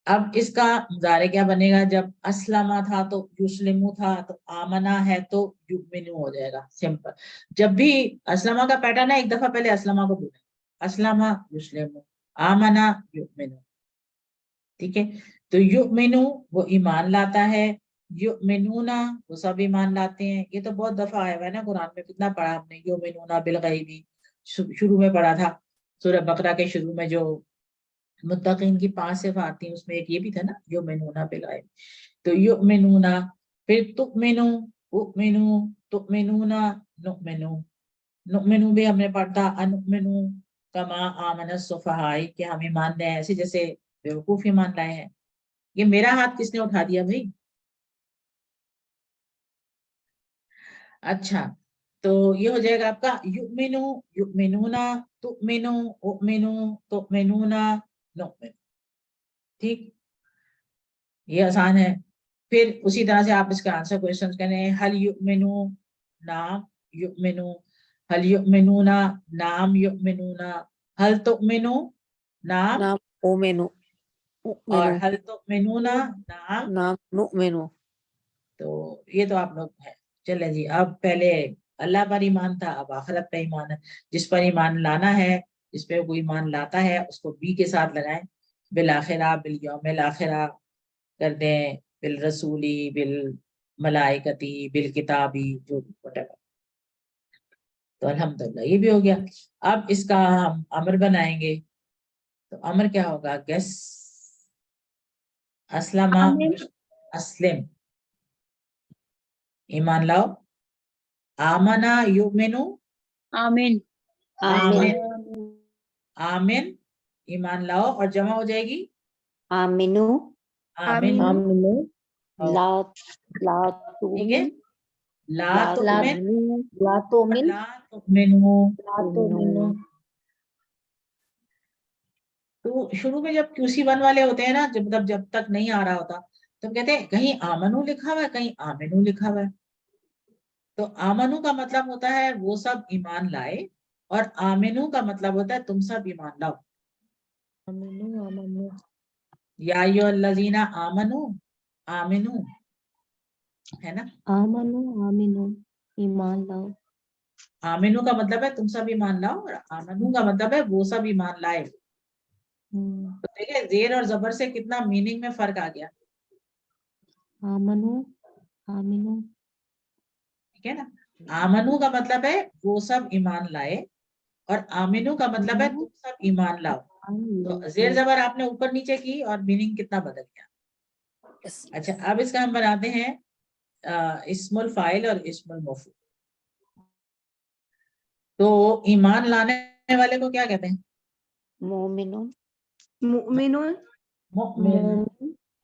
अब इसका मुजारे क्या बनेगा? जब अस्लमा था तो युस्लिमु था, तो आमना है तो युमिनु हो जाएगा, सिंपल। जब भी अस्लमा का पैटर्न है, एक दफा पहले अस्लमा को बोले, अस्लमा युस्लिमु, आमना युमिनु। ठीक है, तो युमिनु वो ईमान लाता है, युमिनुना वो सब ईमान लाते हैं। ये तो बहुत दफा आया हुआ है ना कुरान में, कितना पढ़ा हमने, युमिनुना बिल गैबी शुरू में पढ़ा था, सूरह बकरा के शुरू में जो मुत्तकीन की 5 सिफात आती हैं उसमें एक ये भी था ना, युमिनूना बिल गैब। तो युमिनूना, फिर तुमिनु, उमिनु, तुमिनूना नुमिनु, नुमिनु भी हमने पढ़ा था, अनुमिनु कमा आमन सुफहाई, कि हम ईमान लाए ऐसे जैसे बेवकूफ ईमान लाए हैं। ये मेरा हाथ किसने उठा दिया भाई? अच्छा, तो ये हो जाएगा आपका युमिनु युमिनुना तुमिनु उमिनु तुमिनुना नुमिनु। ठीक, ये आसान है। फिर उसी तरह से आप इसका आंसर क्वेश्चन करें, हल युमिनु नाम युमिनु, हल युमिनुना नाम युमिनुना, हल तुमिनु नाम नाम उमिनु, और उमिनु, हल तुमिनुना नाम। नाम नुमिनु। तो ये तो आप लोग है। चले जी, अब पहले अल्लाह पर ईमान था, अब आखिरत पे ईमान है। जिस पर ईमान लाना है, जिस पे कोई ईमान लाता है, उसको बी के साथ लगाएं, बिल आखिरा, बिल यौमिल आखिरा कर दें, बिल रसूली, बिल मलाइकती, बिल किताबी, जो whatever। तो अल्हम्दुलिल्लाह ये भी हो गया। अब इसका हम अमर बनाएंगे, तो अमर क्या होगा? गैस अस्लमा, अस्लिम, ईमान लाओ। आमना युमिनु, आमीन। आमिन, आमिन, ईमान लाओ, और जमा हो जाएगी आमिनु आमिन। आमिनु ला ला ठीक है, तुमिन ला ला तुमिन, ला तुमिन ला तुमिनु। ला तुमिनु। तो शुरू में जब QC1 वाले होते हैं ना, जब तक नहीं आ रहा होता, तो कहते हैं कहीं आमनु लिखा हुआ है, कहीं आमिनु लिखा हुआ है। तो आमनु का मतलब होता है वो सब ईमान लाए, और आमिनु का मतलब होता है तुम सब ईमान लाओ। आमिनु आमिनु या अय्युहल्लज़ीना आमनु, आमिनु है ना। आमनु आमिनु ईमान लाओ। आमिनु का मतलब है तुम सब ईमान लाओ, और आमनु का मतलब है वो सब ईमान लाए। तो देखिए जेर और जबर से कितना मीनिंग में फर्क आ गया। आमनु आमिनु। ठीक है ना। आमनु का मतलब है वो सब ईमान लाए, और आमिनु का मतलब है तुम सब ईमान लाओ। तो जेर जबर आपने ऊपर नीचे की, और मीनिंग कितना बदल गया। अच्छा, अब इसका हम बनाते हैं इस्मुल फाइल और इस्मुल मफूल। तो ईमान लाने वाले को क्या कहते हैं? मोमिनुन मुमिनुन, मुमिन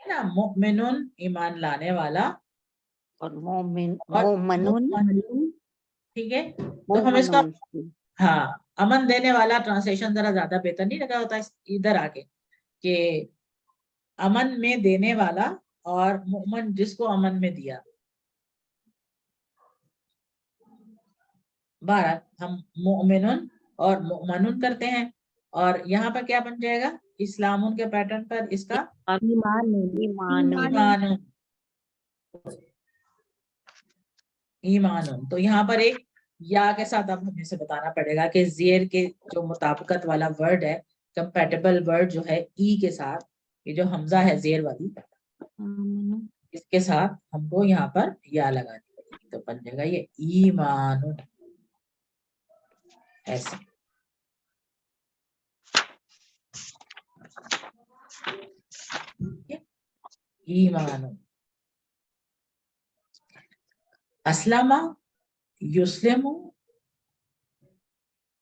है ना। मुमिनुन ईमान लाने वाला, और मोमिन और मोमनुन। ठीक है। तो हम इसका हाँ अमन देने वाला ट्रांसलेशन जरा ज्यादा बेहतर नहीं लगा होता इधर आके, कि अमन में देने वाला और मोमन जिसको अमन में दिया। बारह हम मोमिनुन और मोमनुन करते हैं, और यहाँ पर क्या बन जाएगा? इस्लामुन के पैटर्न पर इसका ईमानुन, ईमानुन। तो यहाँ पर एक या के साथ अब हमें से बताना पड़ेगा कि जेर के जो मुताबिकत वाला वर्ड है, कंपैटिबल वर्ड जो है ई के साथ, ये जो हमजा है जेर वाली, इसके साथ हमको यहाँ पर या लगानी पड़ेगी। तो बन जाएगा ये ईमानुन, ऐसे। ईमानुन। अस्लमा युस्लिमु,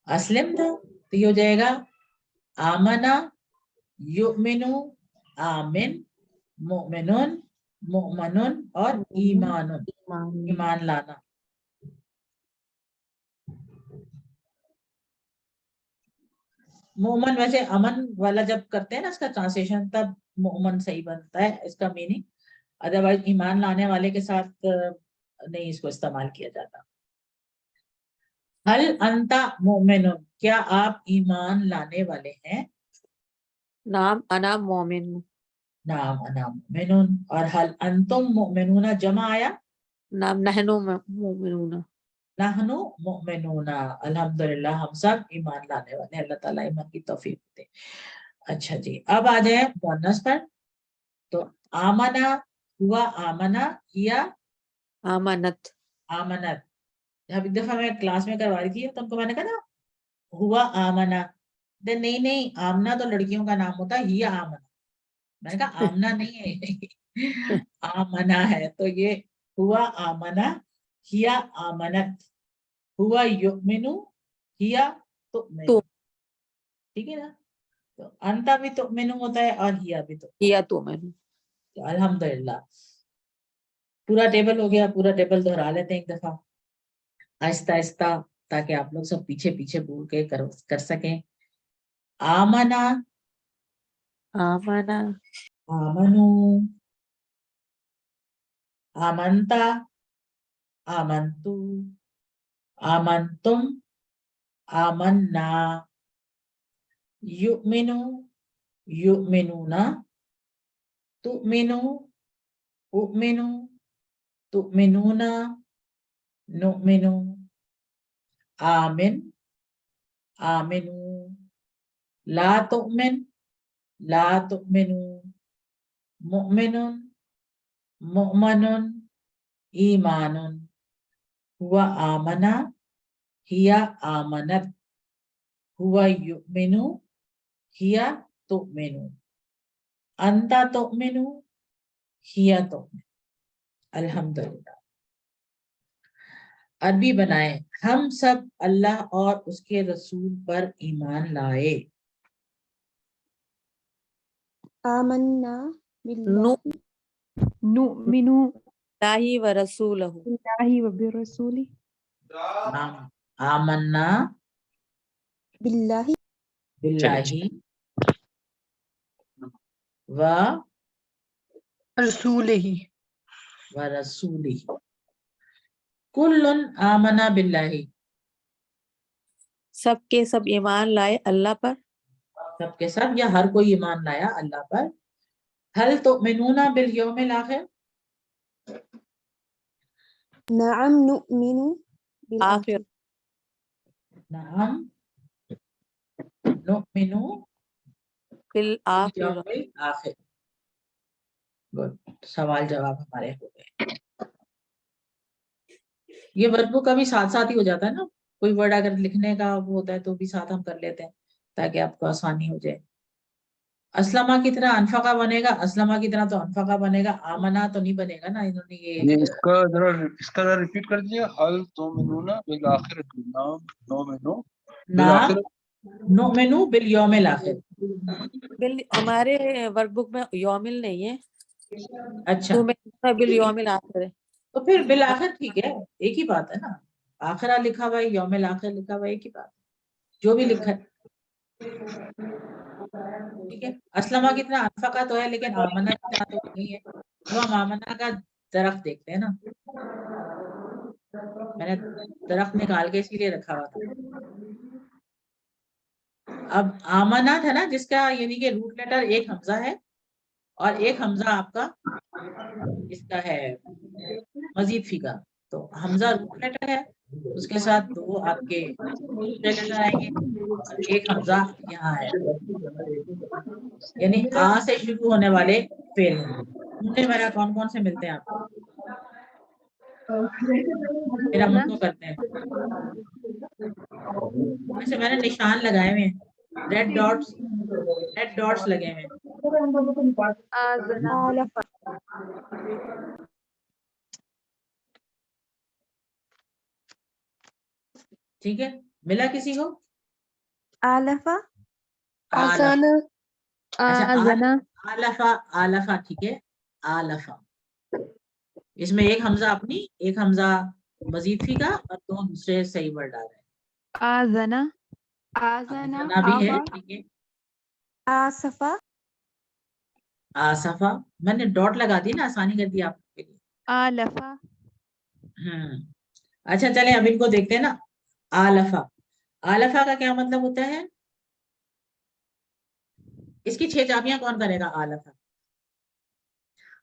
अस्लिम था, तो ये हो जाएगा आमना युमिनु, आमिन, मुमिनुन, मुमनुन, और ईमानुन, ईमान लाना। मोमन वैसे अमन वाला जब करते हैं ना इसका ट्रांसलेशन, तब मोमन सही बनता है इसका मीनिंग, अदरवाइज ईमान लाने वाले के साथ नहीं इसको इस्तेमाल किया जाता। हल अंता मोमिनुन, क्या आप ईमान लाने वाले हैं? नाम अना मोमिन, नाम अना मोमिनुन। और हल अंतुम मोमिनुना जमा आया, नाम नहनु मोमिनुना, नहनु मोमिनुना। अल्हम्दुलिल्लाह हम सब ईमान लाने वाले हैं, अल्लाह ताला ईमान की तौफीक दे। अच्छा जी, अब आ जाए बोनस पर। तो आमना हुआ आमना या आमनत, आमनत। अब एक दफा मैं क्लास में करवा रही थी, तो उनको मैंने कहा ना हुआ आमना, नहीं नहीं आमना तो लड़कियों का नाम होता है, ये आमना। मैंने कहा आमना नहीं है आमना है। तो ये हुआ आमना, हिया आमनत, हुआ युमिनु, हिया तुमिनु, ठीक है ना। तो अंता भी तुमिनु होता है और हिया भी हिया तुमिनु। तो अल्हम्दुलिल्लाह पूरा टेबल हो गया। पूरा टेबल दोहरा लेते हैं एक दफा आहिस्ता आहिस्ता, ताकि आप लोग सब पीछे पीछे बोल के कर सकें। आमना, आमना, आमनु, आमंता, आमंतु, आमंतुम, आमन्ना, युमिनु, युमिनुना, तुमिनु, उमिनु, तुमिनुना, नुमिनु, आमिन, आमिनु, ला तुमिन, ला तुमिनु, मुमिनुन, मुमनुन, ईमानुन, हुआ आमना, हिया आमनत, हुआ युमिनु, हिया तुमिनु, अंता तुमिनु, हिया तुमिनु। अल्हम्दुलिल्लाह। अरबी बनाए, हम सब अल्लाह और उसके रसूल पर ईमान लाए। आमन्ना नु बिल्लाहि नुमिनु लाही व रसूलहु। बिल्लाहि व बिरसूली आमन्ना बिल्लाहि बिल्लाहि व रसूलिही रसूलिही। कुल्लुन आमना बिल्लाहि, सबके सब ईमान लाए अल्लाह पर। सबके सब या हर कोई ईमान लाया अल्लाह पर। हल तुमिनूना बिल यौमिल आखिर, नअम नुमिनु बिल आखिर नअम नुमिनु बिल आखिर। यौमिल आखिर। गुड, सवाल जवाब हमारे हो गए। ये वर्बों का भी साथ साथ ही हो जाता है ना, कोई वर्ड अगर लिखने का वो होता है तो भी साथ हम कर लेते हैं ताकि आपको आसानी हो जाए। असलमा की तरह अनफका बनेगा, असलमा की तरह तो अनफका बनेगा, आमना तो नहीं बनेगा ना। इन्होंने ये इसका जरा रिपीट कर दीजिए। हल तुमिनूना बिल आखिर, नुमिनु बिल ना आखिर। नुमिनु बिल यौमिल आखिर। बिल हमारे वर्कबुक में यौमिल नहीं है, अच्छा तुमिनूना बिल यौमिल आखिर है। तो फिर बिल आखिर ठीक है, एक ही बात है ना। आखिरा लिखा हुआ है, यौमिल आखिर लिखा हुआ है, एक ही बात, जो भी लिखा है ठीक है। असलमा की तरह अनफका तो है, लेकिन आमना की तरह तो नहीं है। तो हम आमना का दरख्त देखते हैं ना, मैंने दरख्त निकाल के इसीलिए रखा हुआ था। अब आमना था ना, जिसका यानी कि रूट लेटर एक हमजा है और एक हमजा आपका इसका है मजीद फी का। तो हमजा रूट लेटर है, उसके साथ दो आपके दूसरे लेटर आएंगे और एक हमजा यहाँ है, यानी आ से शुरू होने वाले फेल होंगे। मेरा कौन कौन से मिलते हैं आपको? मेरा मुझको करते हैं। वैसे मैंने निशान लगाए हुए हैं, रेड डॉट्स लगे हुए हैं। ठीक है, मिला किसी को? आलफा आलफा। आज़ना आलफा, आलफा ठीक है। आलफा, इसमें एक हमजा अपनी, एक हमजा मजीद फी का और दो दूसरे सही वर्ड आ रहे हैं। आज़ना आज़ना भी है, ठीक है। आसफा आसफा, मैंने डॉट लगा दी ना, आसानी कर दी आपके लिए। आलफा अच्छा चलें अब इनको देखते हैं ना। आलफा, आलफा का क्या मतलब होता है? इसकी 6 चाबियां कौन करेगा? आलफा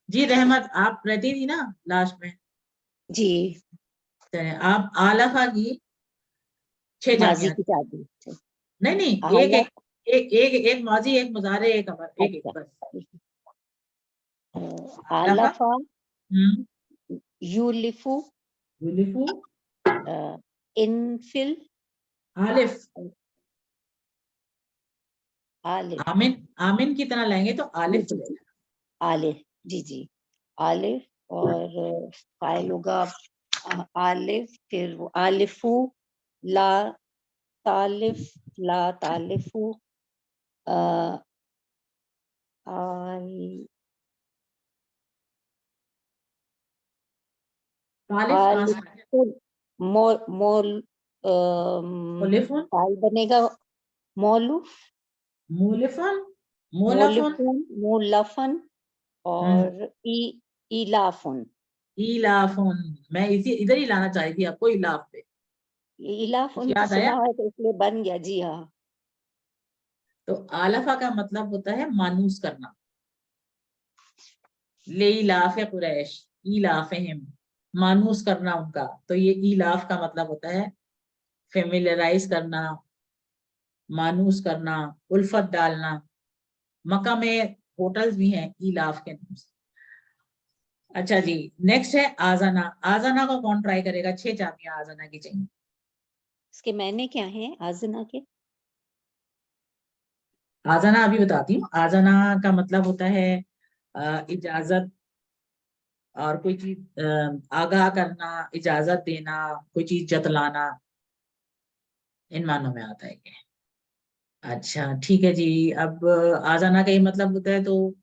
जी। रहमत आप रहती थी ना लास्ट में जी, चले, आप आलफा की 6 माजी चाबियां। की चाबी। नहीं एक एक एक एक माजी, एक मुजारे, एक अमर, एक एक बस। आलफा यूलिफु यूलिफु इनफिल आलिफ। आलिफ आमिन, आमिन की तरह लेंगे तो आलिफ चलेगा। आलिफ जी जी आलिफ और फाइल होगा आलिफ, फिर वो आलिफू, ला तालिफ, ला तालिफू, आल तालिफ कहाँ से आया? आलिफुल, मोल मोलिफुन, फाल बनेगा मौलुफ, मोलिफुन, मोलफुन, मोलिफुन, मोलफन और इलाफुन। इलाफुन। मैं इसी इधर ही लाना चाह रही थी आपको, इलाफ पे। इलाफुन तो याद सुना आया? है तो इसलिए बन गया। जी हाँ। तो आलफा का मतलब होता है मानूस करना। ले इलाफ कुरैश, इलाफहिम, मानूस करना उनका। तो ये इलाफ का मतलब होता है फेमिलराइज करना, मानूस करना, उल्फत डालना। मक्का में होटल्स भी हैं इलाफ के नाम से। अच्छा जी, नेक्स्ट है आजाना। आजाना को कौन ट्राई करेगा? 6 चाबियां आजाना की चाहिए। इसके मैंने क्या है आजना के? आजाना अभी बताती हूँ। आजाना का मतलब होता है इजाजत, और कोई चीज आगाह करना, इजाजत देना, कोई चीज जतलाना, इन मानों में आता है ये। अच्छा ठीक है जी। अब आजाना का ये मतलब होता है, तो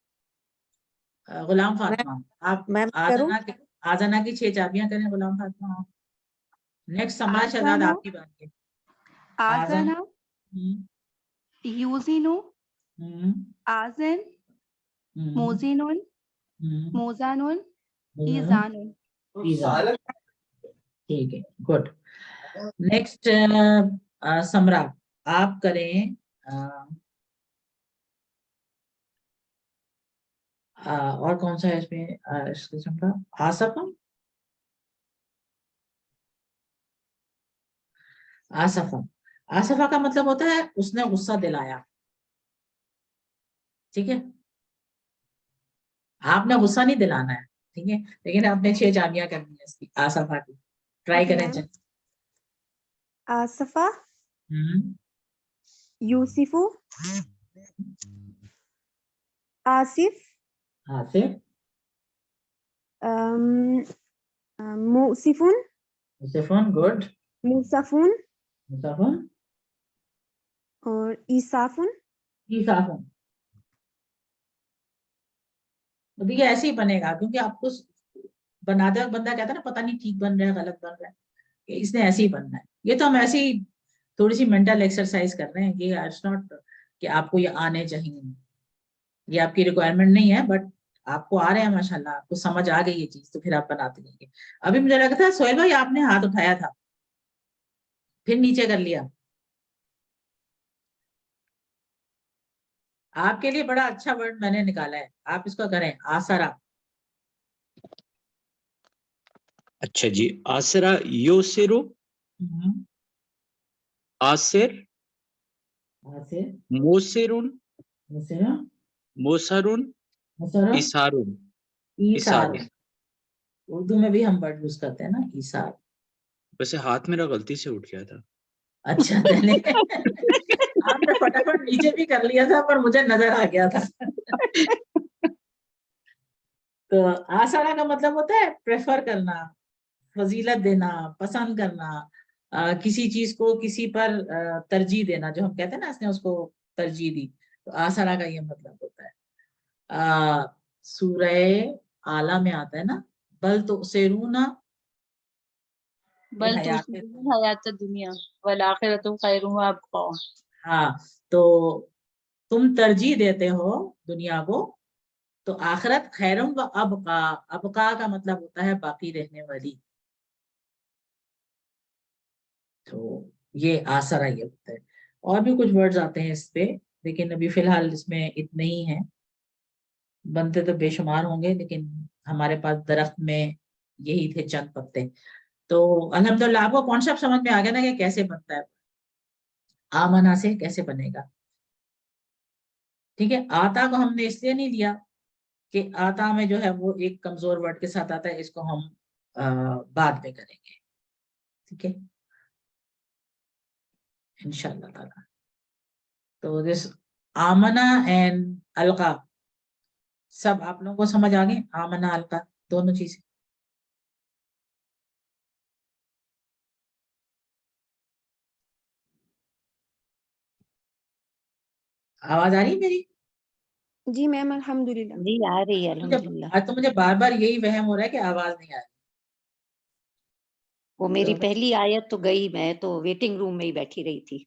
गुलाम फातिमा, आप मैं करूँ? आजाना की 6 चाबियां करें गुलाम फातिमा। नेक्स्ट सम्राट शहजाद आजाना, आपकी बात है। आजाना, आजाना, यूजिनु, आजन, मोजिनुन, मोजानुन, ईजानुन। ठीक है, गुड। नेक्स्ट सम्राट आप करें। और कौन सा है इसमें इस किस्म का? आसफा, आसफा। आसफा का मतलब होता है उसने गुस्सा दिलाया। ठीक है, आपने गुस्सा नहीं दिलाना है, ठीक है, लेकिन आपने 6 चाबियां करनी है इसकी, आसफा की। ट्राई करें। मैम, आसफा, हम्म, यूसिफु, आसिफ, आसिफ, मुसिफुन, मुसफुन, गुड, मुसाफुन मुसफुन, और ईसाफुन। ईसाफुन। तो देखिए ऐसे ही बनेगा, क्योंकि आपको बनाते वक्त बंदा कहता है ना पता नहीं ठीक बन रहा है गलत बन रहा है, इसने ऐसे ही बनना है। ये तो हम ऐसे ही थोड़ी सी मेंटल एक्सरसाइज कर रहे हैं कि इट्स नॉट कि आपको ये आने चाहिए, ये आपकी रिक्वायरमेंट नहीं है, बट आपको आ रहे हैं माशाल्लाह, आपको समझ आ गई ये चीज, तो फिर आप बनाते रहेंगे। अभी मुझे लगा था सोहेल भाई आपने हाथ उठाया था, फिर नीचे कर लिया। आपके लिए बड़ा अच्छा वर्ड मैंने निकाला है, आप इसको करें, आसरा। अच्छा जी, आसरा, योसिरो, आसिर, आसिर, मोसिरुन, मुसिरा, मोसरुन, मुसरा, इसारुन, ईसार। इसारुन। उर्दू में भी हम वर्ड यूज करते हैं ना, ईसार। वैसे हाथ मेरा गलती से उठ गया था। अच्छा चले आपने फटाफट नीचे भी कर लिया था, पर मुझे नजर आ गया था। तो आसरा का मतलब होता है प्रेफर करना, फजीलत देना, पसंद करना, किसी चीज को किसी पर तरजीह देना, जो हम कहते हैं ना इसने उसको तरजीह दी, तो आसरा का ये मतलब होता है। सूरह आला में आता है ना, बल तो सेरूना बल हयात, हयात दुनिया वल आखिरतु खैरुन व अबका। हाँ, तो तुम तरजीह देते हो दुनिया को, तो आखिरत खैरुन व अबका। अबका का मतलब होता है बाकी रहने वाली। तो ये आसरा ये होता है। और भी कुछ वर्ड्स आते हैं इस पे, लेकिन अभी फिलहाल इसमें इतने ही हैं। बनते तो बेशुमार होंगे, लेकिन हमारे पास दरख्त में यही थे चंद पत्ते। तो अल्हम्दुलिल्लाह आपको कॉन्सेप्ट समझ में आ गया ना कि कैसे बनता है, आमना से कैसे बनेगा। ठीक है, आता को हमने इसलिए नहीं लिया कि आता में जो है वो एक कमजोर वर्ड के साथ आता है, इसको हम बाद में करेंगे। ठीक है, इंशाल्लाह ताला। तो दिस आमना एंड अलका सब आप लोगों को समझ आ गए, आमना अलका दोनों चीजें। आवाज आ रही है मेरी? जी मैम अल्हम्दुलिल्लाह। जी आ रही है मुझे अल्हम्दुलिल्लाह। आज तो मुझे बार बार यही वहम हो रहा है कि आवाज नहीं आ रही। वो मेरी तो पहली आयत तो गई, मैं तो वेटिंग रूम में ही बैठी रही थी।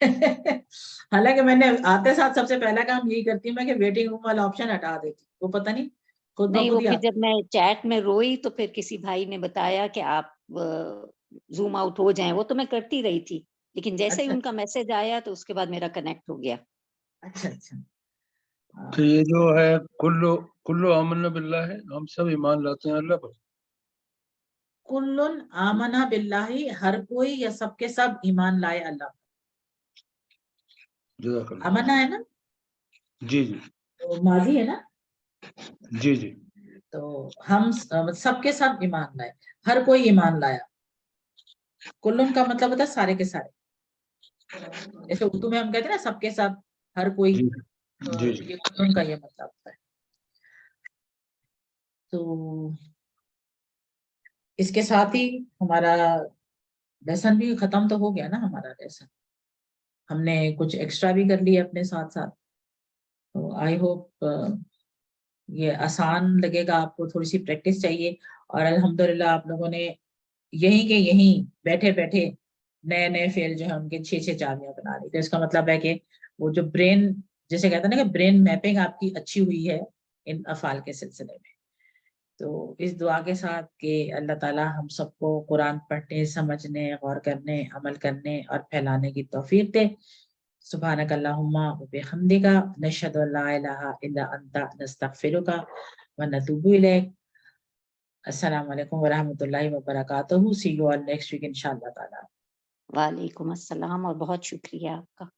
हालांकि मैंने आते साथ सबसे पहला काम यही करती हूँ मैं कि वेटिंग रूम वाला ऑप्शन हटा देती हूँ, वो पता नहीं खुद ब नहीं, खुद वो ही फिर आता जब मैं चैट में रोई तो फिर किसी भाई ने बताया कि आप ज़ूम आउट हो जाएँ, वो तो मैं करती रही थी। लेकिन जैसे ही अच्छा उनका मैसेज आया तो उसके बाद मेरा कनेक्ट हो गया। अच्छा अच्छा। तो ये जो है कुल्लु कुल्लु आमन्ना बिल्लाह है, हम सब ईमान लाते हैं अल्लाह पर। कुल्लुन आमना बिल्लाही, हर कोई या सबके सब ईमान लाए अल्लाह पर। जज़ाकल्लाह। आमना है ना, जी जी तो माजी है ना, जी जी। तो हम सबके सब ईमान लाए, हर कोई ईमान लाया। कुल्लुन का मतलब होता है सारे के सारे, जैसे उर्दू में हम कहते हैं ना सबके सब, हर कोई, जी तो जी जी। ये कुल्लुन का ये मतलब होता है। तो इसके साथ ही हमारा लेसन भी खत्म तो हो गया ना, हमारा लेसन हमने कुछ एक्स्ट्रा भी कर लिया अपने साथ साथ। तो आई होप ये आसान लगेगा आपको, थोड़ी सी प्रैक्टिस चाहिए। और अल्हम्दुलिल्लाह आप लोगों ने यहीं के यहीं बैठे बैठे नए नए फेल जो है उनके 6 चाबियां बना ली। तो इसका मतलब है कि वो जो ब्रेन, जैसे कहते हैं ना कि ब्रेन मैपिंग आपकी अच्छी हुई है इन अफाल के सिलसिले में। तो इस दुआ के साथ कि अल्लाह ताला हम सबको कुरान पढ़ने, समझने, गौर करने, अमल करने और फैलाने की तौफीक दे। सुब्हानक अल्लाहुम्मा व बिहम्दिका नशहदु अल्ला इलाहा इल्ला अंता नस्तगफिरुका व नतूबु इलैक। अस्सलाम वालेकुम व रहमतुल्लाहि व बरकातहू। सी यू ऑल नेक्स्ट वीक इंशाअल्लाह ताला। वालेकुम अस्सलाम और बहुत शुक्रिया आपका।